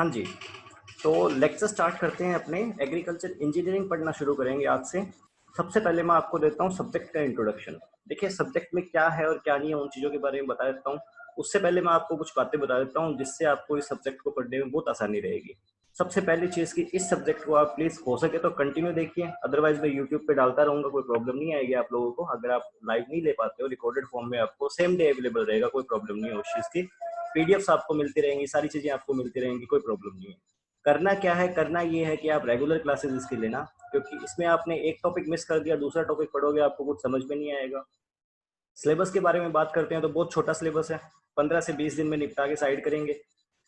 हाँ जी, तो lecture start करते हैं अपने। एग्रीकल्चर इंजीनियरिंग पढ़ना शुरू करेंगे आज से। सबसे पहले मैं आपको देता हूँ सब्जेक्ट का इंट्रोडक्शन। देखिए सब्जेक्ट में क्या है और क्या नहीं है उन चीज़ों के बारे में बता देता हूँ। उससे पहले मैं आपको कुछ बातें बता देता हूँ जिससे आपको इस सब्जेक्ट को पढ़ने में बहुत आसानी रहेगी। सबसे पहली चीज़ कि इस सब्जेक्ट को आप प्लीज़ हो सके तो कंटिन्यू देखिए, अदरवाइज मैं यूट्यूब पे डालता रहूँगा, कोई प्रॉब्लम नहीं आएगी आप लोगों को। अगर आप लाइव नहीं ले पाते हो, रिकॉर्डेड फॉर्म में आपको सेम डे अवेलेबल रहेगा, कोई प्रॉब्लम नहीं है उस चीज़ की। पीडीएफ्स आपको मिलती रहेंगी, सारी चीज़ें आपको मिलती रहेंगी, कोई प्रॉब्लम नहीं है। करना क्या है, करना ये है कि आप रेगुलर क्लासेस इसकी लेना, क्योंकि इसमें आपने एक टॉपिक मिस कर दिया, दूसरा टॉपिक पढ़ोगे आपको कुछ समझ में नहीं आएगा। सिलेबस के बारे में बात करते हैं तो बहुत छोटा सिलेबस है, 15 से 20 दिन में निपटा के साइड करेंगे।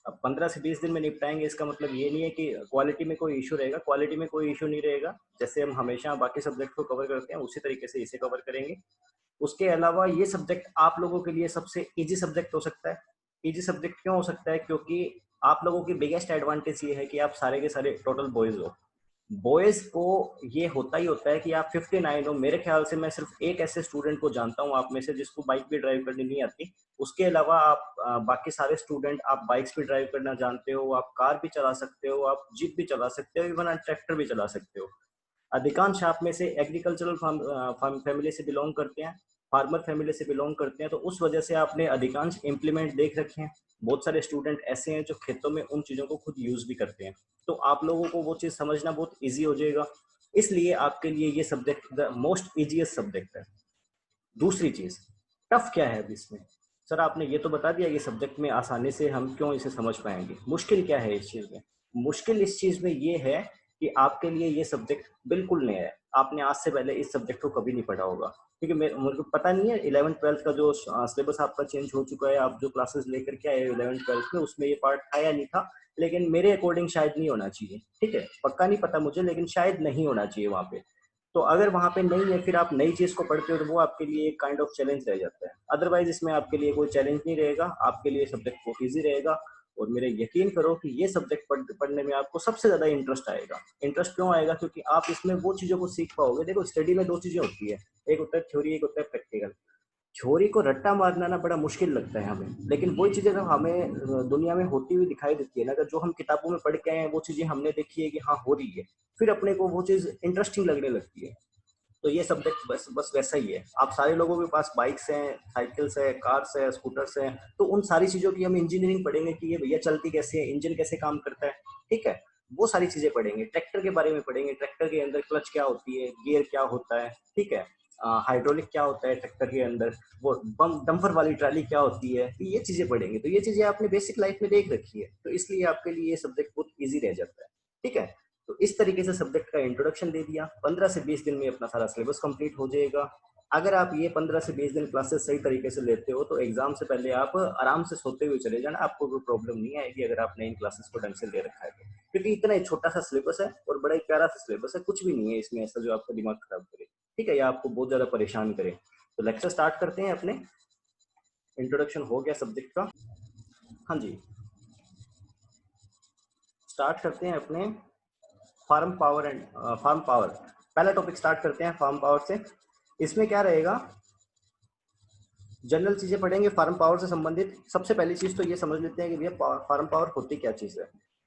अब 15 से 20 दिन में निपटाएंगे इसका मतलब ये नहीं है कि क्वालिटी में कोई इशू रहेगा, क्वालिटी में कोई इशू नहीं रहेगा। जैसे हम हमेशा बाकी सब्जेक्ट को कवर करते हैं उसी तरीके से इसे कवर करेंगे। उसके अलावा ये सब्जेक्ट आप लोगों के लिए सबसे इजी सब्जेक्ट हो सकता है। इजी सब्जेक्ट क्यों हो सकता है? क्योंकि आप लोगों की बिगेस्ट एडवांटेज ये है कि आप सारे के सारे टोटल बॉयज हो। बॉयज को ये होता ही होता है कि आप 59 हो। मेरे ख्याल से मैं सिर्फ एक ऐसे स्टूडेंट को जानता हूँ आप में से जिसको बाइक भी ड्राइव करनी नहीं आती। उसके अलावा आप बाकी सारे स्टूडेंट आप बाइक्स भी ड्राइव करना जानते हो, आप कार भी चला सकते हो, आप जीप भी चला सकते हो, इवन आप ट्रैक्टर भी चला सकते हो। अधिकांश आप में से एग्रीकल्चरल फैमिली से बिलोंग करते हैं, फार्मर फैमिली से बिलोंग करते हैं, तो उस वजह से आपने अधिकांश इम्प्लीमेंट देख रखे हैं। बहुत सारे स्टूडेंट ऐसे हैं जो खेतों में उन चीज़ों को खुद यूज़ भी करते हैं, तो आप लोगों को वो चीज़ समझना बहुत ईजी हो जाएगा। इसलिए आपके लिए ये subject the most easiest subject है। दूसरी चीज़, टफ क्या है अब इसमें? सर आपने ये तो बता दिया ये सब्जेक्ट में आसानी से हम क्यों इसे समझ पाएंगे, मुश्किल क्या है इस चीज़ में? मुश्किल इस चीज़ में ये है कि आपके लिए ये सब्जेक्ट बिल्कुल नया है। आपने आज से पहले इस सब्जेक्ट को कभी नहीं पढ़ा होगा, क्योंकि मेरे को पता नहीं है 11th-12th का जो सिलेबस आपका चेंज हो चुका है, आप जो क्लासेस लेकर के आए 11th-12th में उसमें ये पार्ट था या नहीं था, लेकिन मेरे अकॉर्डिंग शायद नहीं होना चाहिए। ठीक है, पक्का नहीं पता मुझे, लेकिन शायद नहीं होना चाहिए वहाँ पे। तो अगर वहाँ पे नहीं है, फिर आप नई चीज़ को पढ़ते हो तो वो आपके लिए एक काइंड ऑफ चैलेंज रह जाता है। अदरवाइज इसमें आपके लिए कोई चैलेंज नहीं रहेगा, आपके लिए सब्जेक्ट बहुत ईजी रहेगा। और मेरे यकीन करो कि ये सब्जेक्ट पढ़ने में आपको सबसे ज़्यादा इंटरेस्ट आएगा। इंटरेस्ट क्यों आएगा? क्योंकि आप इसमें वो चीज़ों को सीख पाओगे। देखो स्टडी में दो चीज़ें होती है, एक होता है थ्योरी, एक होता है प्रैक्टिकल। थ्योरी को रट्टा मारना ना बड़ा मुश्किल लगता है हमें, लेकिन वही चीज़ें जब हमें दुनिया में होती हुई दिखाई देती है ना, अगर जो हम किताबों में पढ़ के आए हैं वो चीज़ें हमने देखी है कि हाँ हो रही है, फिर अपने को वो चीज़ इंटरेस्टिंग लगने लगती है। तो ये सब्जेक्ट बस बस वैसा ही है। आप सारे लोगों के पास बाइक्स हैं, साइकिल्स है, कार्स है, स्कूटर्स हैं, तो उन सारी चीज़ों की हम इंजीनियरिंग पढ़ेंगे कि ये भैया चलती कैसे है, इंजन कैसे काम करता है। ठीक है, वो सारी चीज़ें पढ़ेंगे। ट्रैक्टर के बारे में पढ़ेंगे, ट्रैक्टर के अंदर क्लच क्या होती है, गियर क्या होता है, ठीक है, हाइड्रोलिक क्या होता है ट्रैक्टर के अंदर, वो बम डंपर वाली ट्राली क्या होती है, तो ये चीज़ें पढ़ेंगे। तो ये चीज़ें आपने बेसिक लाइफ में देख रखी है, तो इसलिए आपके लिए ये सब्जेक्ट बहुत ईजी रह जाता है। ठीक है, तो इस तरीके से सब्जेक्ट का इंट्रोडक्शन दे दिया। 15 से 20 दिन में अपना सारा सिलेबस कंप्लीट हो जाएगा। अगर आप ये 15 से 20 दिन क्लासेस सही तरीके से लेते हो तो एग्जाम से पहले आप आराम से सोते हुए चले जाना, आपको कोई प्रॉब्लम नहीं आएगी अगर आपने इन क्लासेस को ढंग से ले रखा है तो। क्योंकि इतना ही छोटा सा सिलेबस है और बड़ा ही प्यारा सा सिलेबस है, कुछ भी नहीं है इसमें ऐसा जो आपका दिमाग खराब करे, ठीक है, या आपको बहुत ज्यादा परेशान करे। तो लेक्चर स्टार्ट करते हैं अपने। इंट्रोडक्शन हो गया सब्जेक्ट का। हाँ जी, स्टार्ट करते हैं अपने farm power and farm power. पहला टॉपिक स्टार्ट करते हैं फार्म पावर से। इसमें क्या रहेगा, जनरल चीजें पढ़ेंगे फार्म पावर से संबंधित। सबसे पहली चीज तो ये समझ लेते हैं कि भैया फार्म पावर होती क्या चीज है।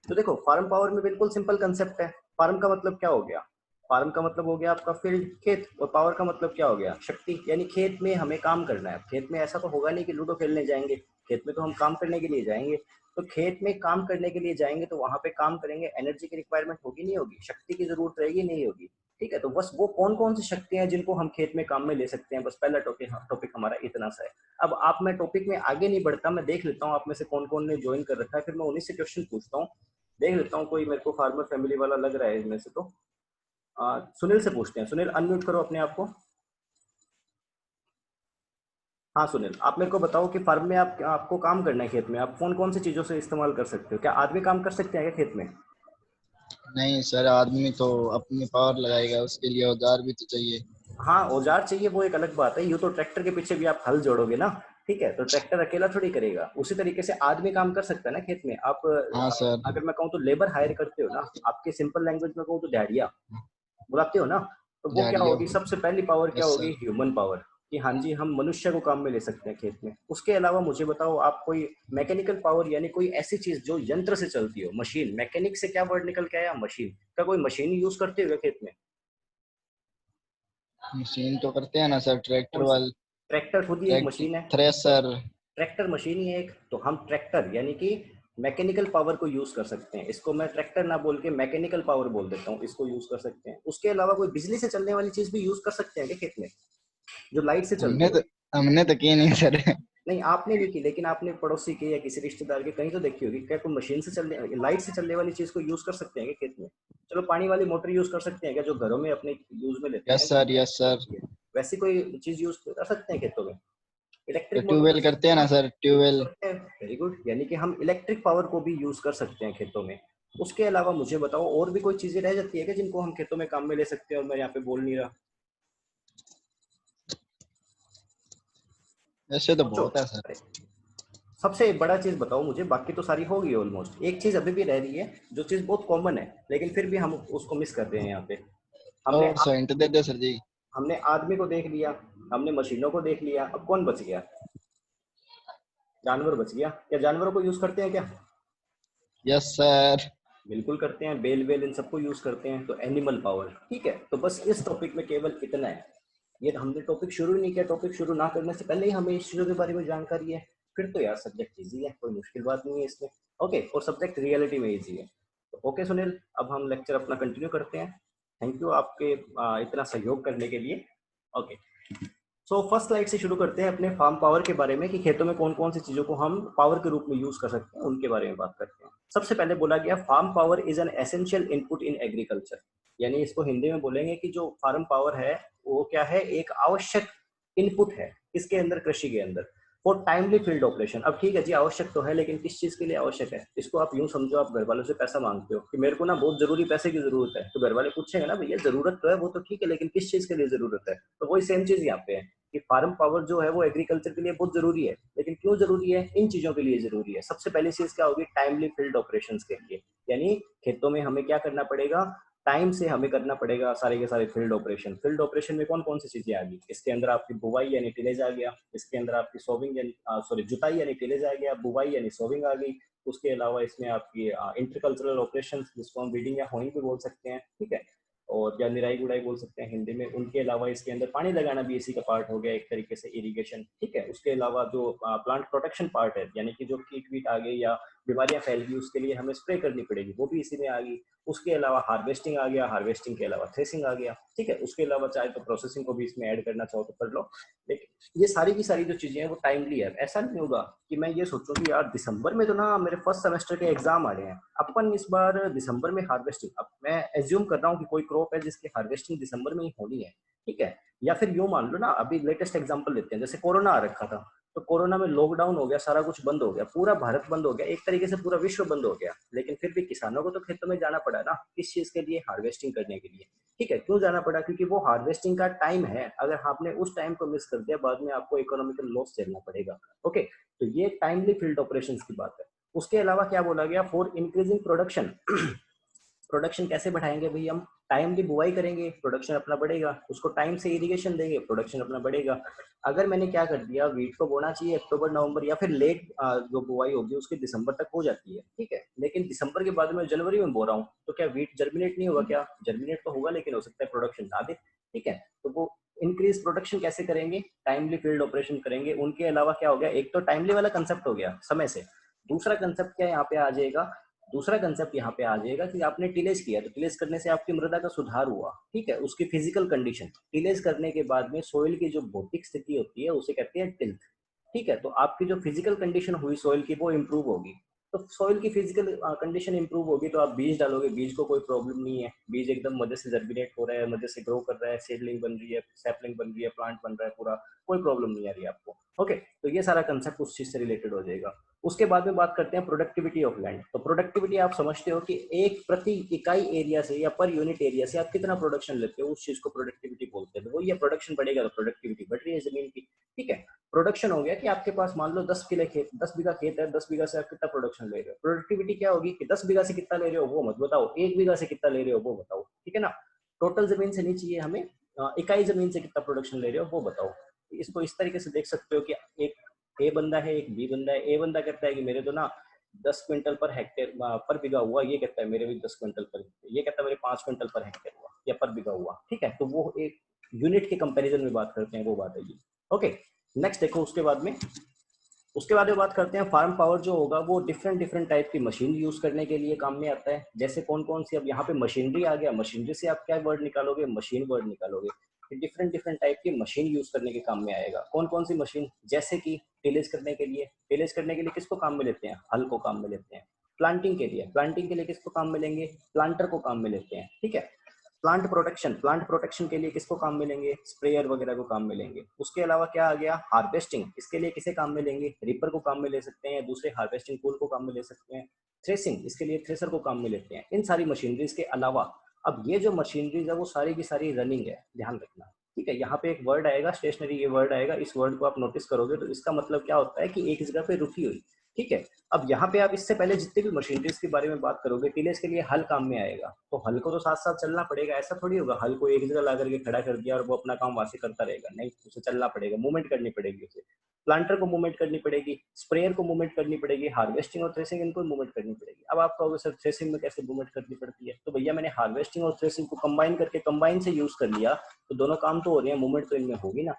तो देखो फार्म पावर में बिल्कुल सिंपल कंसेप्ट है। फार्म का मतलब क्या हो गया? फार्म का मतलब हो गया आपका फील्ड, खेत, और पावर का मतलब क्या हो गया? शक्ति। यानी खेत में हमें काम करना है। खेत में ऐसा तो होगा नहीं कि लूडो खेलने जाएंगे, खेत में तो हम काम करने के लिए जाएंगे। तो खेत में काम करने के लिए जाएंगे तो वहां पे काम करेंगे, एनर्जी की रिक्वायरमेंट होगी नहीं होगी, शक्ति की जरूरत रहेगी नहीं होगी। ठीक है, तो बस वो कौन कौन सी शक्तियां हैं जिनको हम खेत में काम में ले सकते हैं, बस पहला टॉपिक हमारा इतना सा है। अब आप, मैं टॉपिक में आगे नहीं बढ़ता, मैं देख लेता हूँ आप में से कौन कौन ने ज्वाइन कर रखा है, फिर मैं उन्हीं से क्वेश्चन पूछता हूँ। देख लेता हूँ कोई मेरे को फार्मर फैमिली वाला लग रहा है इनमें से, तो सुनील से पूछते हैं। सुनील अनम्यूट करो अपने आप को। हाँ सुनील, आप मेरे को बताओ कि फार्म में आप, आपको काम करना है खेत में, आप कौन कौन सी चीजों से इस्तेमाल कर सकते हो? क्या आदमी काम कर सकते हैं क्या खेत में? नहीं सर, आदमी तो अपनी पावर लगाएगा, उसके लिए औजार भी तो चाहिए। हाँ औजार चाहिए, वो एक अलग बात है। यूँ तो ट्रैक्टर के पीछे भी आप हल जोड़ोगे ना, ठीक है, तो ट्रैक्टर अकेला थोड़ी करेगा। उसी तरीके से आदमी काम कर सकता है ना खेत में। आप हाँ सर। अगर मैं कहूँ तो लेबर हायर करते हो ना, आपके सिंपल लैंग्वेज में कहूँ तो दिहाड़िया बुलाते हो ना। तो वो क्या झाड़ियों। होगी? सबसे पहली पावर क्या यस होगी? सर। Human power. कि हाँ जी हम मनुष्य को काम में ले सकते हैं खेत में। उसके अलावा मुझे बताओ आप कोई मैकेनिकल पावर यानी कोई ऐसी चीज जो यंत्र से चलती हो, मशीन, मैकेनिक से क्या वर्ड निकल के आया, मशीन का, कोई मशीन यूज करते हो क्या खेत में? मशीन तो करते हैं ना सर, ट्रैक्टर कौन सी? वाल ट्रैक्टर खुद ही एक ट्रैक्टर, मशीन है। थ्रेसर। ट्रैक्टर मशीन ही है एक, तो हम ट्रैक्टर यानी कि मैकेनिकल पावर को यूज कर सकते हैं। इसको मैं ट्रैक्टर ना बोल के मैकेनिकल पावर बोल देता हूँ, इसको यूज कर सकते हैं। उसके अलावा कोई बिजली से चलने वाली चीज भी यूज कर सकते हैं क्या खेत में, जो लाइट से चलती हमने हो? तो हमने तो की नहीं सर। नहीं आपने नहीं की, लेकिन आपने पड़ोसी के या किसी रिश्तेदार के कहीं तो देखी होगी। क्या कोई मशीन से चलने, लाइट से चलने वाली चीज को यूज कर सकते हैं क्या खेत में? चलो पानी वाली मोटर यूज कर सकते हैं क्या, जो घरों में अपने यूज में लेते यस हैं, जो सर, लाइट यस से सर। चलती है, वैसी कोई चीज यूज कर सकते हैं खेतों में? इलेक्ट्रिक मोटर कर ट्यूबवेल सकते करते हैं हैं ना? ना सर, ट्यूबवेल। करते हैं, वेरी गुड। यानी कि हम इलेक्ट्रिक पावर को भी यूज कर सकते हैं खेतों में। उसके अलावा मुझे बताओ और भी कोई चीजें रह जाती है क्या जिनको हम खेतों में काम में ले सकते हैं और मैं यहाँ पे बोल नहीं रहा? ऐसे तो सोचो। बहुत है सर। अरे सबसे बड़ा चीज बताओ मुझे, बाकी तो सारी होगी ऑलमोस्ट। एक चीज अभी भी रह रही है जो चीज बहुत कॉमन है, लेकिन फिर भी हम उसको मिस कर रहे हैं यहाँ पे। हमने और सेंट दे दे सर जी। हमने आदमी को देख लिया, हमने मशीनों को देख लिया, अब कौन बच गया? जानवर बच गया। क्या जानवरों को यूज करते हैं क्या? Yes sir. बिल्कुल करते हैं, बेल वेल इन सबको यूज करते हैं। तो एनिमल पावर, ठीक है। तो बस इस टॉपिक में केवल इतना है। ये हमने टॉपिक शुरू नहीं किया, टॉपिक शुरू ना करने से पहले ही हमें इस चीज़ों के बारे में जानकारी है, फिर तो यार सब्जेक्ट इजी है, कोई मुश्किल बात नहीं है इसमें। ओके, और सब्जेक्ट रियलिटी में इजी है। तो ओके सुनील, अब हम लेक्चर अपना कंटिन्यू करते हैं। थैंक यू आपके इतना सहयोग करने के लिए। ओके, सो फर्स्ट स्लाइड से शुरू करते हैं अपने फार्म पावर के बारे में, कि खेतों में कौन कौन सी चीज़ों को हम पावर के रूप में यूज़ कर सकते हैं, उनके बारे में बात करते हैं। सबसे पहले बोला गया farm power is an essential input in agriculture. यानी इसको हिंदी में बोलेंगे कि जो फार्म पावर है वो क्या है, एक आवश्यक इनपुट है किसके अंदर, कृषि के अंदर, फॉर टाइमली फील्ड ऑपरेशन। अब ठीक है जी, आवश्यक तो है, लेकिन किस चीज के लिए आवश्यक है? इसको आप यूं समझो, आप घर वालों से पैसा मांगते हो कि मेरे को ना बहुत जरूरी पैसे की जरूरत है, तो घर वाले पूछेंगे ना भैया जरूरत तो है, वो तो ठीक है, लेकिन किस चीज के लिए जरूरत है? तो वही सेम चीज यहाँ पे है कि फार्म पावर जो है वो एग्रीकल्चर के लिए बहुत जरूरी है। लेकिन क्यों जरूरी है? इन चीजों के लिए जरूरी है। सबसे पहली चीज क्या होगी, टाइमली फील्ड ऑपरेशंस के लिए। यानी खेतों में हमें क्या करना पड़ेगा, टाइम से हमें करना पड़ेगा सारे के सारे फील्ड ऑपरेशन। फील्ड ऑपरेशन में कौन कौन सी चीजें आ गई, इसके अंदर आपकी बुवाई यानी टिलेज आ गया, इसके अंदर आपकी सोविंग यानी सॉरी जुताई यानी टिलेज आ गया, बुवाई यानी सोविंग आ गई। उसके अलावा इसमें आपकी इंटरकल्चरल ऑपरेशन, जिसको हम वीडिंग या होइंग भी बोल सकते हैं, ठीक है, और या निराई गुड़ाई बोल सकते हैं हिंदी में। उनके अलावा इसके अंदर पानी लगाना भी इसी का पार्ट हो गया एक तरीके से, इरिगेशन, ठीक है। उसके अलावा जो प्लांट प्रोटेक्शन पार्ट है, यानी कि जो कीट वीट आ गई या बीमारियां फैल गई, उसके लिए हमें स्प्रे करनी पड़ेगी, वो भी इसी में आ गई। उसके अलावा हार्वेस्टिंग आ गया, हार्वेस्टिंग के अलावा थ्रेसिंग आ गया, ठीक है। उसके अलावा चाहे तो प्रोसेसिंग को भी इसमें ऐड करना चाहो तो कर लो। लेकिन ये सारी की सारी जो चीजें हैं वो टाइमली है। ऐसा नहीं होगा कि मैं ये सोचूं कि यार दिसंबर में तो ना मेरे फर्स्ट सेमेस्टर के एग्जाम आ रहे हैं, अपन इस बार दिसंबर में हार्वेस्टिंग, अब मैं एज्यूम कर रहा हूँ कि कोई क्रॉप है जिसकी हार्वेस्टिंग दिसंबर में ही होनी है, ठीक है। या फिर यूं मान लो ना, अभी लेटेस्ट एग्जांपल लेते हैं, जैसे कोरोना आ रखा था, तो कोरोना में लॉकडाउन हो गया, सारा कुछ बंद हो गया, पूरा भारत बंद हो गया, एक तरीके से पूरा विश्व बंद हो गया। लेकिन फिर भी किसानों को तो खेतों में जाना पड़ा ना, किस चीज के लिए, हार्वेस्टिंग करने के लिए, ठीक है। क्यों जाना पड़ा? क्योंकि वो हार्वेस्टिंग का टाइम है, अगर आपने उस टाइम को मिस कर दिया, बाद में आपको इकोनॉमिकल लॉस झेलना पड़ेगा। ओके, तो ये टाइमली फील्ड ऑपरेशंस की बात है। उसके अलावा क्या बोला गया, फॉर इंक्रीजिंग प्रोडक्शन। प्रोडक्शन कैसे बढ़ाएंगे भाई हम? टाइमली बुआई करेंगे, प्रोडक्शन अपना बढ़ेगा। उसको टाइम से इरिगेशन देंगे, प्रोडक्शन अपना बढ़ेगा। अगर मैंने क्या कर दिया, वीट को बोना चाहिए अक्टूबर नवंबर, या फिर लेट जो बुआई होगी उसकी दिसंबर तक हो जाती है, ठीक है, लेकिन दिसंबर के बाद में जनवरी में बो रहा हूँ, तो क्या वीट जर्मिनेट नहीं होगा? क्या जर्मिनेट तो होगा, लेकिन हो सकता है प्रोडक्शन ना दे, ठीक है। तो वो इंक्रीज प्रोडक्शन कैसे करेंगे? टाइमली फील्ड ऑपरेशन करेंगे। उनके अलावा क्या हो गया, एक तो टाइमली वाला कंसेप्ट हो गया समय से। दूसरा कंसेप्ट क्या यहाँ पे आ जाएगा, दूसरा कंसेप्ट यहाँ पे आ जाएगा कि आपने टिलेज किया, तो टिलेज करने से आपकी मृदा का सुधार हुआ, ठीक है, उसकी फिजिकल कंडीशन। टिलेज करने के बाद में सोइल की जो भौतिक स्थिति होती है उसे कहते हैं टिल्थ, ठीक है। तो आपकी जो फिजिकल कंडीशन हुई सोइल की वो इम्प्रूव होगी। तो सोइल की फिजिकल कंडीशन इंप्रूव होगी तो आप बीज डालोगे, बीज को कोई प्रॉब्लम नहीं है, बीज एकदम मजे से जर्मिनेट हो रहा है, मजे से ग्रो कर रहा है, सीडलिंग बन रही है, सैपलिंग बन रही है, प्लांट बन रहा है पूरा, कोई प्रॉब्लम नहीं आ रही है आपको। ओके, तो ये सारा कंसेप्ट उस चीज से रिलेटेड हो जाएगा। उसके बाद में बात करते हैं प्रोडक्टिविटी ऑफ लैंड। तो प्रोडक्टिविटी आप समझते हो कि एक प्रति इकाई एरिया से या पर यूनिट एरिया से आप कितना प्रोडक्शन लेते हो, उस चीज को प्रोडक्टिविटी बोलते हैं। तो वो ये प्रोडक्शन बढ़ेगा तो प्रोडक्टिविटी बढ़ रही है जमीन की, ठीक है। प्रोडक्शन हो गया कि आपके पास मान लो 10 किले खेत, 10 बीघा खेत है, 10 बीघा से आप कितना प्रोडक्शन ले रहे हो। प्रोडक्टिविटी क्या होगी कि 10 बीघा से कितना ले रहे हो वो मत बताओ, 1 बीघा से कितना ले रहे हो वो बताओ, ठीक है ना। टोटल जमीन से नहीं चाहिए हमें, इकाई जमीन से कितना प्रोडक्शन ले रहे हो वो बताओ। इसको इस तरीके से देख सकते हो कि एक ए बंदा है, एक बी बंदा है। ए बंदा कहता है कि मेरे तो ना 10 क्विंटल पर हेक्टेयर पर बीघा हुआ, ये कहता है मेरे भी 10 क्विंटल पर, ये कहता है मेरे 5 क्विंटल पर हेक्टेयर हुआ या पर बीघा हुआ, ठीक है। तो वो एक यूनिट के कंपैरिजन में बात करते हैं, वो बात है ये। ओके, नेक्स्ट देखो, उसके बाद में बात करते हैं फार्म पावर जो होगा वो डिफरेंट डिफरेंट टाइप की मशीन यूज करने के लिए काम में आता है। जैसे कौन कौन सी, अब यहाँ पे मशीनरी आ गया, मशीनरी से आप क्या वर्ड निकालोगे, मशीन वर्ड निकालोगे। डिफरेंट डिफरेंट टाइप की मशीन यूज करने के काम में आएगा। कौन कौन सी मशीन, जैसे कि टिलेज करने के लिए, किसको काम में लेते हैं, हल को काम में लेते हैं। प्लांटिंग के लिए किसको काम में लेंगे, प्लांटर को काम में लेते हैं, ठीक है। प्लांट प्रोटेक्शन के लिए किसको काम मिलेंगे, स्प्रेयर वगैरह को काम मिलेंगे। उसके अलावा क्या आ गया, हार्वेस्टिंग, इसके लिए किसे काम में लेंगे, रिपर को काम में ले सकते हैं, दूसरे हार्वेस्टिंग टूल को काम में ले सकते हैं। थ्रेसिंग, इसके लिए थ्रेसर को काम में लेते हैं। इन सारी मशीनरीज के अलावा अब ये जो मशीनरीज है वो सारी की सारी रनिंग है, ध्यान रखना, ठीक है। यहाँ पे एक वर्ड आएगा स्टेशनरी, ये वर्ड आएगा, इस वर्ड को आप नोटिस करोगे तो इसका मतलब क्या होता है कि एक जगह पे रुकी हुई, ठीक है। अब यहाँ पे आप इससे पहले जितने भी मशीनरीज के बारे में बात करोगे, टिलेज के लिए हल काम में आएगा, तो हल को तो साथ साथ चलना पड़ेगा, ऐसा थोड़ी होगा हल को एक जगह ला करके खड़ा कर दिया और वो अपना काम वहां से करता रहेगा, नहीं, उसे चलना पड़ेगा, मूवमेंट करनी पड़ेगी उसे। प्लांटर को मूवमेंट करनी पड़ेगी, स्प्रेयर को मूवमेंट करनी पड़ेगी, हार्वेस्टिंग और थ्रेसिंग इनको मूवमेंट करनी पड़ेगी। अब आप कहोगे सर थ्रेसिंग में कैसे मूवमेंट करनी पड़ती है, तो भैया मैंने हार्वेस्टिंग और थ्रेसिंग को कंबाइन करके कंबाइन से यूज कर लिया, तो दोनों काम तो हो रहे हैं, मूवमेंट तो इनमें होगी ना,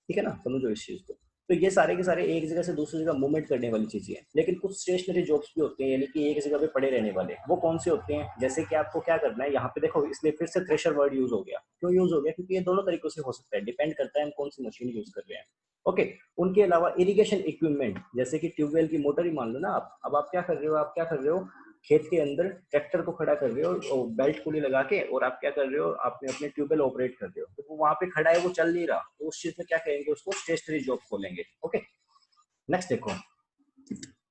ठीक है ना, समझो इस चीज को। तो ये सारे के सारे एक जगह से दूसरी जगह मूवमेंट करने वाली चीजें हैं। लेकिन कुछ स्टेशनरी जॉब्स भी होते हैं, यानी कि एक जगह पे पड़े रहने वाले, वो कौन से होते हैं, जैसे कि आपको क्या करना है यहाँ पे देखो, इसलिए फिर से थ्रेशर वर्ड यूज हो गया। क्यों यूज हो गया, क्योंकि ये दोनों तरीकों से हो सकता है, डिपेंड करता है हम कौन सी मशीन यूज कर रहे हैं। ओके, उनके अलावा इरिगेशन इक्विपमेंट, जैसे कि ट्यूबवेल की मोटर ही मान लो ना आप, अब आप क्या कर रहे हो, खेत के अंदर ट्रैक्टर को खड़ा कर रहे हो और बेल्ट पुली लगा के, और आप क्या कर रहे हो, आपने अपने ट्यूबवेल ऑपरेट कर रहे हो, तो वो वहां पे खड़ा है, वो चल नहीं रहा, तो उस चीज में क्या कहेंगे, उसको स्टेशनरी जॉब बोलेंगे। ओके, नेक्स्ट देखो,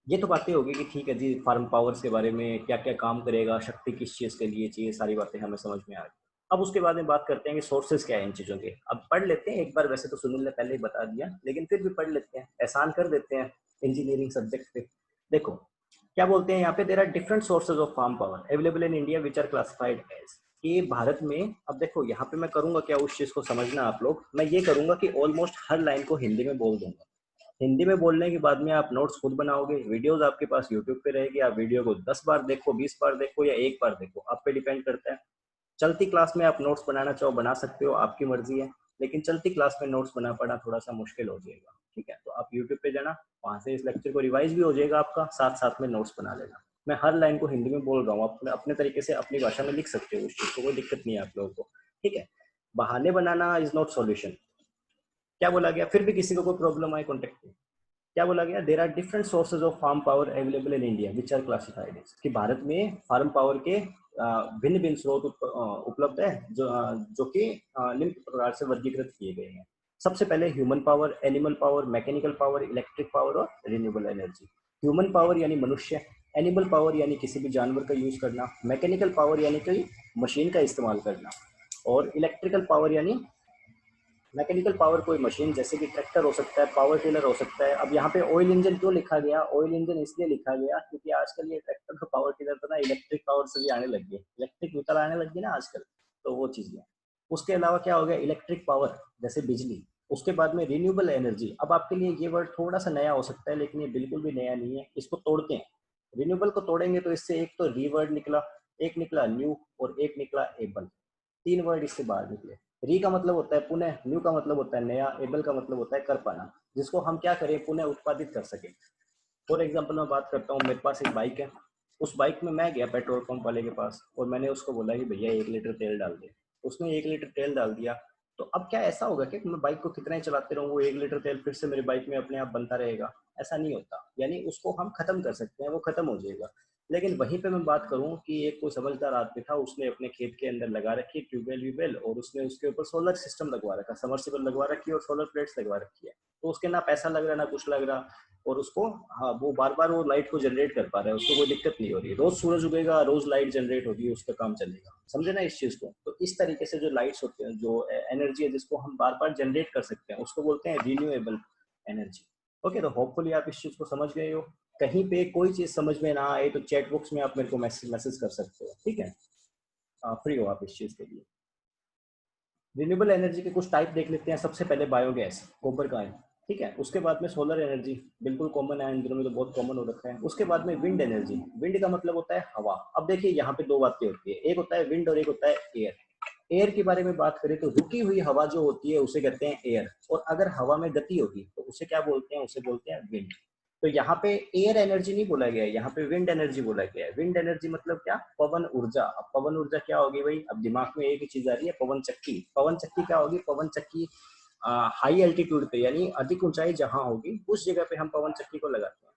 ये तो बातें होगी कि ठीक है जी फार्म पावर्स के बारे में, क्या क्या काम करेगा, शक्ति किस चीज के लिए चाहिए, सारी बातें हमें समझ में आ गई। अब उसके बाद में बात करते हैं कि सोर्सेज क्या है इन चीजों के। अब पढ़ लेते हैं एक बार, वैसे तो सुनील ने पहले ही बता दिया, लेकिन फिर भी पढ़ लेते हैं, एहसान कर देते हैं इंजीनियरिंग सब्जेक्ट पे। देखो क्या बोलते हैं यहाँ पे, there are different sources of farm power available in India which are classified as, कि भारत में, अब देखो यहाँ पे मैं करूंगा क्या, उस चीज को समझना आप लोग, मैं ये करूंगा कि ऑलमोस्ट हर लाइन को हिंदी में बोल दूंगा। हिंदी में बोलने के बाद में आप नोट्स खुद बनाओगे, वीडियोस आपके पास यूट्यूब पे रहेगी, आप वीडियो को 10 बार देखो, 20 बार देखो या एक बार देखो, आप पे डिपेंड करता है। चलती क्लास में आप नोट्स बनाना चाहो बना सकते हो, आपकी मर्जी है, लेकिन चलती क्लास में नोट्स बना पाना थोड़ा सा मुश्किल हो जाएगा, ठीक है। तो आप यूट्यूब पे जाना, वहां से इस लेक्चर को रिवाइज भी हो जाएगा आपका, साथ साथ में नोट्स बना लेना। मैं हर लाइन को हिंदी में बोल रहा हूँ, अपने अपने तरीके से अपनी भाषा में लिख सकते हो, उस चीज को कोई दिक्कत नहीं है आप लोगों को, ठीक है। बहाने बनाना इज नॉट सॉल्यूशन। क्या बोला गया, फिर भी किसी को कोई प्रॉब्लम आए कॉन्टेक्ट, क्या बोला गया, there are different sources of farm power available in India which are classified as, कि भारत में फार्म पावर के भिन्न भिन्न स्रोत उपलब्ध है, जो कि निम्न प्रकार से वर्गीकृत किए गए हैं। सबसे पहले human power, animal power, mechanical power, electric power और रिन्यूएबल एनर्जी। ह्यूमन पावर यानी मनुष्य, एनिमल पावर यानी किसी भी जानवर का यूज करना, मैकेनिकल पावर यानी कोई मशीन का इस्तेमाल करना, और इलेक्ट्रिकल पावर यानी, मैकेनिकल पावर कोई मशीन जैसे कि ट्रैक्टर हो सकता है, पावर टिलर हो सकता है। अब यहाँ पे ऑयल इंजन क्यों लिखा गया, ऑयल इंजन इसलिए लिखा गया क्योंकि आजकल ये ट्रैक्टर और पावर टिलर तो ना इलेक्ट्रिक पावर से भी आने लग गए, इलेक्ट्रिक व्हीकल आने लग गए ना आजकल, तो वो चीज़ है। उसके अलावा क्या हो गया, इलेक्ट्रिक पावर जैसे बिजली। उसके बाद में रिन्यूएबल एनर्जी, अब आपके लिए ये वर्ड थोड़ा सा नया हो सकता है, लेकिन ये बिल्कुल भी नया नहीं है, इसको तोड़ते हैं। रिन्यूएबल को तोड़ेंगे तो इससे एक तो रीवर्ड निकला, एक निकला न्यू, और एक निकला एबल, तीन वर्ड इससे बाहर निकले। री का मतलब होता है पुनः, न्यू का मतलब होता है नया, एबल का मतलब होता है कर पाना, जिसको हम क्या करें, पुनः उत्पादित कर सके। फॉर एग्जाम्पल मैं बात करता हूँ, मेरे पास एक बाइक है, उस बाइक में मैं गया पेट्रोल पंप वाले के पास और मैंने उसको बोला कि भैया 1 लीटर तेल डाल दे। उसने 1 लीटर तेल डाल दिया, तो अब क्या ऐसा होगा कि मैं बाइक को कितना ही चलाते रहूँ, वो 1 लीटर तेल फिर से मेरी बाइक में अपने आप बनता रहेगा? ऐसा नहीं होता, यानी उसको हम खत्म कर सकते हैं, वो खत्म हो जाएगा। लेकिन वहीं पे मैं बात करूं कि एक कोई समझदार आदमी था, उसने अपने खेत के अंदर लगा रखी ट्यूबवेल व्यूबेल, और उसने उसके ऊपर सोलर सिस्टम लगवा रखा, समर्सिबल लगवा रखी और सोलर प्लेट्स लगवा रखी है। तो उसके ना पैसा लग रहा ना कुछ लग रहा, और उसको, हाँ, वो बार बार वो लाइट को जनरेट कर पा रहा है, उसको कोई दिक्कत नहीं हो रही, रोज सूरज उगेगा, रोज लाइट जनरेट होगी, उसका काम चलेगा। समझे ना इस चीज को? तो इस तरीके से जो लाइट्स होते हैं, जो एनर्जी है जिसको हम बार बार जनरेट कर सकते हैं, उसको बोलते हैं रिन्यूएबल एनर्जी। ओके, तो होपफुली आप इस चीज को समझ गए हो। कहीं पे कोई चीज समझ में ना आए तो चैट बॉक्स में आप मेरे को मैसेज कर सकते हो, ठीक है। फ्री हो आप इस चीज के लिए। रिन्यूएबल एनर्जी के कुछ टाइप देख लेते हैं। सबसे पहले बायोगैस, गोबर का है, ठीक है। उसके बाद में सोलर एनर्जी, बिल्कुल कॉमन है, इन दिनों में तो बहुत कॉमन हो रखा है। उसके बाद में विंड एनर्जी, विंड का मतलब होता है हवा। अब देखिए यहाँ पे दो बातें होती है, एक होता है विंड और एक होता है एयर। एयर के बारे में बात करें तो रुकी हुई हवा जो होती है उसे कहते हैं एयर, और अगर हवा में गति होगी तो उसे क्या बोलते हैं, उसे बोलते हैं विंड। तो यहाँ पे एयर एनर्जी नहीं बोला गया है, यहाँ पे विंड एनर्जी बोला गया है। विंड एनर्जी मतलब क्या, पवन ऊर्जा। अब पवन ऊर्जा क्या होगी भाई, अब दिमाग में एक ही चीज आ रही है, पवन चक्की। पवन चक्की क्या होगी, पवन चक्की हाई एल्टीट्यूड पे यानी अधिक ऊंचाई जहां होगी उस जगह पे हम पवन चक्की को लगाते हैं।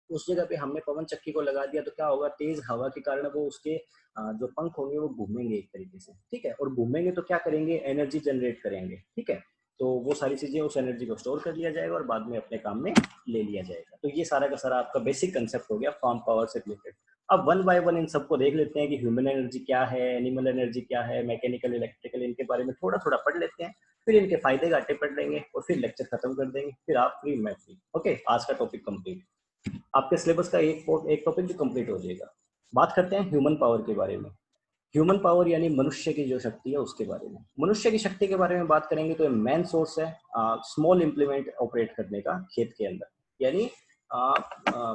उस जगह पे हमने पवन चक्की को लगा दिया तो क्या होगा, तेज हवा के कारण वो उसके जो पंख होंगे वो घूमेंगे एक तरीके से, ठीक है। और घूमेंगे तो क्या करेंगे, एनर्जी जनरेट करेंगे, ठीक है। तो वो सारी चीजें, उस एनर्जी को स्टोर कर लिया जाएगा और बाद में अपने काम में ले लिया जाएगा। तो ये सारा का सारा आपका बेसिक कंसेप्ट हो गया फार्म पावर से रिलेटेड। अब वन बाय वन इन सबको देख लेते हैं कि ह्यूमन एनर्जी क्या है, एनिमल एनर्जी क्या है, मैकेनिकल, इलेक्ट्रिकल, इनके बारे में थोड़ा थोड़ा पढ़ लेते हैं। फिर इनके फायदे घाटे पढ़ लेंगे और फिर लेक्चर खत्म कर देंगे। फिर आप फ्री, मैं फ्री। ओके, आज का टॉपिक कंप्लीट, आपके सिलेबस का एक टॉपिक भी कंप्लीट हो जाएगा। बात करते हैं ह्यूमन पावर के बारे में। ह्यूमन पावर यानी मनुष्य की जो शक्ति है उसके बारे में। मनुष्य की शक्ति के बारे में बात करेंगे तो मेन सोर्स है स्मॉल इम्प्लीमेंट ऑपरेट करने का खेत के अंदर। यानी आ, आ,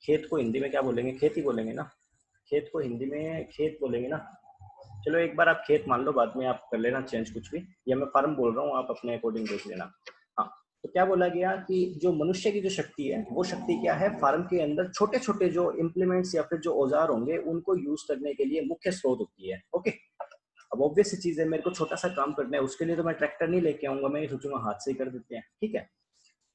खेत को हिंदी में क्या बोलेंगे, खेत ही बोलेंगे ना। खेत को हिंदी में खेत बोलेंगे ना। चलो एक बार आप खेत मान लो, बाद में आप कर लेना चेंज कुछ भी, या मैं फार्म बोल रहा हूँ, आप अपने अकॉर्डिंग देख लेना। हाँ, तो क्या बोला गया कि जो मनुष्य की जो शक्ति है वो शक्ति क्या है, फार्म के अंदर छोटे छोटे जो इम्प्लीमेंट्स या फिर जो औजार होंगे उनको यूज करने के लिए मुख्य स्रोत होती है। ओके, अब ऑब्वियस चीज है, मेरे को छोटा सा काम करना है, उसके लिए तो मैं ट्रैक्टर नहीं लेके आऊंगा, मैं ये सोचूंगा हाथ से ही कर देते हैं, ठीक है।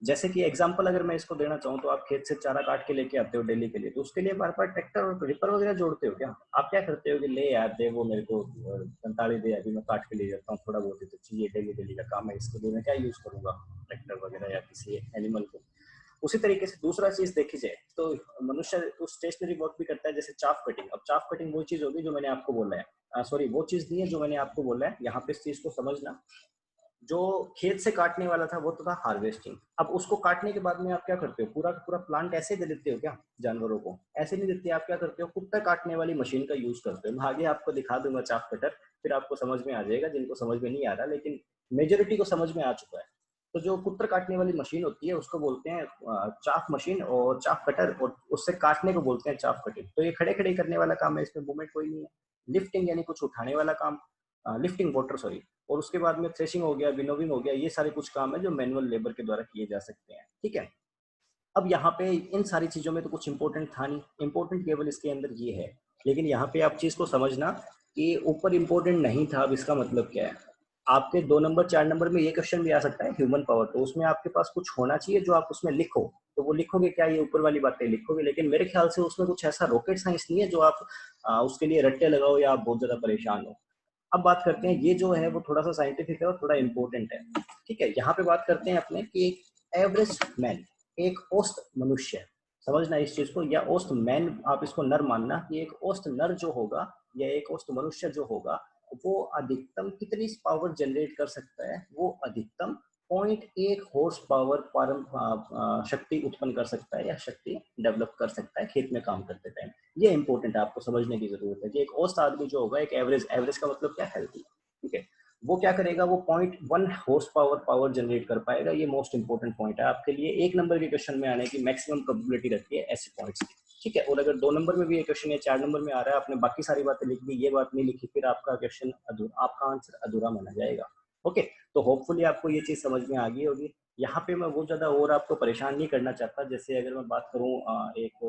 जैसे कि एग्जांपल अगर मैं इसको देना चाहूँ तो आप खेत से चारा काट के लेके आते हो डेली के लिए, तो उसके लिए बार बार ट्रैक्टर और रिपर वगैरह जोड़ते हो क्या? आप क्या करते हो कि ले यार दे वो मेरे को 45 दे, अभी मैं काट के ले जाता हूँ, थोड़ा बहुत ही तो चाहिए, डेली डेली का काम है, इसके लिए मैं क्या यूज करूंगा, ट्रैक्टर वगैरह या किसी एनिमल को। उसी तरीके से दूसरा चीज देखी जाए तो मनुष्य तो स्टेशनरी वर्क भी करता है, जैसे चाफ कटिंग। अब चाफ कटिंग वो चीज होगी जो मैंने आपको बोला है, सॉरी वो चीज नहीं है जो मैंने आपको बोला है, यहाँ पे इस चीज को समझना। जो खेत से काटने वाला था वो तो था हार्वेस्टिंग। अब उसको काटने के बाद में आप क्या करते हो, पूरा का पूरा प्लांट ऐसे दे देते हो क्या जानवरों को? ऐसे नहीं देते, आप क्या करते हो, कुत्ता काटने वाली मशीन का यूज करते हो। मैं आगे आपको दिखा दूंगा चाप कटर, फिर आपको समझ में आ जाएगा, जिनको समझ में नहीं आ रहा, लेकिन मेजोरिटी को समझ में आ चुका है। तो जो कुत्र काटने वाली मशीन होती है उसको बोलते हैं चाफ मशीन, और चाफ कटर, और उससे काटने को बोलते हैं चाफ कटिंग। तो ये खड़े खड़े करने वाला काम है, इसमें मूवमेंट कोई नहीं है। लिफ्टिंग यानी कुछ उठाने वाला काम, लिफ्टिंग वाटर सॉरी। और उसके बाद में थ्रेशिंग हो गया, विनोविंग हो गया, ये सारे कुछ काम है जो मैनुअल लेबर के द्वारा किए जा सकते हैं, ठीक है। अब यहाँ पे इन सारी चीजों में तो कुछ इंपॉर्टेंट था नहीं, इंपॉर्टेंट केवल इसके अंदर ये है। लेकिन यहाँ पे आप चीज को समझना कि ऊपर इंपॉर्टेंट नहीं था, अब इसका मतलब क्या है। आपके 2 नंबर 4 नंबर में ये क्वेश्चन भी आ सकता है ह्यूमन पावर, तो उसमें आपके पास कुछ होना चाहिए जो आप उसमें लिखो। तो वो लिखोगे क्या, ये ऊपर वाली बातें लिखोगे, लेकिन मेरे ख्याल से उसमें कुछ ऐसा रॉकेट साइंस नहीं है जो आप उसके लिए रट्टे लगाओ या आप बहुत ज्यादा परेशान हो। अब बात करते हैं, ये जो है वो थोड़ा सा साइंटिफिक है और थोड़ा इंपॉर्टेंट है, ठीक है। यहाँ पे बात करते हैं अपने कि एक एवरेज मैन, एक औसत मनुष्य, समझना इस चीज को, या औसत मैन आप इसको नर मानना, कि एक औसत नर जो होगा या एक औसत मनुष्य जो होगा वो अधिकतम कितनी पावर जनरेट कर सकता है, वो अधिकतम 0.1 हॉर्स पावर शक्ति उत्पन्न कर सकता है या शक्ति डेवलप कर सकता है खेत में काम करते टाइम। ये इंपॉर्टेंट है, आपको समझने की जरूरत है कि एक औसत आदमी जो होगा, एक एवरेज, एवरेज का मतलब क्या, हेल्थी, ठीक है, वो क्या करेगा, वो 0.1 हॉर्स पावर जनरेट कर पाएगा। ये मोस्ट इंपॉर्टेंट पॉइंट है आपके लिए, 1 नंबर के क्वेश्चन में आने की मैक्सिमम प्रोबेबिलिटी रहती है ऐसे पॉइंट्स की, ठीक है। और अगर 2 नंबर में भी ये क्वेश्चन या 4 नंबर में आ रहा है, आपने बाकी सारी बातें लिख दी, ये बात नहीं लिखी, फिर आपका क्वेश्चन अधूरा, आपका आंसर अधूरा माना जाएगा। ओके, तो होपफुली आपको ये चीज समझ में आ गई होगी। यहाँ पे मैं बहुत ज्यादा और आपको परेशान नहीं करना चाहता। जैसे अगर मैं बात करूँ एक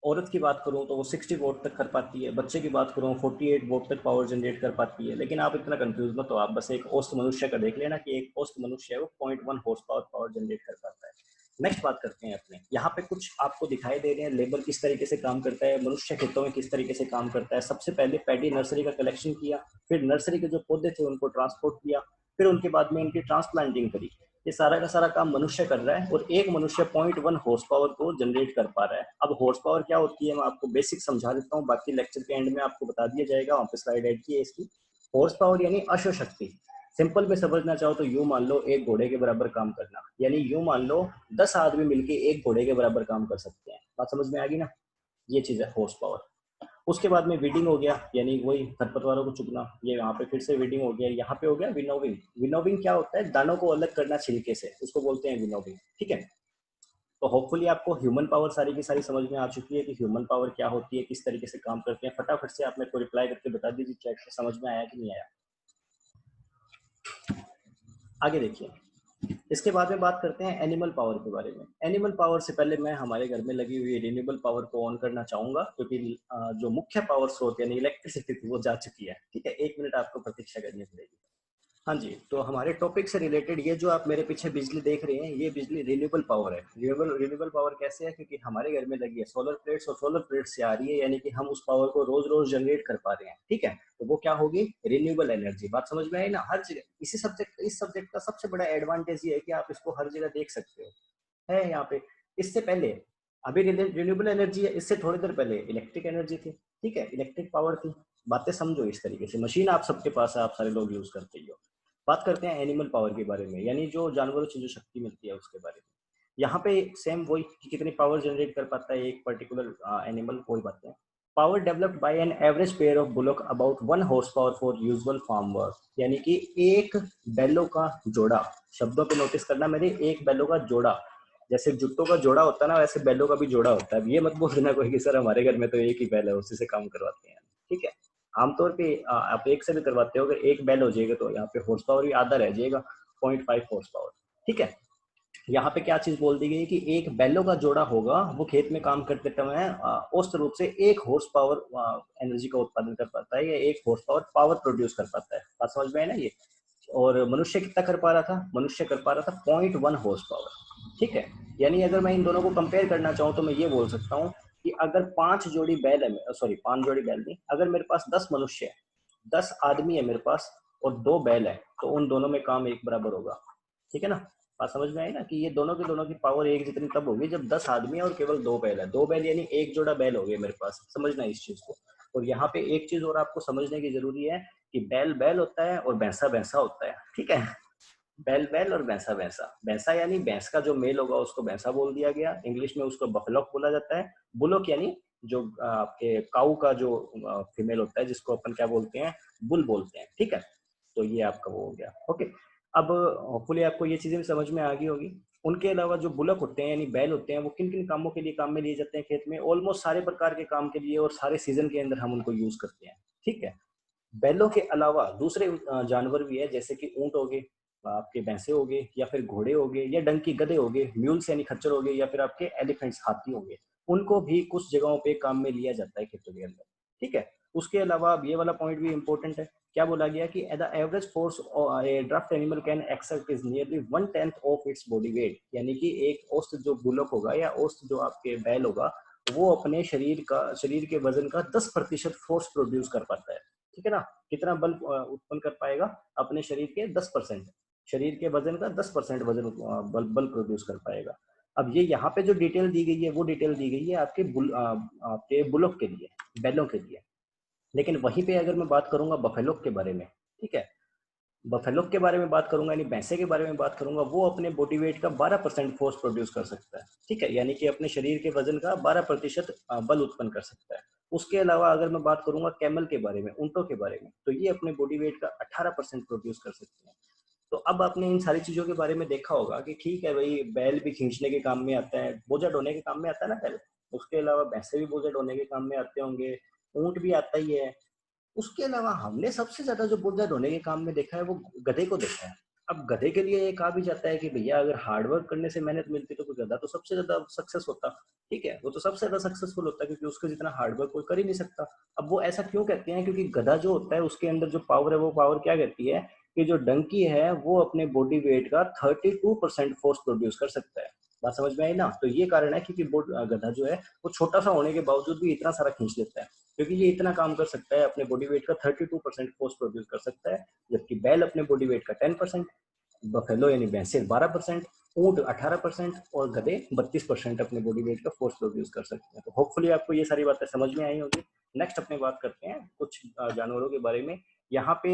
औरत की बात करूं तो वो 60 वोट तक कर पाती है, बच्चे की बात करूं 48 वोट तक पावर जनरेट कर पाती है। लेकिन आप इतना कंफ्यूज मत हो, आप बस एक औसत मनुष्य का देख लेना कि एक औसत मनुष्य है वो 0.1 हॉर्स पावर जनरेट कर पाता है। नेक्स्ट बात करते हैं अपने, यहाँ पे कुछ आपको दिखाई दे रहे हैं लेबर किस तरीके से काम करता है, मनुष्य खेतों में किस तरीके से काम करता है। सबसे पहले पैडी नर्सरी का कलेक्शन किया, फिर नर्सरी के जो पौधे थे उनको ट्रांसपोर्ट किया, फिर उनके बाद में उनकी ट्रांसप्लांटिंग करी। ये सारा का सारा काम मनुष्य कर रहा है, और एक मनुष्य 0.1 हॉर्स पावर को जनरेट कर पा रहा है। अब हॉर्स पावर क्या होती है मैं आपको बेसिक समझा देता हूँ, बाकी लेक्चर के एंड में आपको बता दिया जाएगा, वहाँ पे स्लाइड ऐड की है इसकी। हॉर्स पावर यानी अश्व शक्ति। सिंपल में समझना चाहो तो यूं मान लो एक घोड़े के बराबर काम करना, यानी यूं मान लो 10 आदमी मिलके एक घोड़े के बराबर काम कर सकते हैं। बात समझ में आ गई ना, ये चीज है हॉर्स पावर। उसके बाद में वीडिंग हो गया, यानी वही खरपतवारों को चुगना, ये यहाँ पे फिर से वीडिंग हो गया। यहाँ पे हो गया विनोविंग। विनोविंग क्या होता है? दानों को अलग करना छिलके से, उसको बोलते हैं विनोविंग। ठीक है, तो होपफुली आपको ह्यूमन पावर सारी की सारी समझ में आ चुकी है कि ह्यूमन पावर क्या होती है, किस तरीके से काम करते हैं। फटाफट से आप मेरे को रिप्लाई करके बता दीजिए चैट में, समझ में आया कि नहीं आया। आगे देखिए, इसके बाद में बात करते हैं एनिमल पावर के बारे में। एनिमल पावर से पहले मैं हमारे घर में लगी हुई रिन्यूएबल पावर को ऑन करना चाहूंगा, क्योंकि जो मुख्य पावर स्रोत यानी इलेक्ट्रिसिटी थी वो जा चुकी है। ठीक है, 1 मिनट आपको प्रतीक्षा करनी पड़ेगी। हाँ जी, तो हमारे टॉपिक से रिलेटेड ये जो आप मेरे पीछे बिजली देख रहे हैं, ये बिजली रिन्यूएबल पावर है। रिन्यूएबल पावर कैसे है? क्योंकि हमारे घर में लगी है सोलर प्लेट्स, और सोलर प्लेट्स से आ रही है, यानी कि हम उस पावर को रोज रोज जनरेट कर पा रहे हैं। ठीक है, तो वो क्या होगी? Renewable energy. बात समझ में आई ना? हर जगह इस सब्जेक्ट का सबसे बड़ा एडवांटेज ये है कि आप इसको हर जगह देख सकते हो, है यहाँ पे। इससे पहले अभी रिन्यूएबल एनर्जी है, इससे थोड़ी देर पहले इलेक्ट्रिक एनर्जी थी। ठीक है, इलेक्ट्रिक पावर थी। बातें समझो इस तरीके से। मशीन आप सबके पास है, आप सारे लोग यूज करते ही हो। बात करते हैं एनिमल पावर के बारे में, यानी जो जानवरों से जो शक्ति मिलती है उसके बारे में। यहाँ पे सेम वही कि कितनी पावर जनरेट कर पाता है एक पर्टिकुलर एनिमल, कोई बात नहीं। Power developed by an average pair of bullock about 1 horse power for usual farm work, यानी कि एक बैलों का जोड़ा। शब्दों पे नोटिस करना मेरे, एक बैलों का जोड़ा। जैसे जुट्टों का जोड़ा होता है ना, वैसे बैलों का भी जोड़ा होता है। अब ये मत बोल देना कोई कि सर हमारे घर में तो एक ही बैल है, उसी से काम करवाते हैं। ठीक है, आमतौर पे आप एक से भी करवाते हो। अगर एक बैल हो जाएगा तो यहाँ पे हॉर्स पावर भी आधा रह जाएगा, 0.5 हॉर्स पावर। ठीक है, यहाँ पे क्या चीज बोल दी गई कि एक बैलों का जोड़ा होगा, वो खेत में काम करते समय औसत रूप से 1 हॉर्स पावर एनर्जी का उत्पादन कर पाता है, या 1 हॉर्स पावर पावर प्रोड्यूस कर पाता है। बात समझ में है ना ये? और मनुष्य कितना कर पा रहा था? मनुष्य कर पा रहा था 0.1 हॉर्स पावर। ठीक है, यानी अगर मैं इन दोनों को कंपेयर करना चाहूँ तो मैं ये बोल सकता हूँ कि अगर 5 जोड़ी बैल है, सॉरी 5 जोड़ी बैल नहीं, अगर मेरे पास 10 मनुष्य है, 10 आदमी है मेरे पास, और 2 बैल है, तो उन दोनों में काम एक बराबर होगा। ठीक है ना? बात समझ में आई ना कि ये दोनों के दोनों की पावर एक जितनी तब होगी जब 10 आदमी है और केवल 2 बैल है। 2 बैल यानी एक जोड़ा बैल हो गए मेरे पास। समझना इस चीज को। और यहाँ पे एक चीज और आपको समझने की जरूरी है कि बैल बैल होता है और भैंसा भैंसा होता है। ठीक है, बैल बैल और भैंसा भैंसा। भैंसा यानी भैंस का जो मेल होगा उसको भैंसा बोल दिया गया, इंग्लिश में उसको बफलॉक बोला जाता है। बुलोक यानी जो आपके काऊ का जो फीमेल होता है, जिसको अपन क्या बोलते हैं? बुल बोलते हैं। ठीक है, तो ये आपका वो हो गया। ओके, अब होपफुली आपको ये चीजें भी समझ में आ गई होगी। उनके अलावा जो बुलक होते हैं यानी बैल होते हैं, वो किन किन कामों के लिए काम में लिए जाते हैं खेत में? ऑलमोस्ट सारे प्रकार के काम के लिए, और सारे सीजन के अंदर हम उनको यूज करते हैं। ठीक है, बैलों के अलावा दूसरे जानवर भी है, जैसे कि ऊंट हो गए, आपके भैंसे हो गए, या फिर घोड़े हो गए, या डंकी गधे हो गए, म्यूल्स यानी खच्चर हो गए, या फिर आपके एलिफेंट्स हाथी हो गए। उनको भी कुछ जगहों पे काम में लिया जाता है खेतों के अंदर। ठीक है, उसके अलावा अब ये वाला पॉइंट भी इंपॉर्टेंट है। क्या बोला गया कि the average force A draft animal can exert is nearly 1/10 of its body weight, यानी कि एक औसत जो बुलक होगा या औसत जो आपके बैल होगा, वो अपने शरीर के वजन का 10% फोर्स प्रोड्यूस कर पाता है। ठीक है ना? कितना बल उत्पन्न कर पाएगा? अपने शरीर के 10%, शरीर के वजन का 10% वजन बल प्रोड्यूस कर पाएगा। अब ये यहाँ पे जो डिटेल दी गई है वो डिटेल दी गई है आपके बुलक के लिए, बैलों के लिए। लेकिन वहीं पे अगर मैं बात करूंगा बफेलो के बारे में, ठीक है, बफेलो के बारे में बात करूंगा, यानी भैंसे के बारे में बात करूंगा, वो अपने बॉडी वेट का 12% फोर्स प्रोड्यूस कर सकता है। ठीक है, यानी कि अपने शरीर के वजन का 12% बल उत्पन्न कर सकता है। उसके अलावा अगर मैं बात करूंगा कैमल के बारे में, ऊंटों के बारे में, तो ये अपने बॉडी वेट का 18% प्रोड्यूस कर सकते हैं। तो अब आपने इन सारी चीजों के बारे में देखा होगा कि ठीक है भाई, बैल भी खींचने के काम में आता है, बोझा ढोने के काम में आता है ना बैल। उसके अलावा भैंसे भी बोझा ढोने के काम में आते होंगे, ऊंट भी आता ही है। उसके अलावा हमने सबसे ज्यादा जो बोझा ढोने के काम में देखा है वो गधे को देखा है। अब गधे के लिए ये कहा भी जाता है कि भैया अगर हार्डवर्क करने से मेहनत मिलती तो कोई गधा तो सबसे ज्यादा सक्सेस होता। ठीक है, वो तो सबसे ज्यादा सक्सेसफुल होता क्योंकि उसके जितना हार्डवर्क कोई कर ही नहीं सकता। अब वो ऐसा क्यों कहते हैं? क्योंकि गधा जो होता है उसके अंदर जो पावर है, वो पावर क्या कहती है कि जो डंकी है वो अपने बॉडी वेट का 32% फोर्स प्रोड्यूस कर सकता है। बात समझ में आई ना? तो ये कारण है क्योंकि गधा जो है वो छोटा सा होने के बावजूद भी इतना सारा खींच लेता है, क्योंकि ये इतना काम कर सकता है, अपने बॉडी वेट का 32% फोर्स प्रोड्यूस कर सकता है। जबकि बैल अपने बॉडी वेट का 10%, बफेलो यानी भैंसे 12%, ऊंट 18% और गधे 32% अपने बॉडी वेट का फोर्स प्रोड्यूस कर सकते हैं। तो होपफुली आपको ये सारी बातें समझ में आई होगी। नेक्स्ट अपने बात करते हैं कुछ जानवरों के बारे में। यहाँ पे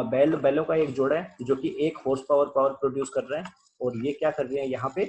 बैलों का एक जोड़ा है जो कि 1 हॉर्स पावर प्रोड्यूस कर रहे हैं, और ये क्या कर रहे हैं? यहाँ पे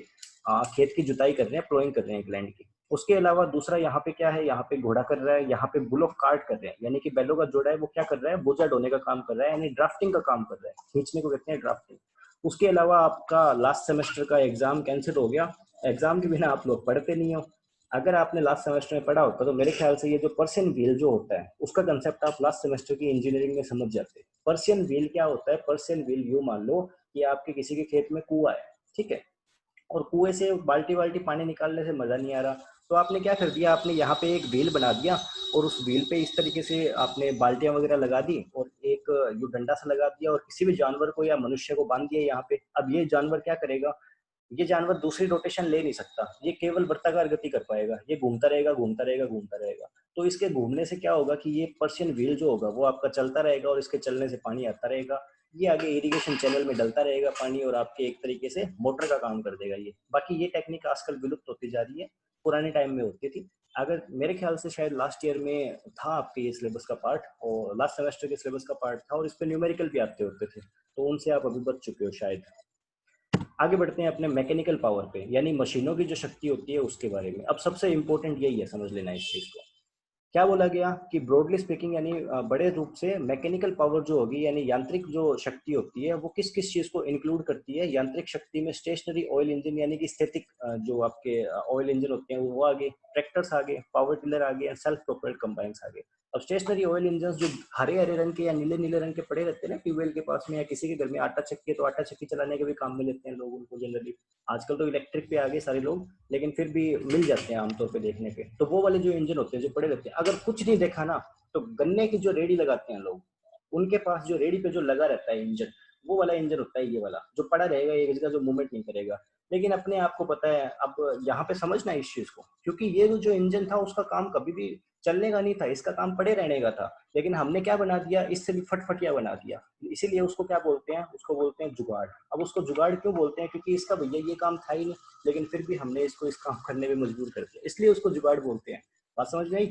खेत की जुताई कर रहे हैं, प्लोइंग कर रहे हैं एक लैंड की। उसके अलावा दूसरा यहाँ पे क्या है, यहाँ पे घोड़ा कर रहा है, यहाँ पे बुलॉक कार्ट कर रहे हैं, यानी कि बैलों का जोड़ा है वो क्या कर रहा है, बोझा ढोने का काम कर रहा है, यानी ड्राफ्टिंग का काम कर रहा है, खींचने को कहते हैं ड्राफ्टिंग। उसके अलावा आपका लास्ट सेमेस्टर का एग्जाम कैंसिल हो गया। एग्जाम के बिना आप लोग पढ़ते नहीं हो। अगर आपने लास्ट सेमेस्टर में पढ़ा होता तो मेरे ख्याल से ये जो पर्शियन व्हील जो होता है उसका कंसेप्ट आप लास्ट सेमेस्टर की इंजीनियरिंग में समझ जाते। पर्शियन व्हील क्या होता है, पर्शियन व्हील यूं मान लो कि आपके किसी के खेत में कुआं है, ठीक है, और कुएं से बाल्टी बाल्टी पानी निकालने से मजा नहीं आ रहा, तो आपने क्या कर दिया, आपने यहाँ पे एक व्हील बना दिया और उस व्हील पे इस तरीके से आपने बाल्टियां वगैरह लगा दी और एक यू डंडा सा लगा दिया और किसी भी जानवर को या मनुष्य को बांध दिया यहाँ पे। अब ये जानवर क्या करेगा, ये जानवर दूसरी रोटेशन ले नहीं सकता, ये केवल वृत्ताकार गति कर पाएगा, ये घूमता रहेगा घूमता रहेगा घूमता रहेगा। तो इसके घूमने से क्या होगा कि ये पर्शियन व्हील जो होगा वो आपका चलता रहेगा और इसके चलने से पानी आता रहेगा, ये आगे इरिगेशन चैनल में डलता रहेगा पानी और आपके एक तरीके से मोटर का काम कर देगा ये। बाकी ये टेक्निक आजकल विलुप्त होती जा रही है, पुराने टाइम में होती थी। अगर मेरे ख्याल से शायद लास्ट ईयर में था आपके ये सिलेबस का पार्ट और लास्ट सेमेस्टर के सिलेबस का पार्ट था और इस पे न्यूमेरिकल भी आते होते थे, तो उनसे आप अभी बच चुके हो शायद। आगे बढ़ते हैं अपने मैकेनिकल पावर पे, यानी मशीनों की जो शक्ति होती है उसके बारे में। अब सबसे इंपॉर्टेंट यही है समझ लेना इस चीज को। क्या बोला गया कि ब्रॉडली स्पीकिंग यानी बड़े रूप से मैकेनिकल पावर जो होगी यानी यांत्रिक जो शक्ति होती है वो किस किस चीज को इंक्लूड करती है। यांत्रिक शक्ति में स्टेशनरी ऑयल इंजन यानी कि स्थैतिक जो आपके ऑयल इंजन होते हैं वो आगे, ट्रैक्टर्स आगे, पावर टिलर आगे, सेल्फ प्रोपेल्ड कंबाइंस आगे। अब स्टेशनरी ऑयल इंजन जो हरे हरे रंग के या नीले नीले रंग के पड़े रहते हैं ना ट्यूबवेल के पास में या किसी के घर में आटा चक्की है तो आटा चक्की चलाने के भी काम में लेते हैं लोग उनको जनरली। आजकल तो इलेक्ट्रिक पे आ गए सारे लोग, लेकिन फिर भी मिल जाते हैं आमतौर पे देखने पे। तो वो वाले जो इंजन होते हैं जो पड़े रहते हैं, अगर कुछ नहीं देखा ना तो गन्ने की जो रेडी लगाते हैं लोग उनके पास जो रेडी पे जो लगा रहता है इंजन, वो वाला इंजन होता है ये वाला जो पड़ा रहेगा एक जगह जो मूवमेंट नहीं करेगा। लेकिन अपने आप को पता है, अब यहाँ पे समझना है इस चीज को, क्योंकि ये जो इंजन था उसका काम कभी भी चलने का नहीं था, इसका काम पड़े रहने का था। लेकिन हमने क्या बना दिया, इससे भी फटफटिया बना दिया, इसीलिए उसको क्या बोलते हैं, उसको बोलते हैं जुगाड़। अब उसको जुगाड़ क्यों बोलते हैं, क्योंकि इसका भैया ये काम था ही नहीं, लेकिन फिर भी हमने इसको इस काम करने में मजबूर कर दिया, इसलिए उसको जुगाड़ बोलते हैं। बात समझ में आई।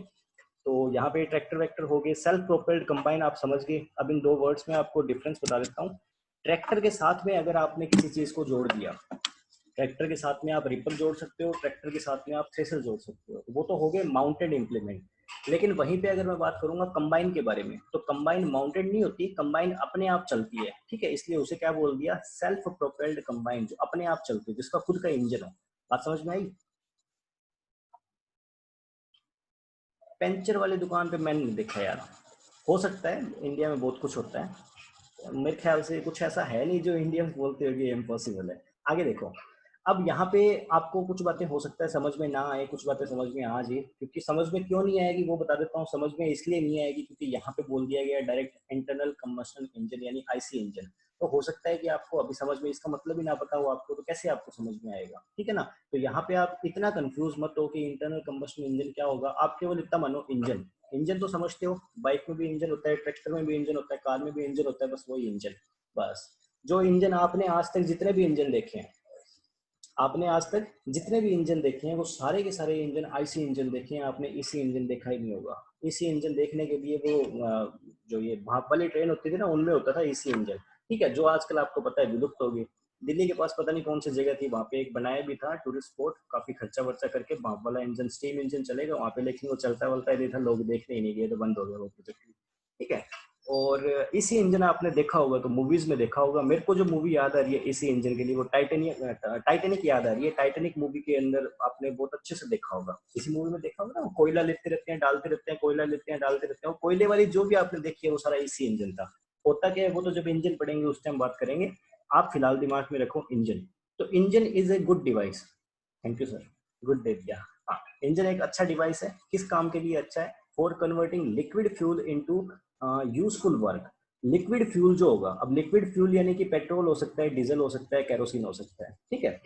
तो यहाँ पे ट्रैक्टर वैक्टर हो गए, सेल्फ प्रोपेल्ड कंबाइन आप समझ गए। अब इन दो वर्ड्स में आपको डिफरेंस बता देता हूँ। ट्रैक्टर के साथ में अगर आपने किसी चीज को जोड़ दिया, ट्रैक्टर के साथ में आप रिपर जोड़ सकते हो, ट्रैक्टर के साथ में आप थ्रेशर जोड़ सकते हो, वो तो हो गए माउंटेड इम्प्लीमेंट। लेकिन वहीं पे अगर मैं बात करूंगा कंबाइन के बारे में, तो कंबाइन माउंटेड नहीं होती, कंबाइन अपने आप चलती है, ठीक है, इसलिए उसे क्या बोल दिया, सेल्फ प्रोपेल्ड कंबाइन, जो अपने आप चलती है, जिसका खुद का इंजन हो। बात समझ में आई। पंचर वाली दुकान पे मैंने नहीं देखा यार, हो सकता है, इंडिया में बहुत कुछ होता है, मेरे ख्याल से कुछ ऐसा है नहीं जो इंडियंस बोलते हो कि इम्पॉसिबल है। आगे देखो। अब यहाँ पे आपको कुछ बातें हो सकता है समझ में ना आए, कुछ बातें समझ में आ जाए, क्योंकि समझ में क्यों नहीं आएगी वो बता देता हूँ। समझ में इसलिए नहीं आएगी क्योंकि यहाँ पे बोल दिया गया डायरेक्ट इंटरनल कंबशन इंजन यानी आईसी इंजन। तो हो सकता है कि आपको अभी समझ में इसका मतलब ही ना पता हो आपको, तो कैसे आपको समझ में आएगा, ठीक है ना। तो यहाँ पे आप इतना कंफ्यूज मत हो कि इंटरनल कंबशन इंजन क्या होगा, आप केवल इतना मानो इंजन। इंजन तो समझते हो, बाइक में भी इंजन होता है, ट्रैक्टर में भी इंजन होता है, कार में भी इंजन होता है, बस वही इंजन। बस जो इंजन आपने आज तक जितने भी इंजन देखे हैं, आपने आज तक जितने भी इंजन देखे हैं वो सारे के सारे इंजन आईसी इंजन देखे हैं, आपने इसी इंजन देखा ही नहीं होगा। इसी इंजन देखने के लिए वो जो ये भाप वाली ट्रेन होती थी ना उनमें होता था इसी इंजन, ठीक है, जो आजकल आपको पता है विलुप्त हो गई। दिल्ली के पास पता नहीं कौन सी जगह थी, वहां पे एक बनाया भी था टूरिस्ट स्पॉट, काफी खर्चा वर्चा करके भाप वाला इंजन, स्टीम इंजन चलेगा वहां पे, लेकिन वो चलता वलता ही नहीं था, लोग देखने ही नहीं गए, तो बंद हो गया वो प्रोजेक्ट, ठीक है। और इसी इंजन आपने देखा होगा तो मूवीज में देखा होगा, मेरे को जो मूवी याद आ रही है इसी इंजन के लिए वो टाइटेनिक याद आ रही है। टाइटेनिक मूवी के अंदर आपने बहुत अच्छे से देखा होगा, इसी मूवी में देखा होगा ना, कोयला लेते रहते हैं डालते रहते हैं, कोयला लेते हैं डालते रहते हैं, वो कोयले वाली जो भी आपने देखी है वो सारा इसी इंजन था। होता क्या है वो तो जब इंजन पढ़ेंगे उस टाइम बात करेंगे, आप फिलहाल दिमाग में रखो इंजन। तो engine is a good device. Thank you sir, good day दिया। हाँ, इंजन एक अच्छा डिवाइस है, किस काम के लिए अच्छा है, for converting liquid fuel into useful work. Liquid fuel जो होगा, अब लिक्विड फ्यूल यानी कि पेट्रोल हो सकता है, डीजल हो सकता है, कैरोसिन हो सकता है, ठीक है।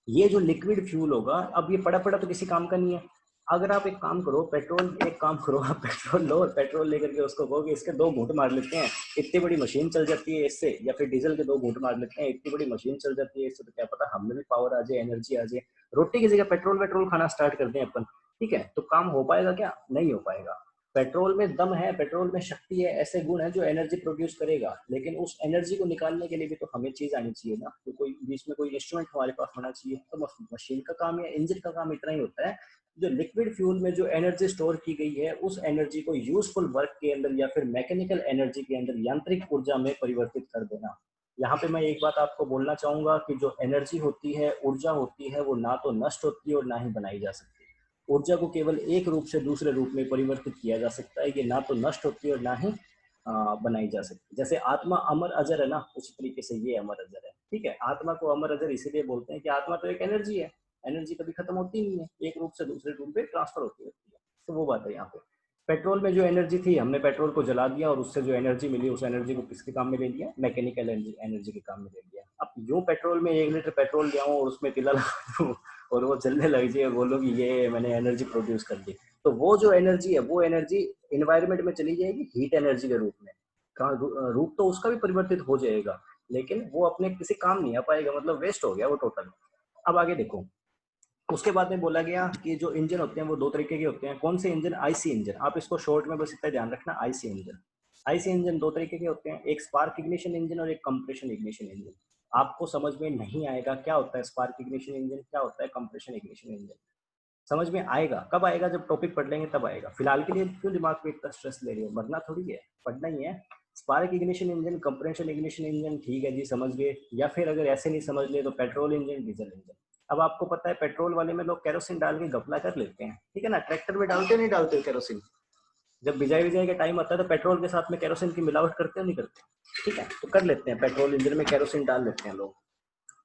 ये जो लिक्विड फ्यूल होगा, अब ये पड़ा पड़ा तो किसी काम का नहीं है। अगर आप एक काम करो, पेट्रोल एक काम करो, आप पेट्रोल लो और पेट्रोल लेकर के उसको कहो कि इसके दो घूंट मार लेते हैं, इतनी बड़ी मशीन चल जाती है इससे, या फिर डीजल के दो घूंट मार लेते हैं, इतनी बड़ी मशीन चल जाती है इससे, तो क्या पता हमें भी पावर आ जाए, एनर्जी आ जाए, रोटी की जगह पेट्रोल पेट्रोल खाना स्टार्ट कर दें अपन, ठीक है, तो काम हो पाएगा क्या, नहीं हो पाएगा। पेट्रोल में दम है, पेट्रोल में शक्ति है, ऐसे गुण है जो एनर्जी प्रोड्यूस करेगा, लेकिन उस एनर्जी को निकालने के लिए भी तो हमें चीज आनी चाहिए ना, तो कोई बीच में कोई इंस्ट्रूमेंट हमारे पास होना चाहिए। तो मशीन का काम या इंजन का काम इतना ही होता है जो लिक्विड फ्यूल में जो एनर्जी स्टोर की गई है उस एनर्जी को यूजफुल वर्क के अंदर या फिर मैकेनिकल एनर्जी के अंदर यांत्रिक ऊर्जा में परिवर्तित कर देना। यहाँ पे मैं एक बात आपको बोलना चाहूंगा कि जो एनर्जी होती है, ऊर्जा होती है, वो ना तो नष्ट होती है और ना ही बनाई जा सकती। ऊर्जा को केवल एक रूप से दूसरे रूप में परिवर्तित किया जा सकता है, ये ना तो नष्ट होती है और ना ही बनाई जा सकती। जैसे आत्मा अमर अजर है ना, उसी तरीके से ये अमर अजर है। ठीक है, आत्मा को अमर अजर इसीलिए बोलते हैं कि आत्मा तो एक एनर्जी है, एनर्जी कभी खत्म होती नहीं है, एक रूप से दूसरे रूप में ट्रांसफर होती रहती है। तो वो बात है यहाँ पे। पेट्रोल में जो एनर्जी थी, हमने पेट्रोल को जला दिया और उससे जो एनर्जी मिली उस एनर्जी को किसके काम में ले लिया? मैकेनिकल एनर्जी के काम में ले लिया। अब यूं पेट्रोल में 1 लीटर पेट्रोल ले आऊं और उसमें तिला लगा दूं और वो जलने लग जाए और बोलो कि ये मैंने एनर्जी प्रोड्यूस कर दी, तो वो जो एनर्जी है वो एनर्जी इन्वायरमेंट में चली जाएगी हीट एनर्जी के रूप में। रूप तो उसका भी परिवर्तित हो जाएगा, लेकिन वो अपने किसी काम नहीं आ पाएगा, मतलब वेस्ट हो गया वो टोटल। अब आगे देखो, उसके बाद में बोला गया कि जो इंजन होते हैं वो दो तरीके के होते हैं। कौन से इंजन? IC engine. आप इसको शॉर्ट में बस इतना ध्यान रखना, आईसी इंजन। आईसी इंजन दो तरीके के होते हैं, एक स्पार्क इग्निशन इंजन और एक कंप्रेशन इग्निशन इंजन। आपको समझ में नहीं आएगा क्या होता है स्पार्क इग्निशन इंजन, क्या होता है कंप्रेशन इग्निशन इंजन। समझ में आएगा कब आएगा? जब टॉपिक पढ़ लेंगे तब आएगा। फिलहाल के लिए क्यों दिमाग पे इतना स्ट्रेस ले रही हो? मरना थोड़ी है, पढ़ना ही है। Spark ignition engine, compression ignition engine, ठीक है जी, समझ गए। या फिर अगर ऐसे नहीं समझ लिए तो पेट्रोल इंजन, डीजल इंजन। अब आपको पता है पेट्रोल वाले में लोग केरोसिन डाल के घपला कर लेते हैं, ठीक है ना। ट्रैक्टर में डालते नहीं डालते केरोसिन? जब बिजाई विजाई का टाइम आता है तो पेट्रोल के साथ में केरोसिन की मिलावट करते हो नहीं करते? ठीक है, तो कर लेते हैं, पेट्रोल इंजन में केरोसिन डाल लेते हैं लोग।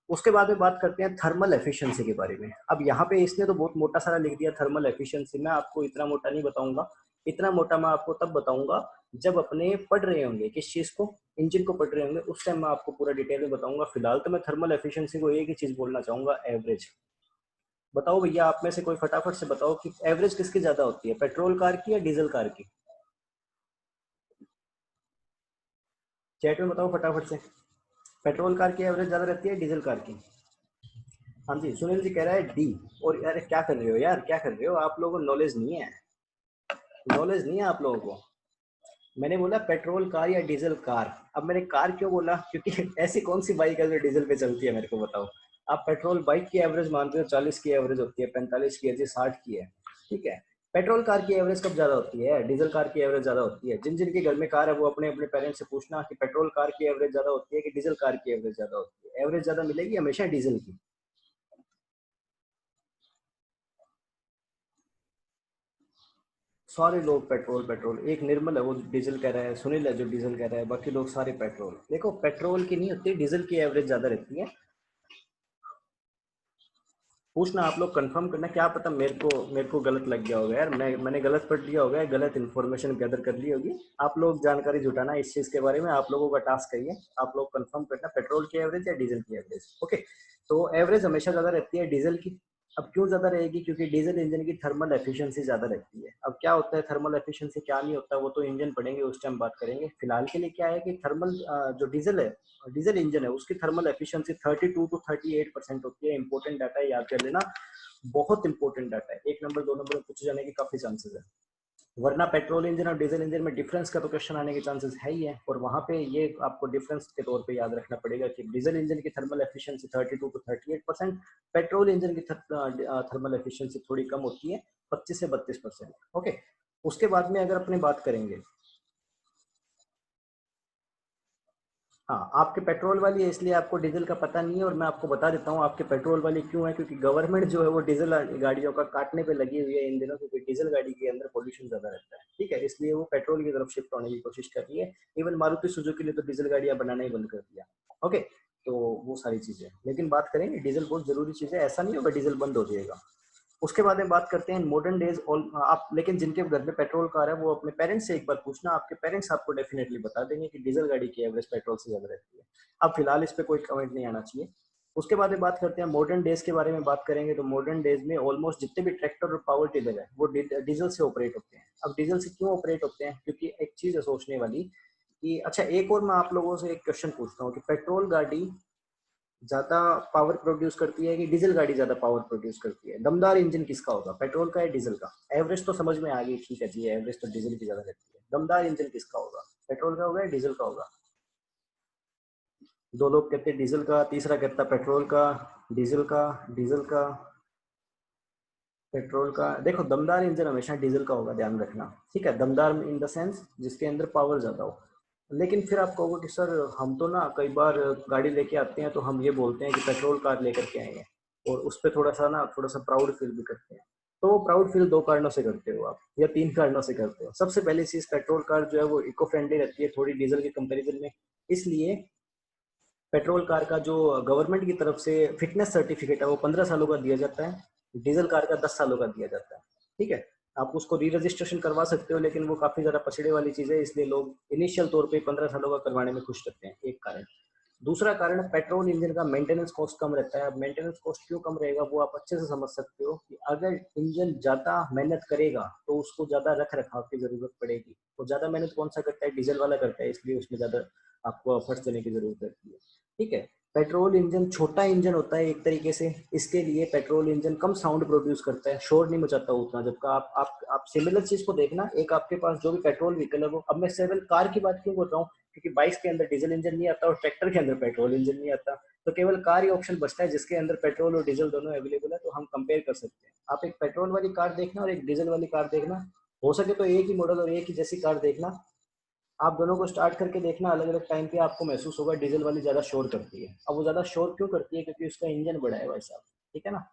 उसके बाद में बात करते हैं थर्मल एफिशिएंसी के बारे में। अब यहाँ पे इसने तो बहुत मोटा सारा लिख दिया थर्मल एफिशिएंसी। मैं आपको इतना मोटा नहीं बताऊंगा, इतना मोटा मैं आपको तब बताऊंगा जब अपने पढ़ रहे होंगे। किस चीज को? इंजन को पढ़ रहे होंगे, उस टाइम मैं आपको पूरा डिटेल में बताऊंगा। फिलहाल तो मैं थर्मल एफिशिएंसी को एक ही चीज बोलना चाहूंगा, एवरेज। बताओ भैया, आप में से कोई फटाफट से बताओ कि एवरेज किसकी ज्यादा होती है, पेट्रोल कार की या डीजल कार की? चैट में बताओ फटाफट से, पेट्रोल कार की एवरेज ज्यादा रहती है डीजल कार की? हाँ जी, सुनील जी कह रहा है डी। और यार क्या कर रहे हो यार, क्या कर रहे हो? आप लोगों को नॉलेज नहीं है, नॉलेज नहीं है आप लोगों को। मैंने बोला पेट्रोल कार या डीजल कार। अब मैंने कार क्यों बोला? क्योंकि ऐसी कौन सी बाइक है जो डीजल पे चलती है, मेरे को बताओ। आप पेट्रोल बाइक की एवरेज मानते हो 40 की एवरेज होती है, 45 की है जी, 60 की है, ठीक है। पेट्रोल कार की एवरेज कब ज्यादा होती है? डीजल कार की एवरेज ज्यादा होती है। जिन जिन के घर में कार है वो अपने अपने पेरेंट्स से पूछना कि पेट्रोल कार की एवरेज ज्यादा होती है कि डीजल कार की एवरेज ज्यादा होती है। एवरेज ज्यादा मिलेगी हमेशा डीजल की। सारे लोग पेट्रोल पेट्रोल, एक निर्मल है वो डीजल कह रहा है, सुनील है जो डीजल कह रहा है, बाकी लोग सारे पेट्रोल। देखो पेट्रोल की नहीं होती, डीजल की एवरेज ज्यादा रहती है। पूछना, आप लोग कंफर्म करना, क्या पता मेरे को गलत लग गया होगा यार, मैंने गलत पढ़ लिया होगा, गलत इन्फॉर्मेशन गैदर कर ली होगी। आप लोग जानकारी जुटाना इस चीज के बारे में, आप लोगों का टास्क है ये। आप लोग कंफर्म करना पेट्रोल की एवरेज या डीजल की एवरेज। ओके, तो एवरेज हमेशा ज्यादा रहती है डीजल की। अब क्यों ज्यादा रहेगी? क्योंकि डीजल इंजन की थर्मल एफिशिएंसी ज्यादा रहती है। अब क्या होता है थर्मल एफिशिएंसी, क्या नहीं होता, वो तो इंजन पढ़ेंगे उस टाइम बात करेंगे। फिलहाल के लिए क्या है कि थर्मल जो डीजल है, डीजल इंजन है, उसकी थर्मल एफिशिएंसी 32 to 38% होती है। इंपॉर्टेंट डाटा है, याद कर लेना, बहुत इंपॉर्टेंट डाटा है। 1 नंबर 2 नंबर में पूछे जाने के काफी चांसेस है। वरना पेट्रोल इंजन और डीजल इंजन में डिफरेंस का तो क्वेश्चन आने के चांसेस है ही है, और वहां पे ये आपको डिफरेंस के तौर पे याद रखना पड़ेगा कि डीजल इंजन की thermal efficiency 32 to 38%, petrol engine की थर्मल एफिशिएंसी थोड़ी कम होती है, 25 से 32%। ओके, उसके बाद में अगर अपने बात करेंगे, हाँ, आपके पेट्रोल वाली है इसलिए आपको डीजल का पता नहीं है, और मैं आपको बता देता हूँ आपके पेट्रोल वाली क्यों है। क्योंकि गवर्नमेंट जो है वो डीजल गाड़ियों का काटने पे लगी हुई है इन दिनों, क्योंकि डीजल गाड़ी के अंदर पोल्यूशन ज्यादा रहता है, ठीक है, इसलिए वो पेट्रोल की तरफ शिफ्ट होने की कोशिश कर रही है। इवन मारुति सुजुकी ने तो डीजल गाड़ियां बनाना ही बंद कर दिया। ओके, तो वो सारी चीजें, लेकिन बात करेंगे डीजल बहुत जरूरी चीज है, ऐसा नहीं होगा डीजल बंद हो जाएगा। उसके बाद में बात करते हैं मॉडर्न डेज। आप लेकिन जिनके घर में पेट्रोल कार है वो अपने पेरेंट्स से एक बार पूछना, आपके पेरेंट्स आपको डेफिनेटली बता देंगे कि डीजल गाड़ी की एवरेज पेट्रोल से ज्यादा रहती है। अब फिलहाल इस पर कोई कमेंट नहीं आना चाहिए। उसके बाद में बात करते हैं मॉडर्न डेज के बारे में। बात करेंगे तो मॉडर्न डेज में ऑलमोस्ट जितने भी ट्रैक्टर और पावर टिलर है वो डीजल से ऑपरेट होते हैं। अब डीजल से क्यों ऑपरेट होते हैं? क्योंकि एक चीज है सोचने वाली कि अच्छा, एक और मैं आप लोगों से एक क्वेश्चन पूछता हूँ कि पेट्रोल गाड़ी ज्यादा पावर प्रोड्यूस करती है कि डीजल गाड़ी ज्यादा पावर प्रोड्यूस करती है? दमदार इंजन किसका होगा, पेट्रोल का या डीजल का? एवरेज तो समझ में आ गई, ठीक है जी, एवरेज तो डीजल की ज्यादा रहती है। दमदार इंजन किसका होगा, पेट्रोल का होगा या डीजल का होगा? दो लोग कहते हैं डीजल का, तीसरा कहता पेट्रोल का। डीजल का, डीजल का, पेट्रोल का देखो, दमदार इंजन हमेशा डीजल का होगा, ध्यान रखना, ठीक है। दमदार इन द सेंस जिसके अंदर पावर ज़्यादा हो। लेकिन फिर आप कहोगे कि सर हम तो ना कई बार गाड़ी लेके आते हैं तो हम ये बोलते हैं कि पेट्रोल कार लेकर के आए हैं, और उस पर थोड़ा सा प्राउड फील भी करते हैं। तो वो प्राउड फील दो कारणों से करते हो आप, या तीन कारणों से करते हो। सबसे पहली चीज़, पेट्रोल कार जो है वो इको फ्रेंडली रहती है थोड़ी डीजल के कंपेरिजन में, इसलिए पेट्रोल कार का जो गवर्नमेंट की तरफ से फिटनेस सर्टिफिकेट है वो 15 सालों का दिया जाता है, डीजल कार का 10 सालों का दिया जाता है, ठीक है। आप उसको री रजिस्ट्रेशन करवा सकते हो, लेकिन वो काफ़ी ज़्यादा पछड़े वाली चीज़ है, इसलिए लोग इनिशियल तौर पे 15 सालों का करवाने में खुश रहते हैं, एक कारण। दूसरा कारण, पेट्रोल इंजन का मेंटेनेंस कॉस्ट कम रहता है। अब मेंटेनेंस कॉस्ट क्यों कम रहेगा वो आप अच्छे से समझ सकते हो कि अगर इंजन ज़्यादा मेहनत करेगा तो उसको ज़्यादा रख रखाव की ज़रूरत पड़ेगी। तो ज़्यादा मेहनत कौन सा करता है? डीजल वाला करता है, इसलिए उसमें ज़्यादा आपको एफर्ट्स देने की ज़रूरत रहती है, ठीक है। पेट्रोल इंजन छोटा इंजन होता है एक तरीके से, इसके लिए पेट्रोल इंजन कम साउंड प्रोड्यूस करता है, शोर नहीं मचाता उतना। जबकि आप सिमिलर चीज को देखना, एक आपके पास जो भी पेट्रोल व्हीकल है वो, अब मैं सिविल कार की बात क्यों कर रहा हूँ, क्योंकि बाइक्स के अंदर डीजल इंजन नहीं आता और ट्रैक्टर के अंदर पेट्रोल इंजन नहीं आता, तो केवल कार ही ऑप्शन बचता है जिसके अंदर पेट्रोल और डीजल दोनों अवेलेबल है, तो हम कंपेयर कर सकते हैं। आप एक पेट्रोल वाली कार देखना और एक डीजल वाली कार देखना, हो सके तो एक ही मॉडल और एक ही जैसी कार देखना, आप दोनों को स्टार्ट करके देखना, अलग अलग टाइम पे आपको महसूस होगा डीजल वाली ज़्यादा शोर करती है। अब वो ज़्यादा शोर क्यों करती है? क्योंकि उसका इंजन बड़ा है भाई साहब, ठीक है ना,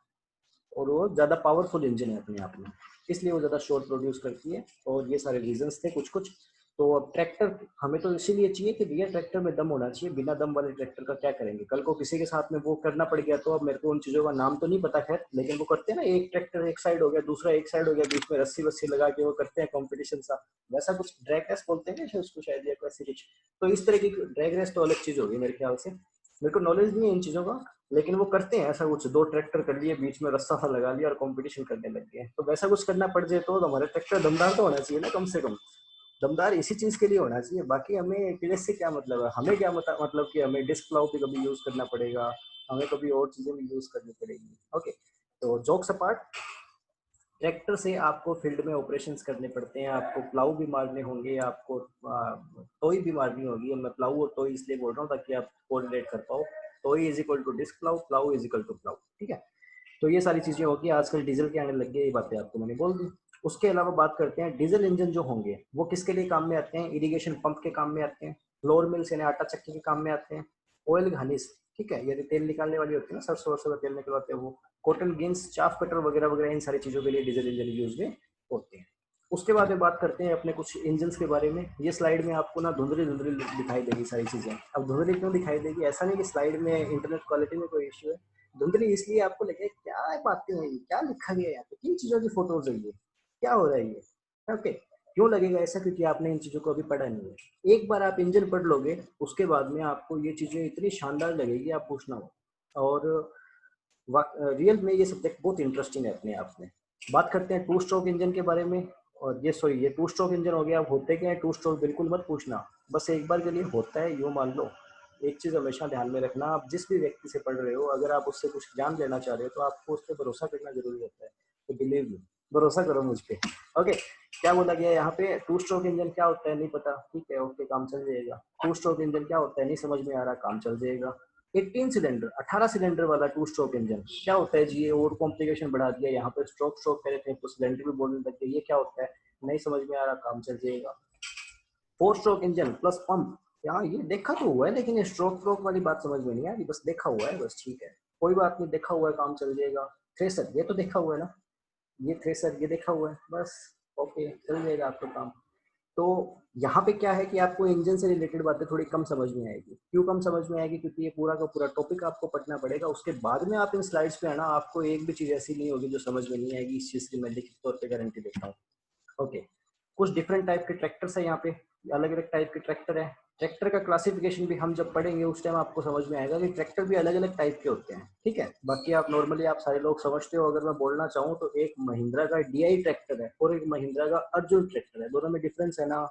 और वो ज़्यादा पावरफुल इंजन है अपने आप में, इसलिए वो ज़्यादा शोर प्रोड्यूस करती है। और ये सारे रीजंस थे कुछ कुछ। तो अब ट्रैक्टर हमें तो इसीलिए चाहिए कि भैया ट्रैक्टर में दम होना चाहिए, बिना दम वाले ट्रैक्टर का क्या करेंगे? कल को किसी के साथ में वो करना पड़ गया तो, अब मेरे को उन चीज़ों का नाम तो नहीं पता खैर, लेकिन वो करते हैं ना, एक ट्रैक्टर एक साइड हो गया, दूसरा एक साइड हो गया, बीच में रस्सी वस्सी लगा के वो करते हैं कॉम्पिटिशन सा, वैसा कुछ ड्रैग रेस बोलते हैं क्या उसको शायद, या वैसे कुछ। तो इस तरह की ड्रैग रेस तो अलग चीज़ होगी मेरे ख्याल से, मेरे को नॉलेज नहीं है इन चीज़ों का, लेकिन वो करते हैं ऐसा कुछ, दो ट्रैक्टर कर लिए, बीच में रस्सा सा लगा लिया और कंपटीशन करने लग गए। तो वैसा कुछ करना पड़ जाए तो हमारा ट्रैक्टर दमदार तो होना चाहिए ना, कम से कम दमदार इसी चीज के लिए होना चाहिए। बाकी हमें क्लेश से क्या मतलब है? हमें क्या मतलब कि हमें डिस्क प्लाउ भी कभी यूज करना पड़ेगा, हमें कभी और चीजें भी यूज करनी पड़ेगी। ओके, तो जोक्स अपार्ट, ट्रैक्टर से आपको फील्ड में ऑपरेशंस करने पड़ते हैं, आपको प्लाऊ भी मारने होंगे, आपको टोई भी मारनी होगी। मैं प्लाऊ और टोई इसलिए बोल रहा हूँ ताकि आप कोऑर्डिनेट कर पाओ। टोई is equal to disc plough, plough is equal to plough, ठीक है। तो ये सारी चीजें होगी, आजकल डीजल के आने लग गई, ये बातें आपको मैंने बोल दी। उसके अलावा बात करते हैं, डीजल इंजन जो होंगे वो किसके लिए काम में आते हैं? इरिगेशन पंप के काम में आते हैं, फ्लोर मिल्स यानी आटा चक्की के काम में आते हैं, ऑयल घानीस, ठीक है, यदि तेल निकालने वाली होती है ना, सरसों वरसों का तेल निकलवाते हैं वो, कॉटन गिन्स, चाफ कटर वगैरह वगैरह, इन सारी चीजों के लिए डीजल इंजन यूज में होते हैं। उसके बाद में बात करते हैं अपने कुछ इंजन के बारे में। ये स्लाइड में आपको ना धुंधली धुंधली दिखाई देगी सारी चीजें। अब धुंधली क्यों दिखाई देगी? ऐसा नहीं कि स्लाइड में इंटरनेट क्वालिटी में कोई इश्यू है, धुंधली इसलिए आपको लगे क्या बातें हैं, क्या लिखा गया है यहाँ पे, किन चीजों की फोटोज है ये, क्या हो रहा है ये? ओके, क्यों लगेगा ऐसा? क्योंकि आपने इन चीजों को अभी पढ़ा नहीं है। एक बार आप इंजन पढ़ लोगे उसके बाद में आपको ये चीजें इतनी शानदार लगेगी, आप पूछना हो। और रियल में ये सब्जेक्ट बहुत इंटरेस्टिंग है अपने आप में। बात करते हैं टू स्ट्रोक इंजन के बारे में। और ये सॉरी, ये टू स्ट्रोक इंजन हो गया। अब होते क्या है टू स्ट्रोक, बिल्कुल मत पूछना, बस एक बार के लिए होता है यूँ मान लो। एक चीज़ हमेशा ध्यान में रखना, आप जिस भी व्यक्ति से पढ़ रहे हो, अगर आप उससे कुछ ज्ञान लेना चाह रहे हो तो आपको उस पर भरोसा करना जरूरी होता है। तो बिलीव मी, भरोसा करो मुझ पर। ओके, क्या बोला गया यहाँ पे? टू स्ट्रोक इंजन क्या होता है नहीं पता, ठीक है, ओके, काम चल जाएगा। टू स्ट्रोक इंजन क्या होता है नहीं समझ में आ रहा, काम चल जाएगा। 18 सिलेंडर 18 सिलेंडर वाला टू स्ट्रोक इंजन क्या होता है जी? ये और कॉम्प्लिकेशन बढ़ा दिया, यहाँ पे स्ट्रोक स्ट्रोक कह रहे थे तो सिलेंडर भी बोलने लग गए, ये क्या होता है नहीं समझ में आ रहा, काम चल जाएगा। Four stroke engine plus pump, यहाँ ये देखा तो हुआ है लेकिन ये स्ट्रोक स्ट्रोक वाली बात समझ में नहीं आ रही, बस देखा हुआ है बस, ठीक है, कोई बात नहीं, देखा हुआ है, काम चल जाएगा। थ्रेसर, ये तो देखा हुआ है ना, ये थ्रेसर ये देखा हुआ है, बस ओके, चल जाएगा आपका काम। तो यहाँ पे क्या है कि आपको इंजन से रिलेटेड बातें थोड़ी कम समझ में आएगी। क्यों कम समझ में आएगी? क्योंकि ये पूरा का पूरा टॉपिक आपको पढ़ना पड़ेगा, उसके बाद में आप इन स्लाइड्स पे आना, आपको एक भी चीज़ ऐसी नहीं होगी जो समझ में नहीं आएगी, इस चीज़ की मैं लिखित तौर पे गारंटी देता हूँ। ओके, कुछ डिफरेंट टाइप के ट्रैक्टर्स है यहाँ पे, अलग अलग टाइप के ट्रैक्टर है। ट्रैक्टर का क्लासिफिकेशन भी हम जब पढ़ेंगे उस टाइम आपको समझ में आएगा कि ट्रैक्टर भी अलग अलग टाइप के होते हैं, ठीक है। बाकी आप नॉर्मली आप सारे लोग समझते हो, अगर मैं बोलना चाहूँ तो एक महिंद्रा का डीआई ट्रैक्टर है और एक महिंद्रा का अर्जुन ट्रैक्टर है, दोनों में डिफरेंस है ना।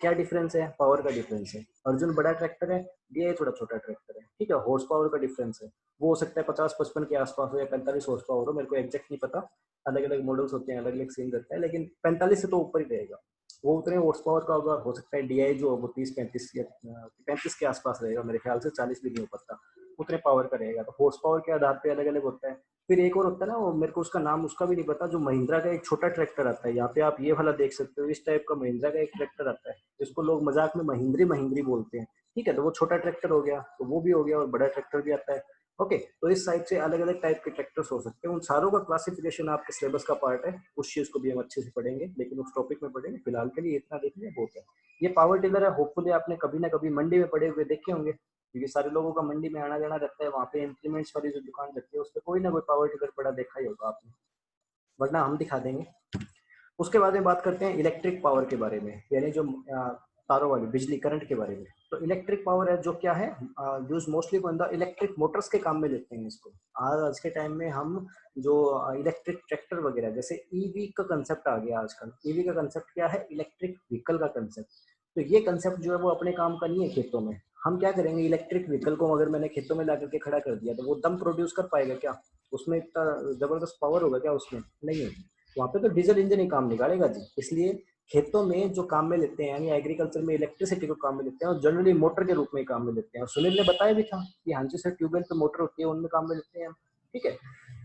क्या डिफरेंस है? पावर का डिफरेंस है। अर्जुन बड़ा ट्रैक्टर है, डीआई थोड़ा छोटा ट्रैक्टर है, ठीक है। हॉर्स पावर का डिफरेंस है, वो हो सकता है 50-55 के आसपास हो या 45 हॉर्स पावर हो, मेरे को एग्जैक्ट नहीं पता, अलग अलग मॉडल्स होते हैं, अलग अलग सीन करता है, लेकिन 45 से तो ऊपर ही रहेगा। वो उतने हॉर्स पावर का होगा, हो सकता है डीआई जो वो 30-35 या 35 के आसपास रहेगा मेरे ख्याल से, 40 भी नहीं हो पाता। उतने पावर का रहेगा। तो हॉर्स पावर के आधार पे अलग अलग होता है। फिर एक और होता है ना, वो मेरे को उसका नाम उसका भी नहीं पता, जो महिंद्रा का एक छोटा ट्रैक्टर आता है, यहाँ पे आप ये वाला देख सकते हो, इस टाइप का महिंद्रा का एक ट्रैक्टर आता है जिसको लोग मजाक में महिंद्री महिंद्री बोलते हैं। ठीक है, तो वो छोटा ट्रैक्टर हो गया, तो वो भी हो गया, और बड़ा ट्रैक्टर भी आता है। ओके, तो इस साइड से अलग अलग टाइप के ट्रैक्टर्स हो सकते हैं, उन सारों का क्लासिफिकेशन आपके सिलेबस का पार्ट है, उस चीज को भी हम अच्छे से पढ़ेंगे, लेकिन उस टॉपिक में पढ़ेंगे। फिलहाल के लिए इतना देख लिया बहुत है। ये पावर टिलर है, होपफुली आपने कभी ना कभी मंडी में पड़े हुए देखे होंगे, क्योंकि सारे लोगों का मंडी में आना जाना रहता है, वहाँ पे इंप्लीमेंट्स वाली जो दुकान रहती है उस पर कोई ना कोई पावर टिलर पड़ा देखा ही होगा आपने, वरना हम दिखा देंगे। उसके बाद में बात करते हैं इलेक्ट्रिक पावर के बारे में, यानी जो तारों वाली बिजली करंट के बारे में। तो इलेक्ट्रिक पावर है जो क्या है, यूज मोस्टली बंदा इलेक्ट्रिक मोटर्स के काम में लेते हैं इसको। आज के टाइम में हम जो इलेक्ट्रिक ट्रैक्टर वगैरह, जैसे ईवी का कंसेप्ट आ गया आजकल। ईवी का कंसेप्ट क्या है, इलेक्ट्रिक व्हीकल का कंसेप्ट। तो ये कंसेप्ट जो है वो अपने काम का नहीं है खेतों में। हम क्या करेंगे, इलेक्ट्रिक व्हीकल को अगर मैंने खेतों में ला करके खड़ा कर दिया, तो वो दम प्रोड्यूस कर पाएगा क्या? उसमें इतना जबरदस्त पावर होगा क्या? उसमें नहीं होगी। वहाँ पे तो डीजल इंजन ही काम निकालेगा जी। इसलिए खेतों में जो काम में लेते हैं, यानी एग्रीकल्चर में इलेक्ट्रिसिटी को काम में लेते हैं, और जनरली मोटर के रूप में काम में लेते हैं। और सुनील ने बताया भी था कि हाँ जी सर, ट्यूबवेल पे मोटर होती है, उनमें काम में लेते हैं हम। ठीक है,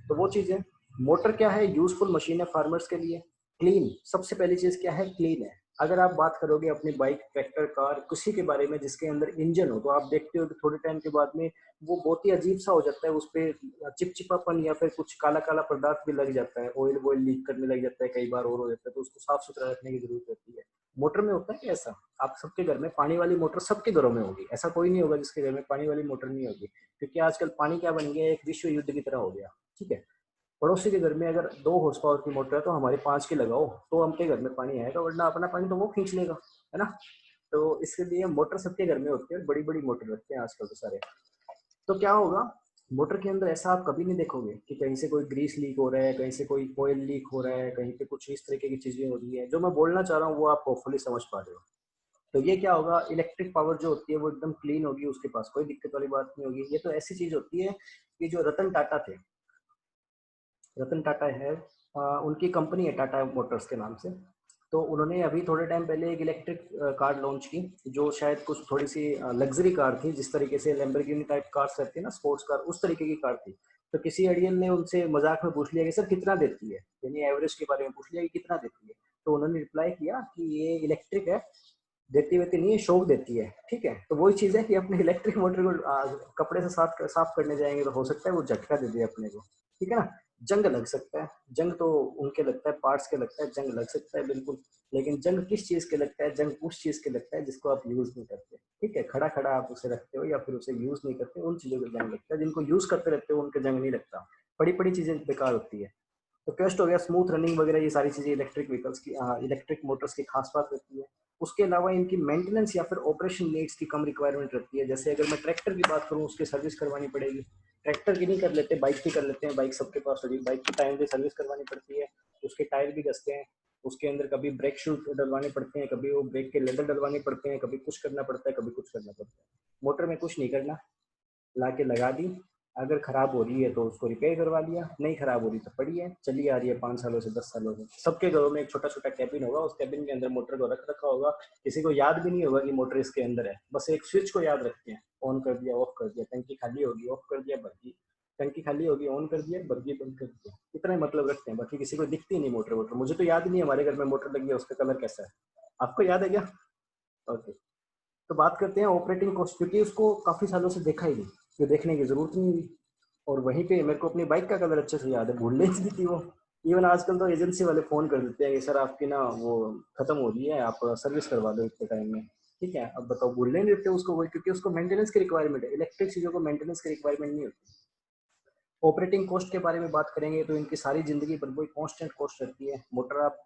तो वो चीज़ है। मोटर क्या है, यूजफुल मशीन है फार्मर्स के लिए। क्लीन, सबसे पहली चीज़ क्या है, क्लीन है। अगर आप बात करोगे अपनी बाइक, ट्रैक्टर, कार, किसी के बारे में जिसके अंदर इंजन हो, तो आप देखते हो कि थोड़े टाइम के बाद में वो बहुत ही अजीब सा हो जाता है, उस पर चिपचिपापन या फिर कुछ काला काला पदार्थ भी लग जाता है, ऑयल वॉयल लीक करने लग जाता है, कई बार और हो जाता है, तो उसको साफ सुथरा रखने की जरूरत रहती है। मोटर में होता है कि ऐसा, आप सबके घर में पानी वाली मोटर सबके घरों में होगी, ऐसा कोई नहीं होगा जिसके घर में पानी वाली मोटर नहीं होगी, क्योंकि आजकल पानी क्या बन गया, एक विश्व युद्ध की तरह हो गया। ठीक है, पड़ोसी के घर में अगर 2 हॉर्स पावर की मोटर है, तो हमारे 5 की लगाओ तो हमके घर में पानी आएगा, वरना अपना पानी तो वो खींच लेगा, है ना। तो इसके लिए मोटर सबके घर में होती है, बड़ी बड़ी मोटर रखते हैं आजकल तो सारे। तो क्या होगा, मोटर के अंदर ऐसा आप कभी नहीं देखोगे कि कहीं से कोई ग्रीस लीक हो रहा है, कहीं से कोई ऑयल लीक हो रहा है, कहीं पे कुछ इस तरीके की चीजें हो रही है। जो मैं बोलना चाह रहा हूँ वो आप होपफुली समझ पा रहे हो। तो ये क्या होगा, इलेक्ट्रिक पावर जो होती है वो एकदम क्लीन होगी, उसके पास कोई दिक्कत वाली बात नहीं होगी। ये तो ऐसी चीज होती है कि जो रतन टाटा थे, रतन टाटा है, उनकी कंपनी है टाटा मोटर्स के नाम से। तो उन्होंने अभी थोड़े टाइम पहले एक इलेक्ट्रिक कार लॉन्च की, जो शायद कुछ थोड़ी सी लग्जरी कार थी, जिस तरीके से लैम्बोर्गिनी टाइप कार्स रहती है ना, स्पोर्ट्स कार, उस तरीके की कार थी। तो किसी एडियन ने उनसे मजाक में पूछ लिया कि सर कितना देती है, यानी एवरेज के बारे में पूछ लिया कि कितना देती है। तो उन्होंने रिप्लाई किया कि ये इलेक्ट्रिक है, देती वेती नहीं है, शौक देती है। ठीक है, तो वही चीज़ है कि अपने इलेक्ट्रिक मोटर को कपड़े से साफ करने जाएंगे तो हो सकता है वो झटका दे दे अपने को। ठीक है ना, जंग लग सकता है, जंग तो उनके लगता है, पार्ट्स के लगता है, जंग लग सकता है बिल्कुल। लेकिन जंग किस चीज के लगता है, जंग उस चीज के लगता है जिसको आप यूज नहीं करते। ठीक है, खड़ा खड़ा आप उसे रखते हो या फिर उसे यूज नहीं करते, उन चीजों का जंग लगता है। जिनको यूज करते रहते हो उनके जंग नहीं लगता। बड़ी बड़ी चीजें बेकार होती है। तो कस्ट हो गया, स्मूथ रनिंग वगैरह, ये सारी चीजें इलेक्ट्रिक व्हीकल्स की, इलेक्ट्रिक मोटर्स की खास बात रहती है। उसके अलावा इनकी मेंटेनेंस या फिर ऑपरेशन नीड्स की कम रिक्वायरमेंट रहती है। जैसे अगर मैं ट्रैक्टर की बात करूँ, उसकी सर्विस करवानी पड़ेगी। ट्रैक्टर की नहीं कर लेते, बाइक की कर लेते हैं, बाइक सबके पास होगी, बाइक की टाइम पे सर्विस करवानी पड़ती है। उसके टायर भी घसते हैं, उसके अंदर कभी ब्रेक शूज डलवाने पड़ते हैं, कभी वो ब्रेक के लेदर डलवाने पड़ते हैं, कभी कुछ करना पड़ता है, कभी कुछ करना पड़ता है। मोटर में कुछ नहीं करना, ला के लगा दी, अगर खराब हो रही है तो उसको रिपेयर करवा लिया, नहीं खराब हो रही तो पड़ी है, चली आ रही है 5 सालों से 10 सालों से। सबके घरों में एक छोटा छोटा कैबिन होगा, उस कैबिन के अंदर मोटर को रख रखा होगा। किसी को याद भी नहीं होगा कि मोटर इसके अंदर है, बस एक स्विच को याद रखते हैं, ऑन कर दिया, ऑफ कर दिया, टंकी खाली होगी ऑफ कर दिया, भर दी, टंकी खाली होगी ऑन कर दिया, भर दी, बंद कर दिया। इतना ही मतलब रखते हैं, बाकी किसी को दिखती नहीं मोटर वोटर। मुझे तो याद ही नहीं हमारे घर में मोटर लगी है उसका कलर कैसा है, आपको याद है क्या? ओके, तो बात करते हैं ऑपरेटिंग कॉस्ट, क्योंकि उसको काफी सालों से देखा ही नहीं, तो देखने की जरूरत नहीं हुई। और वहीं पे मेरे को अपनी बाइक का कलर अच्छे से याद है, भूलने ही थी वो। इवन आजकल तो एजेंसी वाले फोन कर देते हैं कि सर आपकी ना वो खत्म हो रही है, आप सर्विस करवा दो इतने टाइम में। ठीक है, अब बताओ, भूलने नहीं देते उसको वही, क्योंकि उसको मेंटेनेंस की रिक्वायरमेंट है। इलेक्ट्रिक चीजों को मेंटेनेंस की रिक्वायरमेंट नहीं होती। ऑपरेटिंग कॉस्ट के बारे में बात करेंगे तो इनकी सारी जिंदगी पर वही कॉन्स्टेंट कॉस्ट रहती है। मोटर आप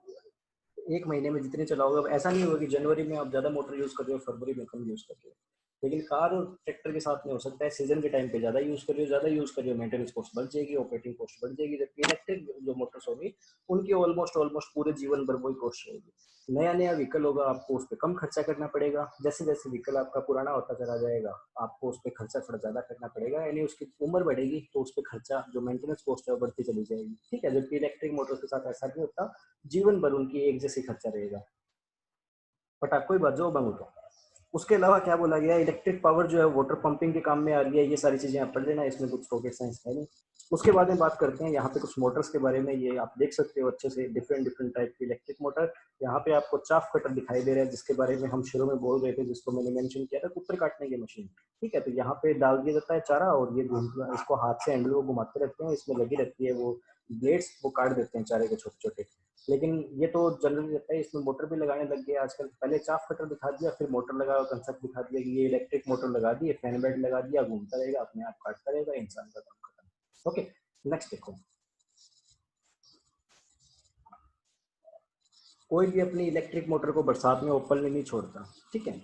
एक महीने में जितने चलाओगे, अब ऐसा नहीं होगा कि जनवरी में आप ज़्यादा मोटर यूज़ कर रहे हो, फरवरी में कम यूज़ कर रहे हो। लेकिन कार और ट्रैक्टर के साथ में हो सकता है सीजन के टाइम पे ज़्यादा यूज़ कर रहे हो, ज़्यादा यूज़ कर रहे हो, मेंटेनेंस कॉस्ट बढ़ जाएगी, ऑपरेटिंग कॉस्ट बढ़ जाएगी। जबकि इलेक्ट्रिक जो मोटर्स होगी उनकी ऑलमोस्ट ऑलमोस्ट पूरे जीवन भर वही कॉस्ट रहेगी। नया नया व्हीकल होगा, आपको उस पर कम खर्चा करना पड़ेगा। जैसे जैसे व्हीकल आपका पुराना होता चला जाएगा, आपको उस पर खर्चा थोड़ा ज़्यादा करना पड़ेगा, यानी उसकी उम्र बढ़ेगी तो उस पर खर्चा, जो मेंटेनेंस कॉस्ट है वो बढ़ती चली जाएगी। ठीक है, जबकि इलेक्ट्रिक मोटर्स के साथ ऐसा नहीं होता, जीवन भर उनकी एक जैसी खर्चा रहेगा। बट आपको ही बात जो बंग उठो, उसके अलावा क्या बोला गया, इलेक्ट्रिक पावर जो है वाटर पंपिंग के काम में आ रही है, ये सारी चीजें आप पढ़ लेना, इसमें कुछ रॉकेट साइंस है नहीं। उसके बाद में बात करते हैं यहाँ पे कुछ मोटर्स के बारे में, ये आप देख सकते हो अच्छे से, डिफरेंट डिफरेंट टाइप की इलेक्ट्रिक मोटर। यहाँ पे आपको चाफ कटर दिखाई दे रहा है, जिसके बारे में हम शुरू में बोल रहे थे, जिसको मैंने मेंशन किया था, कुकर काटने की मशीन। ठीक है, तो यहाँ पे डाल दिया जाता है चारा, और ये इसको हाथ से हैंडल को घुमाते रहते हैं, इसमें लगी रहती है वो ब्लेड्स, वो काट देते हैं चारे के छोटे छोटे। लेकिन ये तो जनरली रहता है, इसमें मोटर भी लगाने लग गए आजकल। पहले चाफ कटर दिखा दिया, फिर मोटर लगा कंसेप्ट दिखा दिया कि ये इलेक्ट्रिक मोटर लगा दी, फैन बेड लगा दिया, घूमता रहेगा, अपने आप काटता रहेगा, इंसान का काम खत्म। ओके, नेक्स्ट देखो। कोई भी अपनी इलेक्ट्रिक मोटर को बरसात में ओपनली नहीं छोड़ता, ठीक है,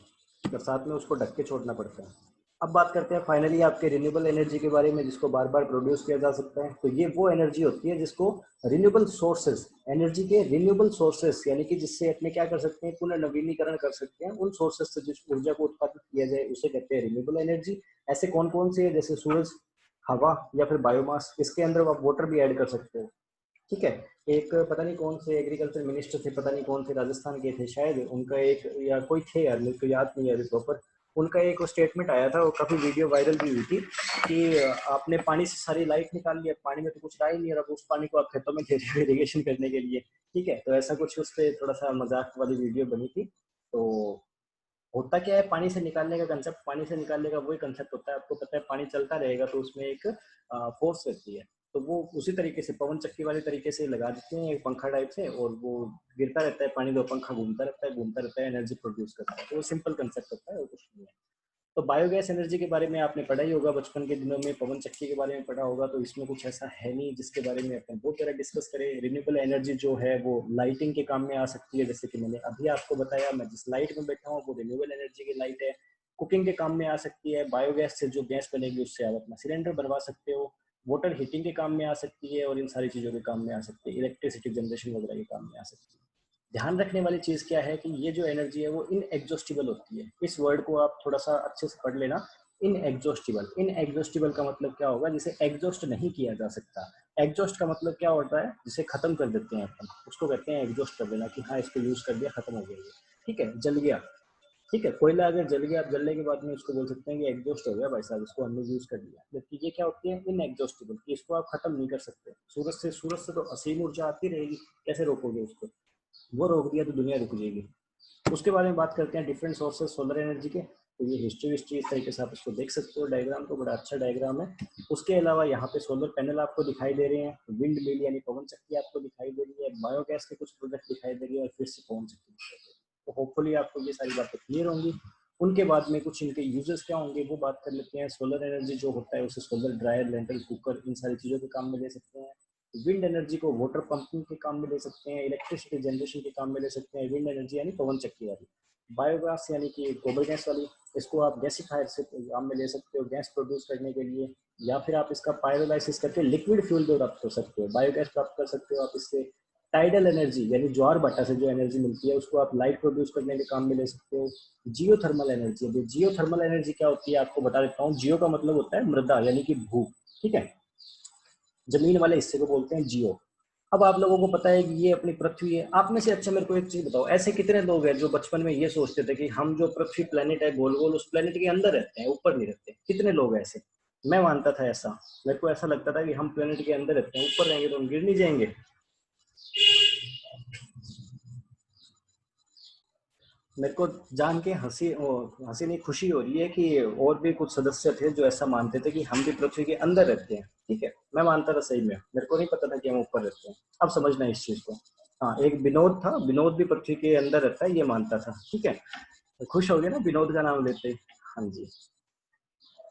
बरसात में उसको ढक के छोड़ना पड़ता है। अब बात करते हैं फाइनली आपके रिन्यूएबल एनर्जी के बारे में, जिसको बार बार प्रोड्यूस किया जा सकता है। तो ये वो एनर्जी होती है जिसको रिन्यूएबल सोर्सेज, एनर्जी के रिन्यूएबल सोर्सेज, यानी कि जिससे अपने क्या कर सकते हैं, पुनर्नवीनीकरण कर सकते हैं, उन सोर्सेज से जिस ऊर्जा को उत्पादित किया जाए उसे कहते हैं रिन्यूएबल एनर्जी। ऐसे कौन कौन से है, जैसे सूरज, हवा या फिर बायोमास, इसके अंदर आप वाटर भी ऐड कर सकते हो। ठीक है, एक पता नहीं कौन से एग्रीकल्चर मिनिस्टर थे, पता नहीं कौन से राजस्थान के थे शायद, उनका एक, या कोई थे यार, मेरे को याद नहीं है अभी प्रॉपर, उनका एक स्टेटमेंट आया था, वो काफी वीडियो वायरल भी हुई थी, कि आपने पानी से सारी लाइफ निकाल ली, पानी में तो कुछ रहा ही नहीं, और अब उस पानी को आप खेतों में दे रहे हो इरिगेशन करने के लिए। ठीक है, तो ऐसा कुछ उस पर थोड़ा सा मजाक वाली वीडियो बनी थी। तो होता क्या है, पानी से निकालने का कंसेप्ट, पानी से निकालने का वही कंसेप्ट होता है, आपको पता है पानी चलता रहेगा तो उसमें एक फोर्स रहती है, तो वो उसी तरीके से पवन चक्की वाले तरीके से लगा देते हैं एक पंखा टाइप से, और वो गिरता रहता है पानी, तो पंखा घूमता रहता है, घूमता रहता है, एनर्जी प्रोड्यूस करता है। तो वो सिंपल कंसेप्ट होता है और कुछ नहीं है। तो बायोगैस एनर्जी के बारे में आपने पढ़ा ही होगा बचपन के दिनों में, पवन चक्की के बारे में पढ़ा होगा, तो इसमें कुछ ऐसा है नहीं जिसके बारे में अपन बहुत तरह डिस्कस करें। रिन्यूएबल एनर्जी जो है वो लाइटिंग के काम में आ सकती है, जैसे कि मैंने अभी आपको बताया, मैं जिस लाइट में बैठा हूँ वो रिन्यूएबल एनर्जी की लाइट है। कुकिंग के काम में आ सकती है, बायोगैस से जो गैस बनेगी उससे आप अपना सिलेंडर बनवा सकते हो। वाटर हीटिंग के काम में आ सकती है, और इन सारी चीज़ों के काम में आ सकती है, इलेक्ट्रिसिटी जनरेशन वगैरह के काम में आ सकती है। ध्यान रखने वाली चीज क्या है कि ये जो एनर्जी है वो इनएग्जॉस्टिबल होती है। इस वर्ड को आप थोड़ा सा अच्छे से पढ़ लेना, इनएग्जॉस्टिबल। इनएग्जॉस्टिबल का मतलब क्या होगा, जिसे एग्जॉस्ट नहीं किया जा सकता। एग्जॉस्ट का मतलब क्या होता है, जिसे खत्म कर देते हैं अपन, उसको कहते हैं एग्जॉस्ट कर देना, कि हाँ इसको यूज कर दिया, खत्म हो गया ये। ठीक है, जल गया, ठीक है, कोयला अगर जल गया, आप जलने के बाद में उसको बोल सकते हैं कि एग्जॉस्ट हो गया भाई साहब, इसको हमने यूज कर लिया। जबकि ये क्या होती है, इनएग्जॉस्टिबल, कि इसको आप खत्म नहीं कर सकते। सूरज से तो असीम ऊर्जा आती रहेगी, कैसे रोकोगे उसको, वो रोक दिया तो दुनिया रुक जाएगी। उसके बारे में बात करते हैं, डिफरेंट सोर्सेस सोलर एनर्जी के। तो ये हिस्ट्री विस्ट्री इस तरीके से आप इसको देख सकते हो, डायग्राम तो बड़ा अच्छा डायग्राम है। उसके अलावा यहाँ पे सोलर पैनल आपको दिखाई दे रहे हैं, विंड मिल यानी पवन चक्की आपको दिखाई दे रही है, बायोगैस के कुछ प्रोजेक्ट दिखाई दे रही है, और फिर से पवन चक्की दिखाई दे रही है। तो होपफुली आपको ये सारी बातें क्लियर होंगी। उनके बाद में कुछ इनके यूजेस क्या होंगे वो बात कर लेते हैं। सोलर एनर्जी जो होता है उसे सोलर ड्रायर, लेंटर, कुकर, इन सारी चीज़ों के काम में ले सकते हैं। विंड एनर्जी को वाटर पंपिंग के काम में ले सकते हैं, इलेक्ट्रिसिटी जनरेशन के काम में ले सकते हैं। विंड एनर्जी यानी पवन चक्की वाली। बायोगैस यानी कि गोबर गैस वाली, इसको आप गैसीफायर से काम में ले सकते हो गैस प्रोड्यूस करने के लिए, या फिर आप इसका पायरोलाइसिस करके लिक्विड फ्यूल भी प्राप्त कर सकते हो, बायोगैस प्राप्त कर सकते हो आप इससे। टाइडल एनर्जी यानी ज्वार भाटा से जो एनर्जी मिलती है उसको आप लाइट प्रोड्यूस करने के काम में ले सकते हो। जियो थर्मल एनर्जी, जियो थर्मल एनर्जी क्या होती है आपको बता देता हूँ। जियो का मतलब होता है मृदा यानी कि भू, ठीक है, जमीन वाले हिस्से को बोलते हैं जियो। अब आप लोगों को पता है कि ये अपनी पृथ्वी है। आप में से अच्छा मेरे को एक चीज बताओ, ऐसे कितने लोग हैं जो बचपन में ये सोचते थे कि हम जो पृथ्वी प्लेनेट है गोल गोल, उस प्लेनेट के अंदर रहते हैं, ऊपर नहीं रहते? कितने लोग हैं ऐसे? मैं मानता था ऐसा, मेरे को ऐसा लगता था कि हम प्लेनेट के अंदर रहते हैं, ऊपर रहेंगे तो हम गिर नहीं जाएंगे। मेरे को जान के हंसी, हंसी नहीं खुशी हो रही है कि और भी कुछ सदस्य थे जो ऐसा मानते थे कि हम भी पृथ्वी के अंदर रहते हैं। ठीक है, मैं मानता था सही में, मेरे को नहीं पता था कि हम ऊपर रहते हैं। अब समझना इस चीज को। हाँ, एक विनोद था, विनोद भी पृथ्वी के अंदर रहता है ये मानता था। ठीक है, तो खुश हो गए ना विनोद का नाम लेते ही। हाँ जी।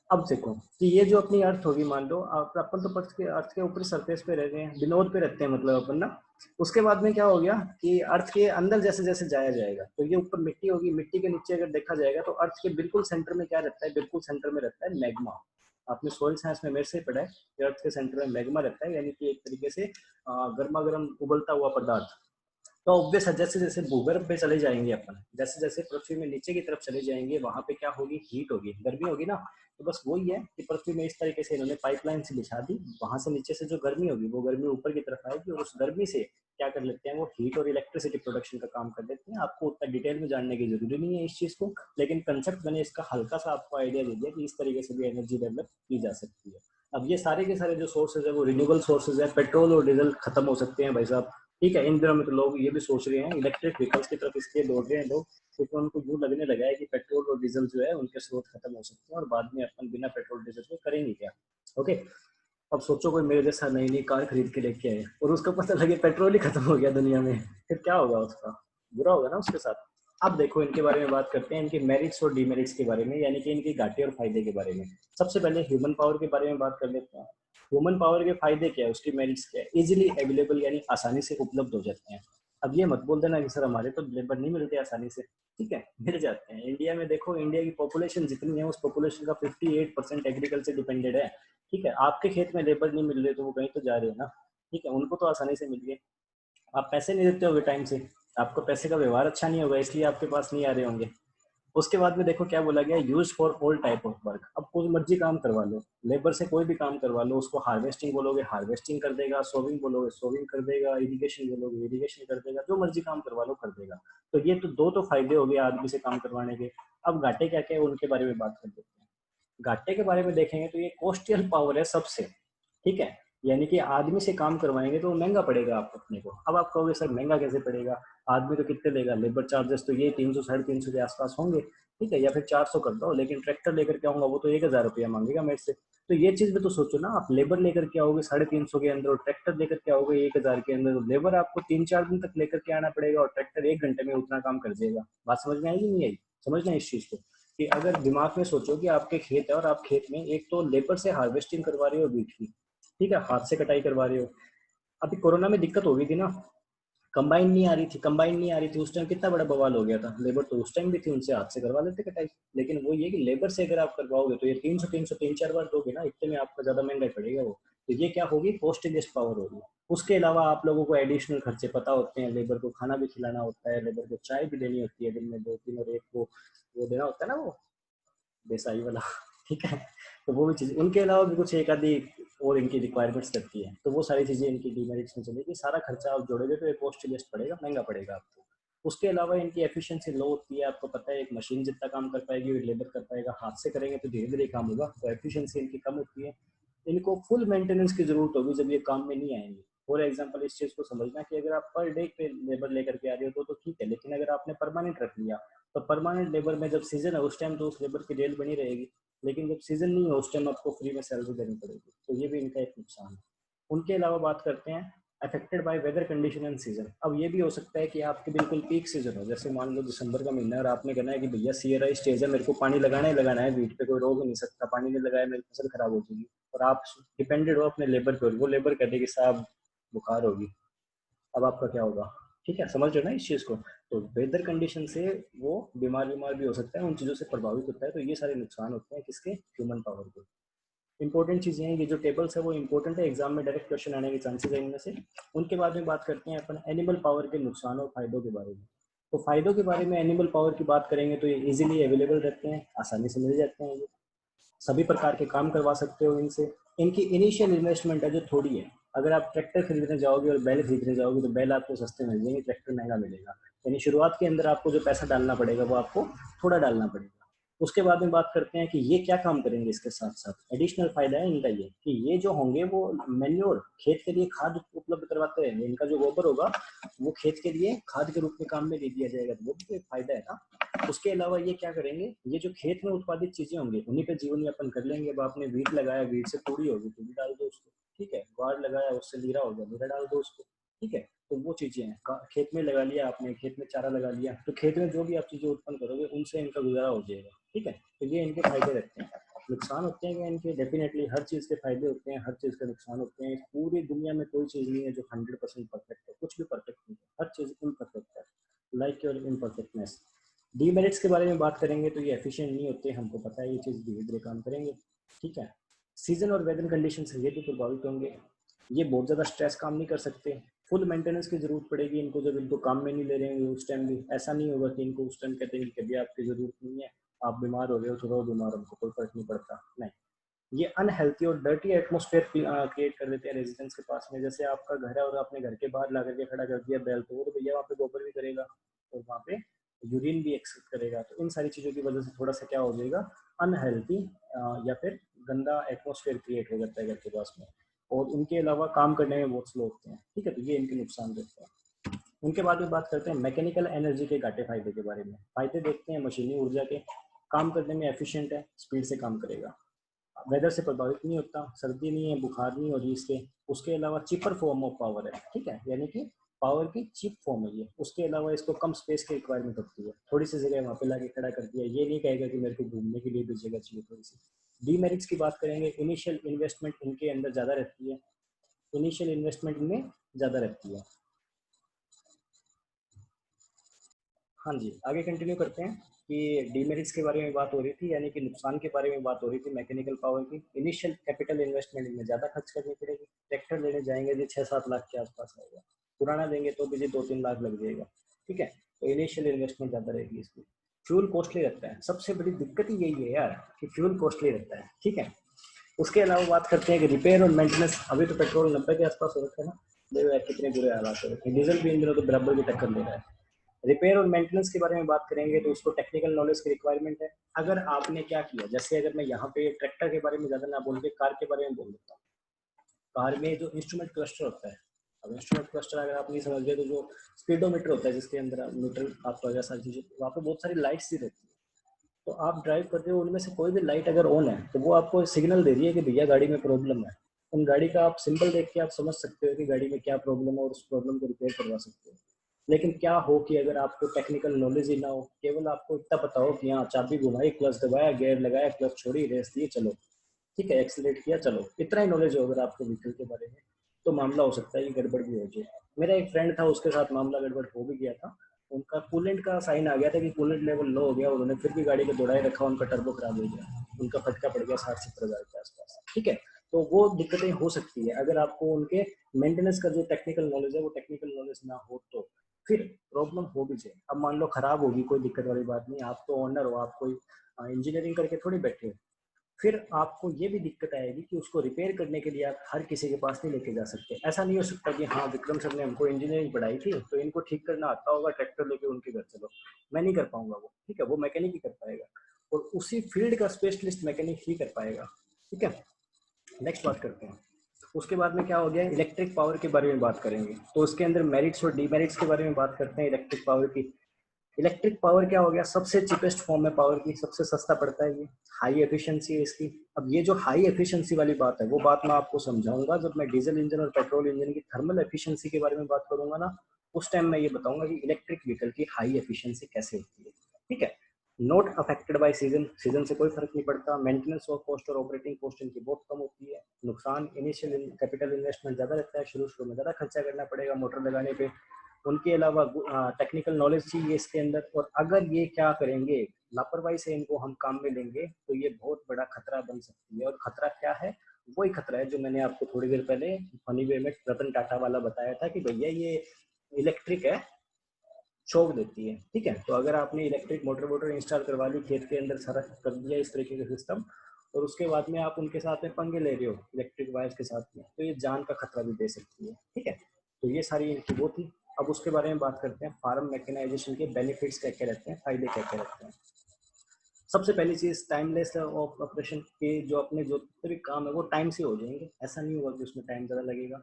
अब देखो कि ये जो अपनी अर्थ होगी, मान लो अपन तो अर्थ के ऊपरी सरफेस पे रह रहे हैं, विनोद पे रहते हैं मतलब अपन ना। उसके बाद में क्या हो गया कि अर्थ के अंदर जैसे जैसे जाया जाएगा तो ये ऊपर मिट्टी होगी, मिट्टी के नीचे अगर देखा जाएगा तो अर्थ के बिल्कुल सेंटर में क्या रहता है, बिल्कुल सेंटर में रहता है मैग्मा। आपने सोइल साइंस में मेरे से पढ़ा है कि अर्थ के सेंटर में मैग्मा रहता है, यानी कि एक तरीके से गर्मा गर्म उबलता हुआ पदार्थ। तो ऑब्वियस है, जैसे जैसे भूगर्भ में चले जाएंगे अपन, जैसे जैसे पृथ्वी में नीचे की तरफ चले जाएंगे, वहां पे क्या होगी, हीट होगी, गर्मी होगी ना। तो बस वही है कि पृथ्वी में इस तरीके से इन्होंने पाइपलाइन से बिछा दी, वहां से नीचे से जो गर्मी होगी वो गर्मी ऊपर की तरफ आएगी, और उस गर्मी से क्या कर लेते हैं वो हीट और इलेक्ट्रिसिटी प्रोडक्शन का काम कर लेते हैं। आपको उतना डिटेल में जानने की जरूरी नहीं है इस चीज को, लेकिन कंसेप्ट मैंने इसका हल्का सा आपको आइडिया दे दिया कि इस तरीके से भी एनर्जी डेवलप की जा सकती है। अब ये सारे के सारे जो सोर्सेज है वो रिन्यूएबल सोर्सेज है, पेट्रोल और डीजल खत्म हो सकते हैं भाई साहब। ठीक है, इन दिनों में तो लोग ये भी सोच रहे हैं इलेक्ट्रिक व्हीकल्स की तरफ इसलिए दौड़ रहे हैं लोग, क्योंकि उनको यूँ लगने लगा है कि पेट्रोल और डीजल जो है उनके स्रोत खत्म हो सकते हैं, और बाद में अपन बिना पेट्रोल डीजल के करेंगे क्या। ओके, अब सोचो कोई मेरे जैसा नई नई कार खरीद के लेके आए और उसको पता लगे पेट्रोल ही खत्म हो गया दुनिया में, फिर क्या होगा उसका, बुरा होगा ना उसके साथ। अब देखो इनके बारे में बात करते हैं, इनके मेरिट्स और डीमेरिट्स के बारे में, यानी कि इनके घाटे और फायदे के बारे में। सबसे पहले ह्यूमन पावर के बारे में बात कर लेते हैं। ह्यूमन पावर के फायदे क्या है, उसकी मेरिट्स क्या है, इजिली अवेलेबल यानी आसानी से उपलब्ध हो जाते हैं। अब ये मत बोल देना कि सर हमारे तो लेबर नहीं मिलते आसानी से, ठीक है, मिल जाते हैं। इंडिया में देखो, इंडिया की पॉपुलेशन जितनी है उस पॉपुलेशन का 58% एग्रीकल्चर डिपेंडेड है। ठीक है, आपके खेत में लेबर नहीं मिल रहे तो वो कहीं तो जा रहे हैं ना। ठीक है, उनको तो आसानी से मिल गए। आप पैसे नहीं देते होगे टाइम से, आपको पैसे का व्यवहार अच्छा नहीं होगा, इसलिए आपके पास नहीं आ रहे होंगे। उसके बाद में देखो क्या बोला गया, use for all type of work. अब कोई मर्जी काम करवा लो, लेबर से कोई भी काम करवा लो, उसको हार्वेस्टिंग बोलोगे हार्वेस्टिंग कर देगा, सोविंग बोलोगे सोविंग कर देगा, इरिगेशन बोलोगे इरिगेशन कर देगा, जो मर्जी काम करवा लो कर देगा। तो ये तो दो तो फायदे हो गए आदमी से काम करवाने के। अब घाटे क्या क्या है उनके बारे में बात कर लेते हैं। घाटे के बारे में देखेंगे तो ये कॉस्टियल पावर है सबसे। ठीक है, यानी कि आदमी से काम करवाएंगे तो महंगा पड़ेगा आप अपने को। अब आप कहोगे सर महंगा कैसे पड़ेगा, आदमी तो कितने लेगा, लेबर चार्जेस तो ये 300 350 के आसपास होंगे। ठीक है, या फिर 400 कर दो, लेकिन ट्रैक्टर लेकर के आऊंगा वो तो 1000 रुपया मांगेगा मेरे से। तो ये चीज भी तो सोचो ना, आप लेबर लेकर के आओगे 350 के अंदर और ट्रैक्टर लेकर के आओगे 1000 के अंदर, लेबर आपको 3-4 दिन तक लेकर के आना पड़ेगा और ट्रैक्टर 1 घंटे में उतना काम कर देगा। बात समझ में आएगी नहीं आई, समझना इस चीज को, कि अगर दिमाग में सोचो कि आपके खेत है और आप खेत में एक तो लेबर से हार्वेस्टिंग करवा रहे हो बीट की, ठीक है, हाथ से कटाई करवा रहे हो। अभी कोरोना में दिक्कत हो गई थी ना, कंबाइन नहीं आ रही थी, कंबाइन नहीं आ रही थी उस टाइम, कितना बड़ा बवाल हो गया था। लेबर तो उस टाइम भी थी, उनसे हाथ से करवा लेते कटाई। लेकिन वो ये कि लेबर से अगर आप करवाओगे तो ये 300 300 3-4 बार दोगे ना, इतने में आपका ज्यादा महंगा ही पड़ेगा वो। तो ये क्या होगी, कॉस्टलीस्ट पावर होगी। उसके अलावा आप लोगों को एडिशनल खर्चे पता होते हैं, लेबर को खाना भी खिलाना होता है, लेबर को चाय भी देनी होती है दिन में 2-3, और एक वो देना होता है ना वो देसाई वाला ठीक है, तो वो भी चीज़, उनके अलावा भी कुछ एक आधी और इनकी रिक्वायरमेंट्स लगती है, तो वो सारी चीज़ें इनकी डीमेरिट्स में चलेगी। सारा खर्चा आप जोड़ोगे तो एक कॉस्टलीस्ट पड़ेगा, महंगा पड़ेगा आपको। उसके अलावा इनकी एफिशिएंसी लो होती है, आपको पता है एक मशीन जितना काम कर पाएगी और लेबर कर पाएगा, हाथ से करेंगे तो धीरे धीरे काम होगा, तो एफिशिएंसी इनकी कम होती है। इनको फुल मेंटेनेंस की जरूरत होगी जब ये काम में नहीं आएंगे। फॉर एग्जाम्पल इस चीज को समझना कि अगर आप पर डे पे लेबर लेकर के आ रहे हो तो ठीक है, लेकिन अगर आपने परमानेंट रख लिया तो परमानेंट लेबर में जब सीजन है उस टाइम तो उस लेबर की रेल बनी रहेगी, लेकिन जब सीजन नहीं है उस टाइम आपको फ्री में सैलरी देनी पड़ेगी। तो ये भी इनका एक नुकसान है। उनके अलावा बात करते हैं affected by weather condition and season. अब ये भी हो सकता है कि आपके बिल्कुल पीक सीजन हो, जैसे मान लो दिसंबर का महीना है और आपने कहना है कि भैया सीएरा स्टेज है, मेरे को पानी लगाना ही लगाना है, वीट पे कोई रोक नहीं सकता, पानी नहीं लगाया मेरी फसल खराब हो जाएगी, और आप डिपेंडेड हो अपने लेबर पर, वो लेबर कहते कि साहब बुखार होगी, अब आपका क्या होगा। ठीक है, समझ रहे हो ना इस चीज को। तो वेदर कंडीशन से वो बीमार बीमार भी हो सकता है, उन चीजों से प्रभावित होता है, तो ये सारे नुकसान होते हैं किसके, ह्यूमन पावर के। इंपॉर्टेंट चीजें हैं ये जो टेबल्स है वो इंपॉर्टेंट है, एग्जाम में डायरेक्ट क्वेश्चन आने के चांसेस है इनमें से। उनके बाद में बात करते हैं अपन एनिमल पावर के नुकसान और फायदों के बारे में। तो फायदों के बारे में एनिमल पावर की बात करेंगे तो ये इजीली अवेलेबल रहते हैं, आसानी से मिल जाते हैं ये, सभी प्रकार के काम करवा सकते हो इनसे। इनकी इनिशियल इन्वेस्टमेंट है जो थोड़ी है, अगर आप ट्रैक्टर खरीदने जाओगे और बैल खरीदने जाओगे तो बैल आपको सस्ते मिल जाएंगे, ट्रैक्टर महंगा मिलेगा। यानी शुरुआत के अंदर आपको जो पैसा डालना पड़ेगा वो आपको थोड़ा डालना पड़ेगा। उसके बाद में बात करते हैं कि ये क्या काम करेंगे, इसके साथ साथ एडिशनल फायदा है इनका ये कि ये जो होंगे वो मैन्योर, खेत के लिए खाद उपलब्ध करवाते हैं, इनका जो गोबर होगा वो खेत के लिए खाद के रूप में काम में ले दिया जाएगा, तो वो भी तो एक फायदा है ना। उसके अलावा ये क्या करेंगे, ये जो खेत में उत्पादित चीजें होंगी उन्हीं पे जीवन यापन कर लेंगे। अब आपने वीट लगाया, वीट से तूड़ी होगी, तूड़ी डाल दो उसको, ठीक है, ग्वार लगाया उससे लीरा हो गया, लीरा डाल दो उसको, ठीक है। तो वो चीजें हैं, खेत में लगा लिया आपने, खेत में चारा लगा लिया, तो खेत में जो भी आप चीजें उत्पन्न करोगे उनसे इनका गुजारा हो जाएगा। ठीक है, तो ये इनके फायदे रहते हैं। नुकसान होते हैं इनके, डेफिनेटली हर चीज के फायदे होते हैं, हर चीज के नुकसान होते हैं। पूरी दुनिया में कोई चीज नहीं है जो 100% परफेक्ट है, कुछ भी परफेक्ट नहीं है, हर चीज इम्परफेक्ट है, लाइक योर इम्परफेक्टनेस। डीमेरिट्स के बारे में बात करेंगे तो ये एफिशिएंट नहीं होते, हमको पता है ये चीज, धीरे धीरे काम करेंगे। ठीक है, सीजन और वेदर कंडीशन से ये भी प्रभावित होंगे, ये बहुत ज्यादा स्ट्रेस काम नहीं कर सकते, फुल मेंटेनेंस की जरूरत पड़ेगी इनको, जब इनको काम में नहीं ले रहे हैं उस टाइम भी। ऐसा नहीं होगा कि इनको उस टाइम कहते हैं कि अभी आपकी जरूरत नहीं है, आप बीमार हो गए हो तो रहो बीमार, हमको कोई फर्क नहीं पड़ता। नहीं, ये अनहेल्थी और डर्टी एटमोस्फेयर क्रिएट कर देते हैं रेजिडेंस के पास में। जैसे आपका घर है और आपने घर के बाहर ला करके खड़ा कर दिया बैल, तो वो तो भैया वहाँ पे गोबर भी करेगा और वहाँ पे यूरिन भी एक्सेप्ट करेगा। तो इन सारी चीज़ों की वजह से थोड़ा सा क्या हो जाएगा, अनहेल्थी या फिर गंदा एटमोस्फेयर क्रिएट हो जाता है घर के पास में, और उनके अलावा काम करने में बहुत स्लो होते हैं। ठीक है, तो ये इनके नुकसान रहते हैं। उनके बाद में बात करते हैं मैकेनिकल एनर्जी के घाटे फायदे के बारे में। फायदे देखते हैं मशीनी ऊर्जा के, काम करने में एफिशिएंट है, स्पीड से काम करेगा, वेदर से प्रभावित नहीं होता, सर्दी नहीं है, बुखार नहीं हो रही इसके। उसके अलावा चीपर फॉर्म ऑफ पावर है, ठीक है, यानी कि पावर की चीप फॉर्म है ये। उसके अलावा इसको कम स्पेस की रिक्वायरमेंट होती है, थोड़ी सी जगह वहाँ पे लाके खड़ा कर दिया, ये नहीं कहेगा कि मेरे को घूमने के लिए भी जगह चाहिए थोड़ी सी। डीमेरिट्स की बात करेंगे, इनिशियल इन्वेस्टमेंट इनके अंदर ज़्यादा रहती है, इनिशियल इन्वेस्टमेंट में ज़्यादा रहती है। हाँ जी, आगे कंटिन्यू करते हैं कि डीमेरिट्स के बारे में बात हो रही थी, यानी कि नुकसान के बारे में बात हो रही थी मैकेनिकल पावर की। इनिशियल कैपिटल इन्वेस्टमेंट में ज़्यादा खर्च करनी पड़ेगी। ट्रैक्टर लेने जाएंगे जी 6-7 लाख के आसपास आएगा, पुराना लेंगे तो भी जी 2-3 लाख लग जाएगा। ठीक है, तो इनिशियल इन्वेस्टमेंट ज़्यादा रहेगी इसकी। फ्यूल कॉस्टली रहता है, सबसे बड़ी दिक्कत ही यही है यार कि फ्यूल कॉस्टली रहता है। ठीक है, उसके अलावा बात करते हैं कि रिपेयर और मेंटेनेंस। अभी तो पेट्रोल 90 के आसपास हो रखा है ना, देखो यार कितने बुरे हालात हो रखे हैं। डीजल भी इन दिनों तो बराबर की टक्कर ले रहा है। रिपेयर और मेंटेनेंस के बारे में बात करेंगे तो उसको टेक्निकल नॉलेज की रिक्वायरमेंट है। अगर आपने क्या किया, जैसे अगर मैं यहाँ पे ट्रैक्टर के बारे में ज़्यादा ना बोल के कार के बारे में बोल देता हूँ। कार में जो इंस्ट्रूमेंट क्लस्टर होता है, अब इंस्ट्रूमेंट क्लस्टर अगर आप नहीं समझ गए तो जो स्पीडोमीटर होता है जिसके अंदर मीटर आपका जैसा चीज़, वहाँ पे बहुत सारी लाइट्स ही रहती है। तो आप ड्राइव करते हो, उनमें से कोई भी लाइट अगर ऑन है तो वो आपको सिग्नल दे रही है कि भैया गाड़ी में प्रॉब्लम है। उन गाड़ी का आप सिंबल देख के आप समझ सकते हो कि गाड़ी में क्या प्रॉब्लम है और उस प्रॉब्लम को रिपेयर करवा सकते हो। लेकिन क्या हो कि अगर आपको टेक्निकल नॉलेज ही ना हो, केवल आपको इतना पता हो कि हाँ चाबी घुमाई, क्लच दबाया, गियर लगाया, क्लच छोड़ी, रेस दी, चलो, ठीक है, एक्सीलेट किया, चलो, इतना ही नॉलेज हो अगर आपको व्हीकल के बारे में, तो मामला हो सकता है कि गड़बड़ भी हो जाए। मेरा एक फ्रेंड था, उसके साथ मामला गड़बड़ हो भी गया था। उनका कूलेंट का साइन आ गया था कि कूलेंट लेवल लो हो गया, उन्होंने फिर भी गाड़ी को दौड़ाए रखा, उनका टर्बो खराब हो गया, उनका फटका पड़ गया 60-70 हज़ार के आसपास। ठीक है, तो वो दिक्कतें हो सकती है अगर आपको उनके मेंटेनेंस का जो टेक्निकल नॉलेज है वो टेक्निकल नॉलेज ना हो तो फिर प्रॉब्लम हो भी जाए। अब मान लो खराब होगी, कोई दिक्कत वाली बात नहीं, आप तो ओनर हो, आप कोई इंजीनियरिंग करके थोड़ी बैठे हो, फिर आपको ये भी दिक्कत आएगी कि उसको रिपेयर करने के लिए आप हर किसी के पास नहीं लेके जा सकते। ऐसा नहीं हो सकता कि हाँ विक्रम सर ने हमको इंजीनियरिंग पढ़ाई थी तो इनको ठीक करना आता होगा, ट्रैक्टर लेके उनके घर चलो, मैं नहीं कर पाऊंगा वो। ठीक है, वो मैकेनिक ही कर पाएगा और उसी फील्ड का स्पेशलिस्ट मैकेनिक ही कर पाएगा। ठीक है, नेक्स्ट बात करते हैं। उसके बाद में क्या हो गया, इलेक्ट्रिक पावर के बारे में बात करेंगे। तो उसके अंदर मेरिट्स और डीमेरिट्स के बारे में बात करते हैं इलेक्ट्रिक पावर की। इलेक्ट्रिक पावर क्या हो गया, सबसे चीपेस्ट फॉर्म है पावर की, सबसे सस्ता पड़ता है ये, हाई एफिशिएंसी है इसकी। अब ये जो हाई एफिशिएंसी वाली बात है वो बात मैं आपको समझाऊंगा जब मैं डीजल इंजन और पेट्रोल इंजन की थर्मल एफिशिएंसी के बारे में बात करूंगा ना, उस टाइम मैं ये बताऊंगा कि इलेक्ट्रिक व्हीकल की हाई एफिशिएंसी कैसे होती है। ठीक है, not affected by season, season से कोई फर्क नहीं पड़ता। मेंटेनेंस और कॉस्ट और ऑपरेटिंग कॉस्ट इनकी बहुत कम होती है। नुकसान, इनिशियल कैपिटल इन्वेस्टमेंट ज़्यादा रहता है, शुरू शुरू में ज़्यादा खर्चा करना पड़ेगा मोटर लगाने पे। उनके अलावा टेक्निकल नॉलेज चाहिए इसके अंदर, और अगर ये क्या करेंगे, लापरवाही से इनको हम काम में लेंगे तो ये बहुत बड़ा खतरा बन सकती है। और खतरा क्या है, वही खतरा है जो मैंने आपको थोड़ी देर पहले फनी वे में रतन टाटा वाला बताया था कि भैया ये इलेक्ट्रिक है, शॉक देती है। ठीक है, तो अगर आपने इलेक्ट्रिक मोटर वोटर इंस्टॉल करवा ली खेत के अंदर, सारा कर दिया इस तरीके का सिस्टम, और उसके बाद में आप उनके साथ में पंगे ले रहे हो इलेक्ट्रिक वायर्स के साथ में, तो ये जान का खतरा भी दे सकती है। ठीक है, तो ये सारी इनकी वो थी। अब उसके बारे में बात करते हैं, फार्म मैकेनाइजेशन के बेनिफिट्स क्या क्या रहते हैं, फायदे क्या क्या रहते हैं। सबसे पहली चीज टाइमलेस ऑफ ऑपरेशन के, जो अपने जो भी काम है वो टाइम से हो जाएंगे, ऐसा नहीं होगा कि उसमें टाइम ज़्यादा लगेगा।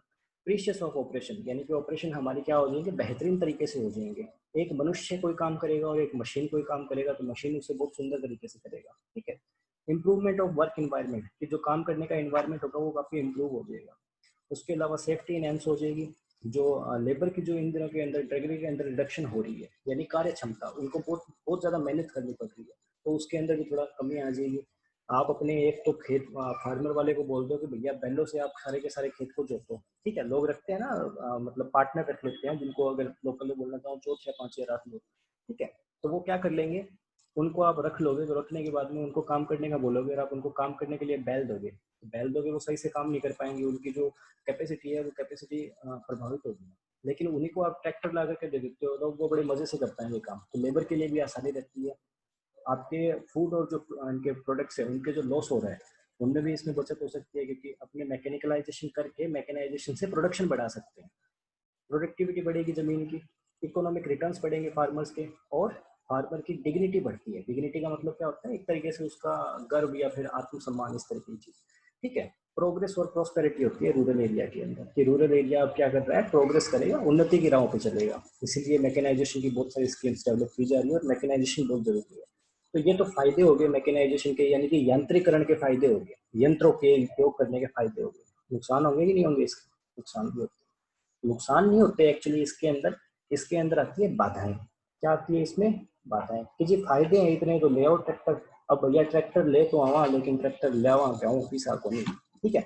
प्रीशियस ऑफ ऑपरेशन, यानी कि ऑपरेशन हमारी क्या हो जाएंगे, बेहतरीन तरीके से हो जाएंगे। एक मनुष्य कोई काम करेगा और एक मशीन कोई काम करेगा तो मशीन उसे बहुत सुंदर तरीके से करेगा। ठीक है, इंप्रूवमेंट ऑफ वर्क इन्वायरमेंट, कि जो काम करने का इन्वायरमेंट होगा वो काफ़ी इंप्रूव हो जाएगा। उसके अलावा सेफ्टी इनहेंस हो जाएगी। जो लेबर की जो इन दिनों के अंदर ट्रेगरी के अंदर रिडक्शन हो रही है, यानी कार्य क्षमता, उनको बहुत बहुत ज़्यादा मेहनत करनी पड़ रही है, तो उसके अंदर भी थोड़ा कमी आ जाएगी। आप अपने एक तो खेत फार्मर वाले को बोल दो कि भैया बैलों से आप सारे के सारे खेत को जोतो। ठीक है, लोग रखते हैं ना, मतलब पार्टनर रख लेते हैं जिनको अगर लोकल में बोलना चाहूँ, 4 या 5 या 8 लोग। ठीक है, तो वो क्या कर लेंगे, उनको आप रख लोगे, तो रखने के बाद में उनको काम करने का बोलोगे और आप उनको काम करने के लिए बैल दोगे, तो बैल दोगे वो सही से काम नहीं कर पाएंगे, उनकी जो कैपेसिटी है वो कैपेसिटी प्रभावित होगी। लेकिन उन्हीं को आप ट्रैक्टर ला करके दे देते हो तो वो बड़े मजे से कर पाएंगे काम, तो लेबर के लिए भी आसानी रहती है। आपके फूड और जो उनके प्रोडक्ट्स है उनके जो लॉस हो रहा है उनमें भी इसमें बचत हो सकती है, क्योंकि अपने मैकेनिकलाइजेशन करके मैकेनाइजेशन से प्रोडक्शन बढ़ा सकते हैं, प्रोडक्टिविटी बढ़ेगी ज़मीन की, इकोनॉमिक रिटर्न्स बढ़ेंगे फार्मर्स के, और फार्मर की डिग्निटी बढ़ती है। डिग्निटी का मतलब क्या होता है, एक तरीके से उसका गर्व या फिर आत्मसम्मान, इस तरह की चीज़। ठीक है, प्रोग्रेस और प्रोस्पेरिटी होती है रूरल एरिया के अंदर, कि रूरल एरिया अब क्या कर रहा है, प्रोग्रेस करेगा, उन्नति की राहों पे चलेगा। इसीलिए मैकेनाइजेशन की बहुत सारी स्किल्स डेवलप की जा रही है और मैकेनाइजेशन बहुत जरूरी है। तो ये तो फायदे हो गए मैकेनाइजेशन के, यानी कि यंत्रीकरण के फायदे हो गए, यंत्रों के उपयोग करने के फायदे हो गए। नुकसान होंगे कि नहीं होंगे इसके? नुकसान भी होते हैं। नुकसान नहीं होते एक्चुअली इसके अंदर आती है बाधाएं। क्या आती है इसमें? बाधाएं कि जी फायदे हैं इतने तो ले आओ ट्रैक्टर। अब भैया ट्रैक्टर ले तो आवा, लेकिन ट्रैक्टर ले आवा क्या हूँ, पैसा को नहीं। ठीक है,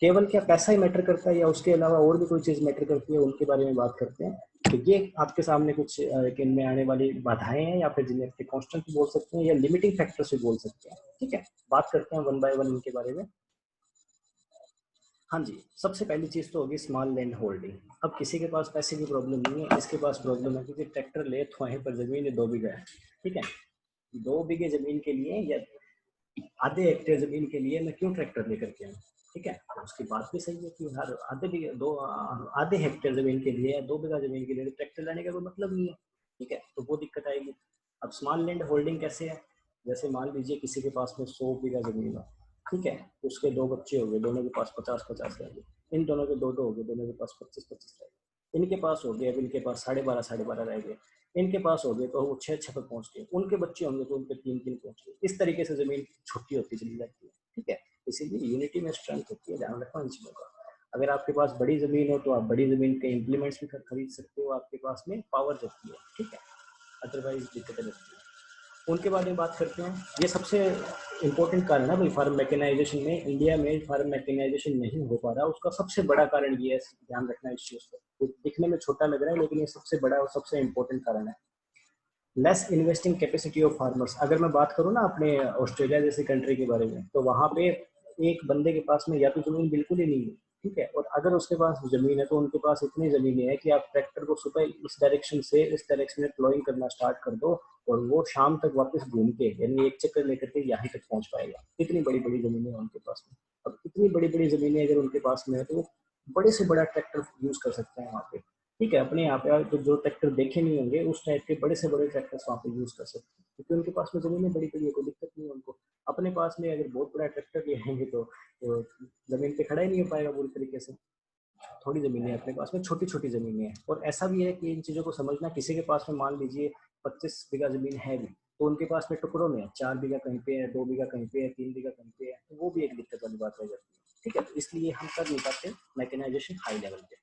केवल क्या पैसा ही मैटर करता है या उसके अलावा और भी कोई चीज मैटर करती है, उनके बारे में बात करते हैं। तो ये आपके सामने कुछ इनमें आने वाली बाधाएं हैं, या फिर जिन्हें कॉन्स्टेंट बोल सकते हैं या लिमिटिंग फैक्टर्स भी बोल सकते हैं। ठीक है, बात करते हैं वन बाय वन इनके बारे में। हाँ जी, सबसे पहली चीज तो होगी स्मॉल लैंड होल्डिंग। अब किसी के पास पैसे की प्रॉब्लम नहीं है, इसके पास प्रॉब्लम है क्योंकि ट्रैक्टर ले तो आए पर जमीन 2 बीघा है। ठीक है, 2 बीघे जमीन के लिए या आधे हेक्टेयर जमीन के लिए मैं क्यों ट्रैक्टर लेकर के आऊँ? ठीक है, उसकी बात भी सही है कि हर आधे हेक्टेयर जमीन के लिए या 2 बीघा जमीन के लिए ट्रैक्टर लाने का कोई मतलब नहीं है। ठीक है, तो वो दिक्कत आएगी। अब स्मॉल लैंड होल्डिंग कैसे है? जैसे मान लीजिए किसी के पास में 100 बीघा जमीन है। ठीक है, उसके 2 बच्चे हो गए, दोनों के पास 50-50 रह गए, इन दोनों के 2-2 हो गए, दोनों के पास 25-25 रह गए, इनके पास हो गए, अब इनके पास 12.5 रह गए, इनके पास हो गए तो वो 6-6 पर पहुंच गए, उनके बच्चे होंगे तो उनके 3-3 पहुंच गए। इस तरीके से जमीन छोटी होती चली जाती है। ठीक है, इसीलिए यूनिटी में स्ट्रेंथ होती है, ध्यान रखना इन चीजों का। अगर आपके पास बड़ी जमीन हो तो आप बड़ी जमीन के इम्प्लीमेंट्स भी खरीद सकते हो, आपके पास में पावर रहती है। ठीक है, अदरवाइज दिक्कतें रहती है। उनके बारे में बात करते हैं। ये सबसे इम्पोर्टेंट कारण है भाई, फार्म मैकेनाइजेशन में इंडिया में फार्म मैकेनाइजेशन नहीं हो पा रहा, उसका सबसे बड़ा कारण ये है, ध्यान रखना इस चीज को। दिखने में छोटा लग रहा है लेकिन ये सबसे बड़ा और सबसे इम्पोर्टेंट कारण है। Less investing capacity of farmers. अगर मैं बात करूँ ना अपने ऑस्ट्रेलिया जैसे कंट्री के बारे में, तो वहाँ पे एक बंदे के पास में या तो जमीन बिल्कुल ही नहीं है। ठीक है, और अगर उसके पास जमीन है तो उनके पास इतनी जमीनें हैं कि आप ट्रैक्टर को सुबह इस डायरेक्शन से इस डायरेक्शन में प्लॉइंग करना स्टार्ट कर दो और वो शाम तक वापस घूम के, यानी एक चक्कर लेकर के यहाँ तक पहुंच पाएगा। इतनी बड़ी बड़ी जमीनें हैं उनके पास में। अब इतनी बड़ी बड़ी जमीनें अगर उनके पास में है तो वो बड़े से बड़ा ट्रैक्टर यूज कर सकते हैं वहाँ पे। ठीक है, अपने यहाँ पे तो जो ट्रैक्टर देखे नहीं होंगे उस टाइप के बड़े से बड़े ट्रैक्टर्स वहाँ पे यूज कर सकते हैं, क्योंकि उनके पास में जमीनें बड़ी बड़ी है, कोई दिक्कत नहीं है उनको। अपने पास में अगर बहुत बड़ा ट्रैक्टर ले आएंगे तो जमीन पे खड़ा ही नहीं हो पाएगा पूरी तरीके से। थोड़ी जमीनें हैं अपने पास में, छोटी छोटी जमीनें हैं। और ऐसा भी है कि इन चीज़ों को समझना, किसी के पास में मान लीजिए 25 बीघा जमीन है भी, तो उनके पास में टुकड़ों में है, 4 बीघा कहीं पे है, 2 बीघा कहीं पे है, 3 बीघा कहीं पे है, तो वो भी एक दिक्कत वाली बात रह जाती है। ठीक है, तो इसलिए हम कर नहीं पाते मैकेनाइजेशन हाई लेवल पे।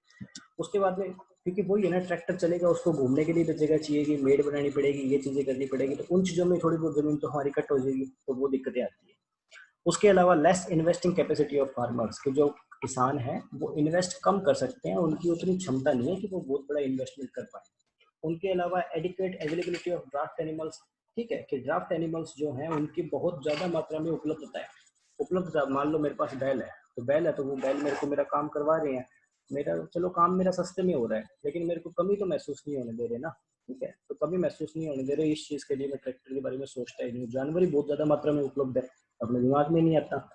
उसके बाद में क्योंकि वही है ना, ट्रैक्टर चलेगा उसको घूमने के लिए तो जगह चाहिए, कि मेड बनानी पड़ेगी, ये चीजें करनी पड़ेगी, तो उन चीजों में थोड़ी बहुत जमीन तो हमारी कट हो जाएगी, तो वो दिक्कतें आती है। उसके अलावा less investing capacity of farmers, के जो किसान हैं वो इन्वेस्ट कम कर सकते हैं, उनकी उतनी क्षमता नहीं है कि वो बहुत बड़ा इन्वेस्टमेंट कर पाए। उनके अलावा adequate availability of draft animals. ठीक है, कि ड्राफ्ट एनिमल्स जो हैं उनकी बहुत ज़्यादा मात्रा में उपलब्धता है। उपलब्धता, मान लो मेरे पास बैल है, तो बैल है तो वो बैल मेरे को मेरा काम करवा रहे हैं, मेरा चलो काम मेरा सस्ते में हो रहा है, लेकिन मेरे को कमी तो महसूस नहीं होने दे रहे ना। ठीक है, तो कभी महसूस नहीं होने दे रहे, इस चीज़ के लिए मैं ट्रैक्टर के बारे में सोचता ही नहीं। जानवर ही बहुत ज़्यादा मात्रा में उपलब्ध है, अपने दिमाग में नहीं आता।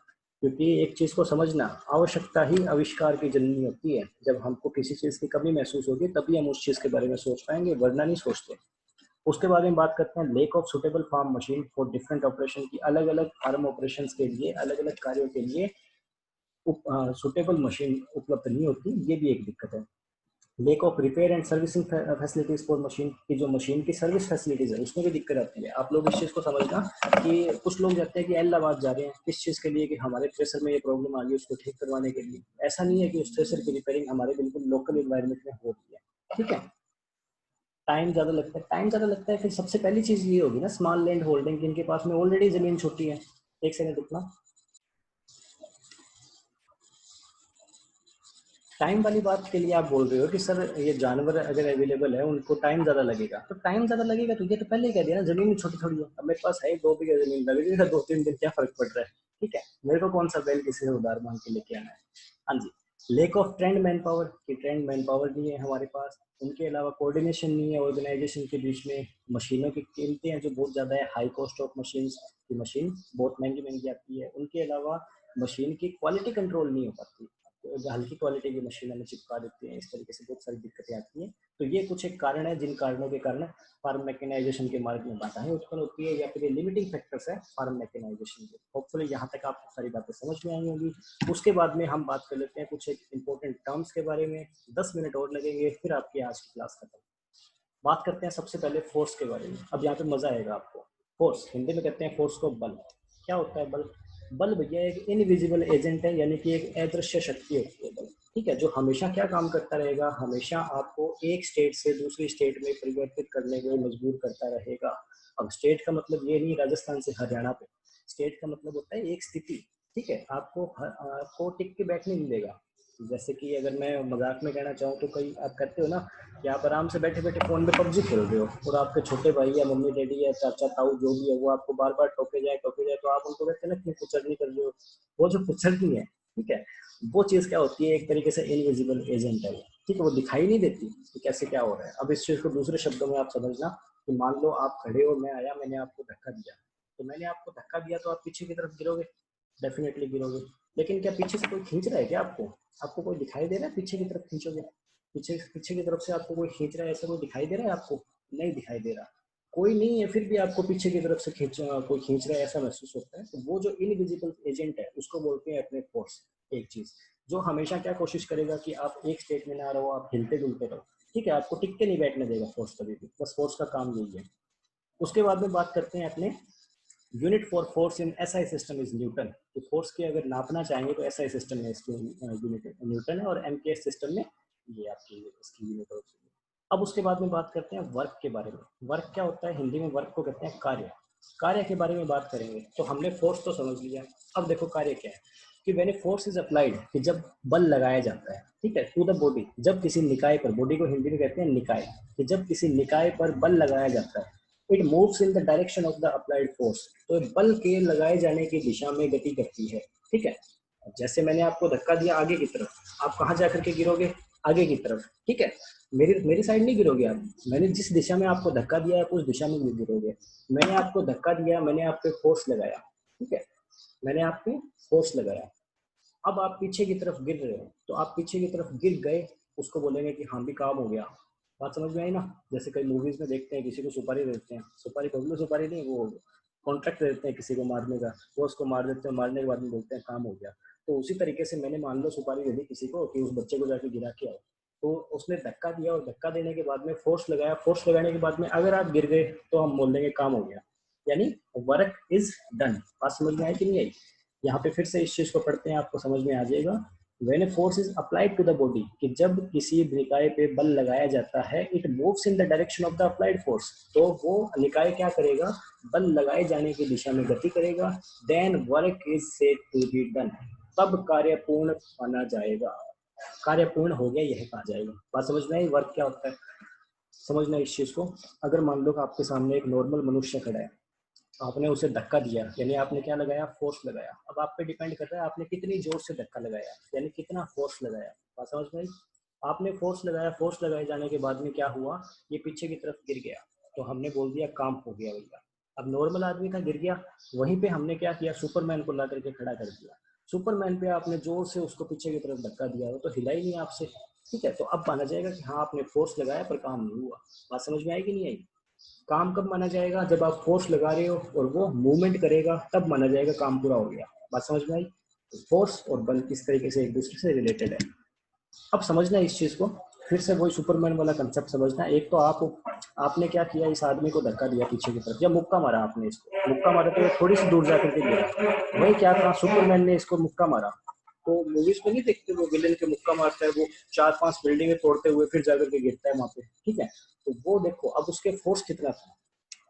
क्योंकि एक चीज़ को समझना, आवश्यकता ही आविष्कार की जननी होती है। जब हमको किसी चीज़ की कमी महसूस होगी तभी हम उस चीज़ के बारे में सोच पाएंगे, वरना नहीं सोचते। उसके बारे में बात करते हैं, lack of suitable farm machine for different operation, की अलग अलग फार्म ऑपरेशंस के लिए, अलग अलग कार्यों के लिए सुटेबल मशीन उपलब्ध नहीं होती, ये भी एक दिक्कत है। Lake of repair and servicing facilities for machine, की जो मशीन की सर्विस फैसिलिटीज है उसमें भी दिक्कत आती है। आप लोग इस चीज़ को समझना कि कुछ लोग जाते हैं कि इलाहाबाद जा रहे हैं किस चीज़ के लिए, कि हमारे थ्रेसर में ये प्रॉब्लम आ गई उसको ठीक करवाने के लिए। ऐसा नहीं है कि उस थ्रेसर की रिपेयरिंग हमारे बिल्कुल लोकल इन्वायरमेंट में हो रही है। ठीक है, टाइम ज़्यादा लगता है, टाइम ज़्यादा लगता है। फिर सबसे पहली चीज़ ये होगी ना स्मॉल लैंड होल्डिंग, जिनके पास में ऑलरेडी ज़मीन छोटी है। एक सेकंड रुकना। टाइम वाली बात के लिए आप बोल रहे हो कि सर ये जानवर अगर अवेलेबल है उनको टाइम ज़्यादा लगेगा, तो टाइम ज़्यादा लगेगा तो ये तो पहले ही कह दिया ना, ज़मीन छोटी थोड़ी है। अब मेरे पास है 2 बीघा ज़मीन, लगेगा 2-3 दिन, क्या फ़र्क पड़ रहा है। ठीक है, मेरे को कौन सा बैल किसी से उधार मांग के लेके आना है। हाँ जी, lack of trained manpower, कि ट्रेंड मैन पावर नहीं है हमारे पास। उनके अलावा कोऑर्डिनेशन नहीं है ऑर्गेनाइजेशन के बीच में। मशीनों की कीमतें हैं जो बहुत ज़्यादा है, हाई कॉस्ट ऑफ मशीन्स, की मशीन बहुत महंगी महंगी आती है। उनके अलावा मशीन की क्वालिटी कंट्रोल नहीं हो पाती, तो हल्की क्वालिटी की मशीन हमें चिपका देती हैं, इस तरीके से बहुत सारी दिक्कतें आती हैं। तो ये कुछ एक कारण है जिन कारणों के कारण फार्म मैकेनाइजेशन के मार्ग में बाधाएं उत्पन्न होती है, या फिर ये लिमिटिंग फैक्टर्स है फार्म मैकेनाइजेशन के। होपफुली यहाँ तक आपको सारी बातें समझ में आई होंगी। उसके बाद में हम बात कर लेते हैं कुछ एक इंपॉर्टेंट टर्म्स के बारे में। 10 मिनट और लगेंगे, फिर आपकी आज की क्लास खत्म। बात करते हैं सबसे पहले फोर्स के बारे में। अब यहाँ पे मजा आएगा आपको। फोर्स, हिंदी में कहते हैं फोर्स को बल। क्या होता है बल? बल भैया एक इनविजिबल एजेंट है, यानी कि एक अदृश्य शक्ति होती है बल। ठीक है, जो हमेशा क्या काम करता रहेगा, हमेशा आपको एक स्टेट से दूसरी स्टेट में परिवर्तित करने के लिए मजबूर करता रहेगा। अब स्टेट का मतलब ये नहीं राजस्थान से हरियाणा पे, स्टेट का मतलब होता है एक स्थिति। ठीक है, आपको टिक के बैठने नहीं देगा। जैसे कि अगर मैं मजाक में कहना चाहूँ तो कई आप करते हो ना कि आप आराम से बैठे बैठे फोन में पबजी खेल रहे हो, और आपके छोटे भाई या मम्मी डैडी या चाचा ताऊ जो भी है वो आपको बार बार टोके जाए, तो आप उनको कहते हैं ना क्यों कुचरनी कर रहे हो। वो जो कुचरनी है, ठीक है, वो चीज़ क्या होती है, एक तरीके से इनविजिबल एजेंट है वो। ठीक है, वो दिखाई नहीं देती कि कैसे क्या हो रहा है। अब इस चीज़ को दूसरे शब्दों में आप समझना कि मान लो आप खड़े हो, मैं आया, मैंने आपको धक्का दिया, तो मैंने आपको धक्का दिया तो आप पीछे की तरफ गिरोगे, डेफिनेटली गिरोगे। लेकिन क्या पीछे से कोई खींच रहा है क्या आपको? आपको कोई दिखाई दे रहा है पीछे की तरफ खींचोगे? पीछे पीछे की तरफ से आपको कोई खींच रहा है, ऐसा कोई दिखाई दे रहा है आपको? नहीं दिखाई दे रहा। कोई नहीं है, फिर भी आपको पीछे की तरफ से कोई खींच रहा है ऐसा महसूस होता है। तो वो जो इनविजिबल एजेंट है उसको बोलते हैं अपने फोर्स। एक चीज जो हमेशा क्या कोशिश करेगा कि आप एक स्टेट में ना रहो, आप हिलते डुलते रहो। ठीक है, आपको टिक के नहीं बैठने देगा फोर्स कभी भी, बस फोर्स का काम यही है। उसके बाद में बात करते हैं अपने unit for force in SI system is Newton. तो फोर्स की अगर नापना चाहेंगे तो एसआई सिस्टम में इसकी यूनिट न्यूटन है, और एमकेएस सिस्टम में ये आपकी इसकी यूनिट होती है। अब उसके बाद में बात करते हैं वर्क के बारे में। वर्क क्या होता है? हिंदी में वर्क को कहते हैं कार्य। कार्य के बारे में बात करेंगे तो हमने फोर्स तो समझ लिया। अब देखो कार्य क्या है, कि when a force is applied, कि जब बल लगाया जाता है, ठीक है, टू द बॉडी, जब किसी निकाय पर, बॉडी को हिंदी में कहते हैं निकाय, कि जब किसी निकाय पर बल लगाया जाता है, it moves in the direction of the applied force, तो बल के लगाए जाने की दिशा में गति करती है। ठीक है, जैसे मैंने आपको धक्का दिया आगे की तरफ, आप कहाँ जाकर के गिरोगे? आगे की तरफ। ठीक है, मेरी मेरी साइड नहीं गिरोगे आप। मैंने जिस दिशा में आपको धक्का दिया है उस दिशा में गिरोगे। मैंने आपको धक्का दिया, मैंने आप पे फोर्स लगाया। ठीक है, मैंने आप पे फोर्स लगाया। अब आप पीछे की तरफ गिर रहे हो, तो आप पीछे की तरफ गिर गए, उसको बोलेंगे कि हाँ भी काम हो गया। बात समझ में आई ना? जैसे कई मूवीज में देखते हैं किसी को सुपारी देते हैं, सुपारी बबलू सुपारी नहीं, वो कॉन्ट्रैक्ट देते हैं किसी को मारने का, वो उसको मार देते हैं, मारने के बाद में बोलते हैं काम हो गया। तो उसी तरीके से मैंने मान लो सुपारी दे दी किसी को कि उस बच्चे को जाके गिरा के आओ, तो उसने धक्का दिया, और धक्का देने के बाद में फोर्स लगाया, फोर्स लगाने के बाद में अगर आप गिर गए तो हम बोल देंगे काम हो गया, यानी वर्क इज डन। बात समझ में आई कि नहीं आई? यहाँ पे फिर से इस चीज को पढ़ते हैं, आपको समझ में आ जाएगा। When a force is applied to the body, कि जब किसी निकाय पे बल लगाया जाता है, it moves in the direction of the applied force, तो वो निकाय क्या करेगा? बल लगाए जाने की दिशा में गति करेगा। Then work is said to be done, तब कार्य पूर्ण माना जाएगा। कार्य पूर्ण हो गया यह कहा जाएगा। बात समझ में आई? वर्क क्या होता है समझना इस चीज को। अगर मान लो आपके सामने एक नॉर्मल मनुष्य खड़ा है, आपने उसे धक्का दिया, यानी आपने क्या लगाया? फोर्स लगाया। अब आप पे डिपेंड कर रहा है आपने कितनी जोर से धक्का लगाया, यानी कितना फोर्स लगाया। बात समझ में आई? आपने फोर्स लगाया, फोर्स लगाए जाने के बाद में क्या हुआ? ये पीछे की तरफ गिर गया, तो हमने बोल दिया काम हो गया भैया। अब नॉर्मल आदमी का गिर गया, वहीं पे हमने क्या किया? सुपरमैन को ला करके खड़ा कर दिया। सुपरमैन पे आपने जोर से उसको पीछे की तरफ धक्का दिया, वो तो हिला ही नहीं आपसे। ठीक है, तो अब माना जाएगा कि हाँ आपने फोर्स लगाया पर काम नहीं हुआ। बात समझ में आई कि नहीं आई? काम कब माना जाएगा? जब आप फोर्स लगा रहे हो और वो मूवमेंट करेगा, तब माना जाएगा काम पूरा हो गया। बात समझ में आई? तो फोर्स और बल किस तरीके से एक दूसरे से रिलेटेड है। अब समझना इस चीज को, फिर से वही सुपरमैन वाला कंसेप्ट समझना। एक तो आपने क्या किया? इस आदमी को धक्का दिया पीछे की तरफ, या मुक्का मारा आपने इसको, मुक्का मारा तो थोड़ी सी दूर जाकर के गिरा। वही क्या था? सुपरमैन ने इसको मुक्का मारा। तो मूवीज में नहीं देखते वो विलेन के मुक्का मारता है, वो 4-5 बिल्डिंगें तोड़ते हुए फिर जाकर के गिरता है वहां पे। ठीक है, तो वो देखो अब उसके फोर्स कितना था।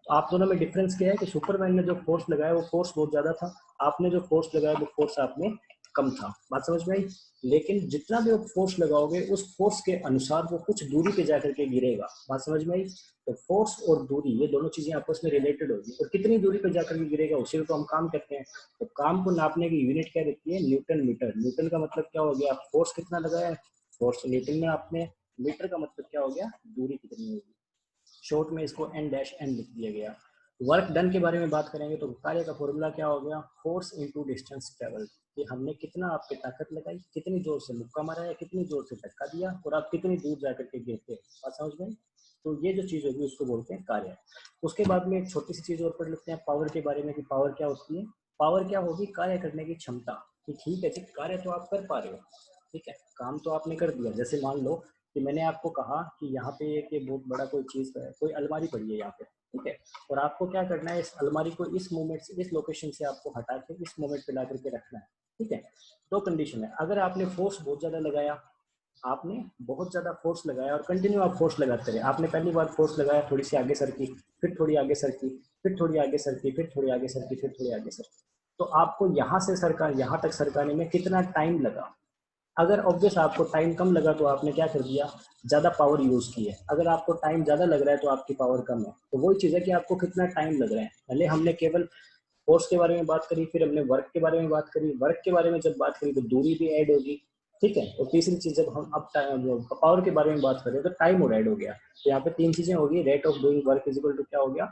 तो आप दोनों में डिफरेंस क्या है कि सुपरमैन ने जो फोर्स लगाया वो फोर्स बहुत ज्यादा था, आपने जो फोर्स लगाया वो फोर्स आपने कम था, बात समझ में आई। लेकिन जितना भी आप फोर्स लगाओगे उस फोर्स के अनुसार वो कुछ दूरी पे जाकर के गिरेगा, बात समझ में आई। तो फोर्स और दूरी ये दोनों चीजें आपस में रिलेटेड होगी, और कितनी दूरी पे जाकर के गिरेगा उसी को तो हम काम कहते हैं। तो काम को नापने की यूनिट क्या रहती है, न्यूटन मीटर। न्यूटन का मतलब क्या हो गया, फोर्स कितना लगाया है, फोर्स न्यूटन में आपने, मीटर का मतलब क्या हो गया, दूरी कितनी होगी। शॉर्ट में इसको एन डैश एन लिख दिया गया। वर्क डन के बारे में बात करेंगे तो कार्य का फॉर्मूला क्या हो गया, फोर्स इनटू डिस्टेंस ट्रेवल, कि हमने कितना आप पे ताकत लगाई, कितनी जोर से मुक्का मारा या कितनी जोर से धक्का दिया, और आप कितनी दूर जाकर के गिरते हैं, बात समझ में। तो ये जो चीज होगी उसको बोलते हैं कार्य। उसके बाद में एक छोटी सी चीज और पढ़ लेते हैं पावर के बारे में, कि पावर क्या होती है। पावर क्या होगी, कार्य करने की क्षमता। कि ठीक है जी, कार्य तो आप कर पा रहे हो, ठीक है, काम तो आपने कर दिया। जैसे मान लो कि मैंने आपको कहा कि यहाँ पे एक ये बहुत बड़ा कोई चीज है, कोई अलमारी पड़ी है यहाँ पे, ठीक है, और आपको क्या करना है, इस अलमारी को इस मोमेंट से, इस लोकेशन से आपको हटा के इस मोमेंट पे ला करके रखना है, ठीक है। दो कंडीशन है, अगर आपने फोर्स बहुत ज्यादा लगाया, आपने बहुत ज्यादा फोर्स लगाया और कंटिन्यू आप फोर्स लगाते रहे, आपने पहली बार फोर्स लगाया, थोड़ी सी आगे सरकी, फिर थोड़ी आगे सरकी, फिर थोड़ी आगे सरकी, फिर थोड़ी आगे सरकी, फिर थोड़ी आगे सरकी, तो आपको यहाँ से सरका, यहाँ तक सरकाने में कितना टाइम लगा। अगर ऑब्वियस आपको टाइम कम लगा तो आपने क्या कर दिया, ज्यादा पावर यूज की है। अगर आपको टाइम ज्यादा लग रहा है तो आपकी पावर कम है। तो वही चीज है कि आपको कितना टाइम लग रहा है। पहले हमने केवल फोर्स के बारे में बात करी, फिर हमने वर्क के बारे में बात करी, वर्क के बारे में जब बात करी तो दूरी भी ऐड होगी, ठीक है। और तीसरी चीज जब हम अब पावर के बारे में बात करें तो टाइम और ऐड हो गया। तो यहाँ पे तीन चीजें होगी, rate of doing work is equal to क्या हो गया,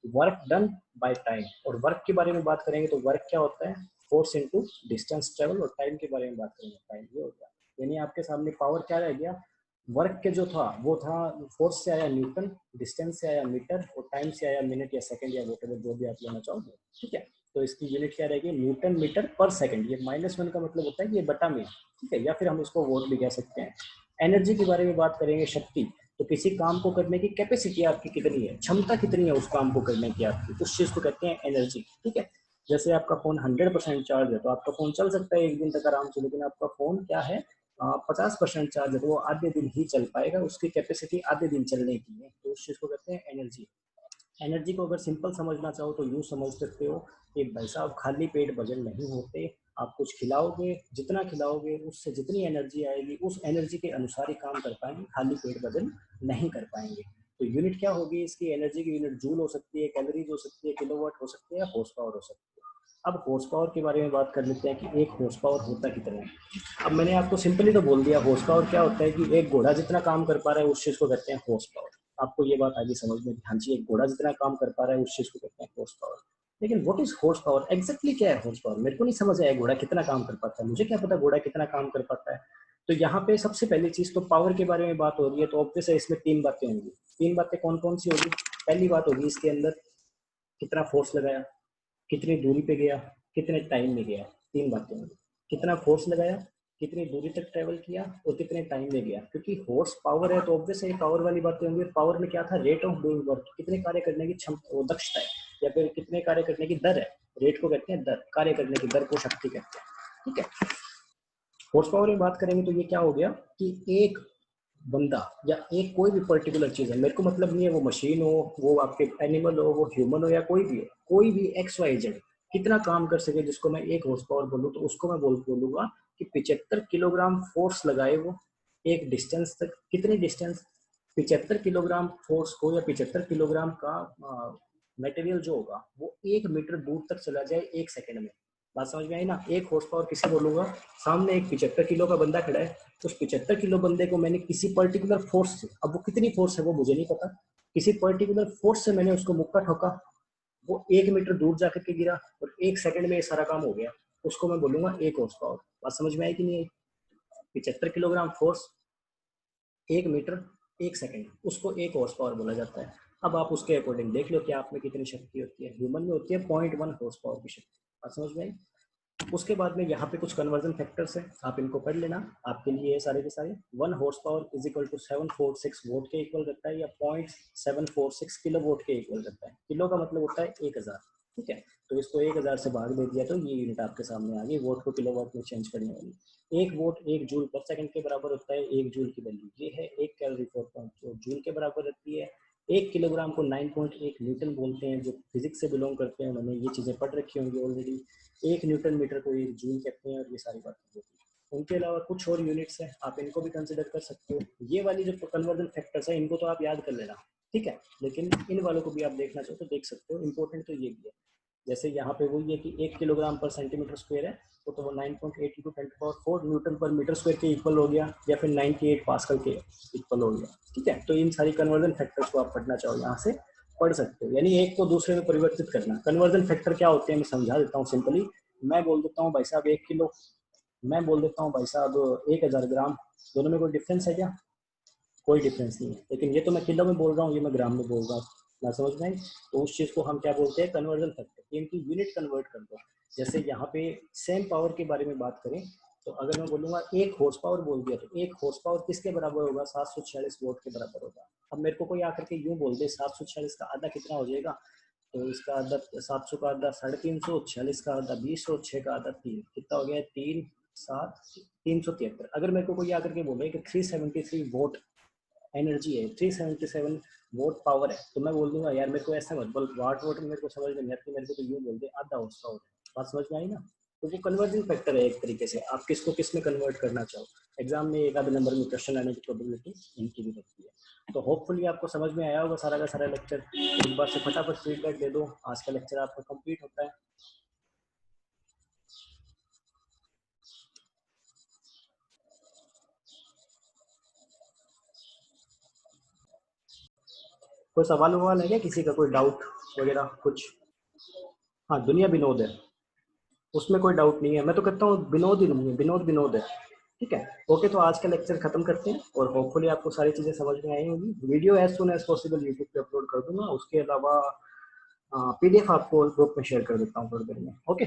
वर्क डन बाय टाइम। और वर्क के बारे में बात करेंगे तो वर्क क्या होता है, फोर्स इनटू डिस्टेंस ट्रेवल। और टाइम के बारे में बात करेंगे, टाइम ये हो गया। यानी आपके सामने पावर क्या रह गया, वर्क के जो था वो था, फोर्स से आया न्यूटन, डिस्टेंस से आया मीटर, और टाइम से आया मिनट या सेकंड या वोटेवर जो भी आप लेना चाहोगे, ठीक है। तो इसकी यूनिट क्या रहेगी, न्यूटन मीटर पर सेकंड। ये -1 का मतलब होता है कि ये बटा में, ठीक है, या फिर हम इसको वोट भी कह सकते हैं। एनर्जी के बारे में बात करेंगे, शक्ति। तो किसी काम को करने की कैपेसिटी आपकी कितनी है, क्षमता कितनी है उस काम को करने की आपकी, उस चीज को कहते हैं एनर्जी, ठीक है। जैसे आपका फोन 100% चार्ज है तो आपका फोन चल सकता है एक दिन तक आराम से, लेकिन आपका फोन क्या है, 50% चार्ज है तो वो आधे दिन ही चल पाएगा, उसकी कैपेसिटी आधे दिन चलने की है, तो उस चीज को कहते हैं एनर्जी। एनर्जी को अगर सिंपल समझना चाहो तो यूँ समझ सकते हो कि भाई साहब खाली पेट वजन नहीं होते, आप कुछ खिलाओगे, जितना खिलाओगे उससे जितनी एनर्जी आएगी उस एनर्जी के अनुसार ही काम कर पाएंगे, खाली पेट वजन नहीं कर पाएंगे। तो यूनिट क्या होगी इसकी, एनर्जी की यूनिट जूल हो सकती है, कैलोरीज हो सकती है, किलोवाट हो सकती है, या हॉर्स पावर हो सकती है। अब हॉर्स पावर के बारे में बात कर लेते हैं कि एक हॉर्स पावर होता कितना है। अब मैंने आपको सिंपली तो बोल दिया, हॉर्स पावर क्या होता है कि एक घोड़ा जितना काम कर पा रहा है उस चीज को कहते हैं हॉर्स पावर। आपको ये बात आगे समझ में, हाँ जी, एक घोड़ा जितना काम कर पा रहा है उस चीज को कहते हैं हॉर्स पावर। लेकिन what is horse power, exactly क्या है हॉर्स पावर, मेरे को नहीं समझ आया घोड़ा कितना काम कर पाता है, मुझे क्या पता घोड़ा कितना काम कर पाता है। तो यहाँ पे सबसे पहली चीज तो पावर के बारे में बात हो रही है, तो ऑब्वियस है इसमें तीन बातें होंगी। तीन बातें कौन कौन सी होगी, पहली बात होगी इसके अंदर कितना फोर्स लगाया, कितनी दूरी पे गया, कितने टाइम में गया, तीन बातें होंगी। कितना फोर्स लगाया, कितनी दूरी तक ट्रेवल किया, और कितने टाइम में गया। क्योंकि हॉर्स पावर है तो ऑब्वियस है पावर वाली बातें होंगी। पावर में क्या था, रेट ऑफ डूइंग वर्क, कितने कार्य करने की क्षमता, वो दक्षता है, या फिर कितने कार्य करने की दर है। रेट को कहते हैं दर, कार्य करने की दर को शक्ति कहते हैं, ठीक है। हॉर्स पावर में बात करेंगे तो ये क्या हो गया कि एक बंदा या एक कोई भी पर्टिकुलर चीज है, मेरे को मतलब नहीं है वो मशीन हो, वो आपके एनिमल हो, वो ह्यूमन हो, या कोई भी हो, कोई भी एक्स वाई जेड कितना काम कर सके जिसको मैं एक हॉर्स पावर बोलूँ, तो उसको मैं बोलूंगा कि 75 किलोग्राम फोर्स लगाए वो एक डिस्टेंस तक। कितनी डिस्टेंस, 75 किलोग्राम फोर्स को या 75 किलोग्राम का मटेरियल जो होगा वो 1 मीटर दूर तक चला जाए 1 सेकंड में। बात समझ में आई ना। एक हॉर्स पावर किसी बोलूंगा, सामने एक 75 किलो का बंदा खड़ा है, उस 75 किलो बंदे को मैंने किसी पर्टिकुलर फोर्स से, अब वो कितनी फोर्स है वो मुझे नहीं पता, किसी पर्टिकुलर फोर्स से मैंने उसको मुक्का ठोका, वो 1 मीटर दूर जाकर के गिरा और 1 सेकंड में ये सारा काम हो गया, उसको मैं बोलूंगा एक हॉर्स पावर। बात समझ में आई कि नहीं आई। 75 किलोग्राम फोर्स, 1 मीटर, 1 सेकंड, उसको एक हॉर्स पावर बोला जाता है। अब आप उसके अकॉर्डिंग देख लो कि आप में कितनी शक्ति होती है। ह्यूमन में होती है 0.1 हॉर्स पावर की शक्ति। बात समझ में आई। उसके बाद में यहाँ पे कुछ कन्वर्जन फैक्टर्स हैं, आप इनको पढ़ लेना, आपके लिए ये सारे के सारे। 1 horse power is equal to 746 watt के इक्वल रहता है, या 0.746 किलो वोट के इक्वल रहता है। किलो का मतलब होता है 1000, ठीक है। तो इसको 1000 से भाग दे दिया तो ये यूनिट आपके सामने आ गई, वोट को किलो वोट में चेंज करने वाली। एक वोट 1 जूल पर सेकंड के बराबर होता है। 1 जूल की वैल्यू ये है। 1 कैलोरी 4.4 जूल के बराबर रहती है। 1 किलोग्राम को 9.1 न्यूटन बोलते हैं। जो फिजिक्स से बिलोंग करते हैं उन्होंने ये चीज़ें पढ़ रखी होंगी ऑलरेडी। 1 न्यूटन मीटर को 1 जूल कहते हैं और ये सारी बातें होती हैं। उनके अलावा कुछ और यूनिट्स हैं, आप इनको भी कंसिडर कर सकते हो। ये वाली जो कन्वर्जन फैक्टर्स है इनको तो आप याद कर लेना, ठीक है, लेकिन इन वालों को भी आप देखना चाहो तो देख सकते हो। इंपॉर्टेंट तो ये भी है, जैसे यहाँ पे वही है कि 1 किलोग्राम पर सेंटीमीटर स्क्वायर है तो वो 9.8 इंटू 10⁴ न्यूटन पर मीटर स्क्वायर के इक्वल हो गया, या फिर 98 पास्कल के इक्वल हो गया, ठीक है। तो इन सारी कन्वर्जन फैक्टर्स को आप पढ़ना चाहो यहाँ से पढ़ सकते हो, यानी एक को दूसरे में परिवर्तित करना। कन्वर्जन फैक्टर क्या होते हैं मैं समझा देता हूँ सिंपली। मैं बोल देता हूँ भाई साहब 1 किलो, मैं बोल देता हूँ भाई साहब 1000 ग्राम, दोनों में कोई डिफरेंस है क्या? कोई डिफरेंस नहीं है, लेकिन ये तो मैं किलो में बोल रहा हूँ, ये मैं ग्राम में बोल रहा हूँ ना, समझ में आई? तो उस चीज़ को हम क्या बोलते हैं? Conversion factor. इनकी यूनिट कन्वर्ट कर दो। जैसे यहाँ पे सेम पावर के बारे में बात करें तो अगर मैं बोलूँगा 1 हॉर्स पावर बोल दिया तो 1 हॉर्स पावर किसके बराबर होगा? 746 वोट के बराबर होगा। अब मेरे को कोई आकर के यूँ बोल दे 746 का आधा कितना हो जाएगा, तो इसका आधा 700 का आधा 350, 46 का आधा 20 और 6 का आधा 3, कितना हो गया? 3 7 373। अगर मेरे को कोई आकर के बोले कि 373 वोट एनर्जी है, 377 वोट पावर है, तो मैं बोल दूंगा यार मेरे को ऐसा मत बोल, वाट वोट मेरे को समझ में नहीं आती, मेरे को तो यूँ बोल दे आधा हॉर्स पावर है। बात समझ में आई ना? तो वो कन्वर्जिंग फैक्टर है एक तरीके से, आप किसको किस में कन्वर्ट करना चाहो। एग्जाम में एक आधे नंबर में क्वेश्चन आने की प्रोबेबिलिटी इनकी भी रहती है। तो होपफुली आपको समझ में आया होगा सारा का सारा लेक्चर। एक बार से फटाफट फीडबैक दे दो, आज का लेक्चर आपका कंप्लीट होता है। कोई सवाल ववाल है क्या किसी का, कोई डाउट वगैरह कुछ? हाँ, दुनिया विनोद है, उसमें कोई डाउट नहीं है। मैं तो कहता हूँ विनोद ही नहीं है, विनोद विनोद है, ठीक है। ओके, तो आज का लेक्चर खत्म करते हैं और होपफुली आपको सारी चीज़ें समझ में आई होंगी। Video as soon as possible YouTube पे अपलोड कर दूंगा, उसके अलावा पीडीएफ आपको ग्रुप में शेयर कर देता हूँ थोड़ी देर में। ओके।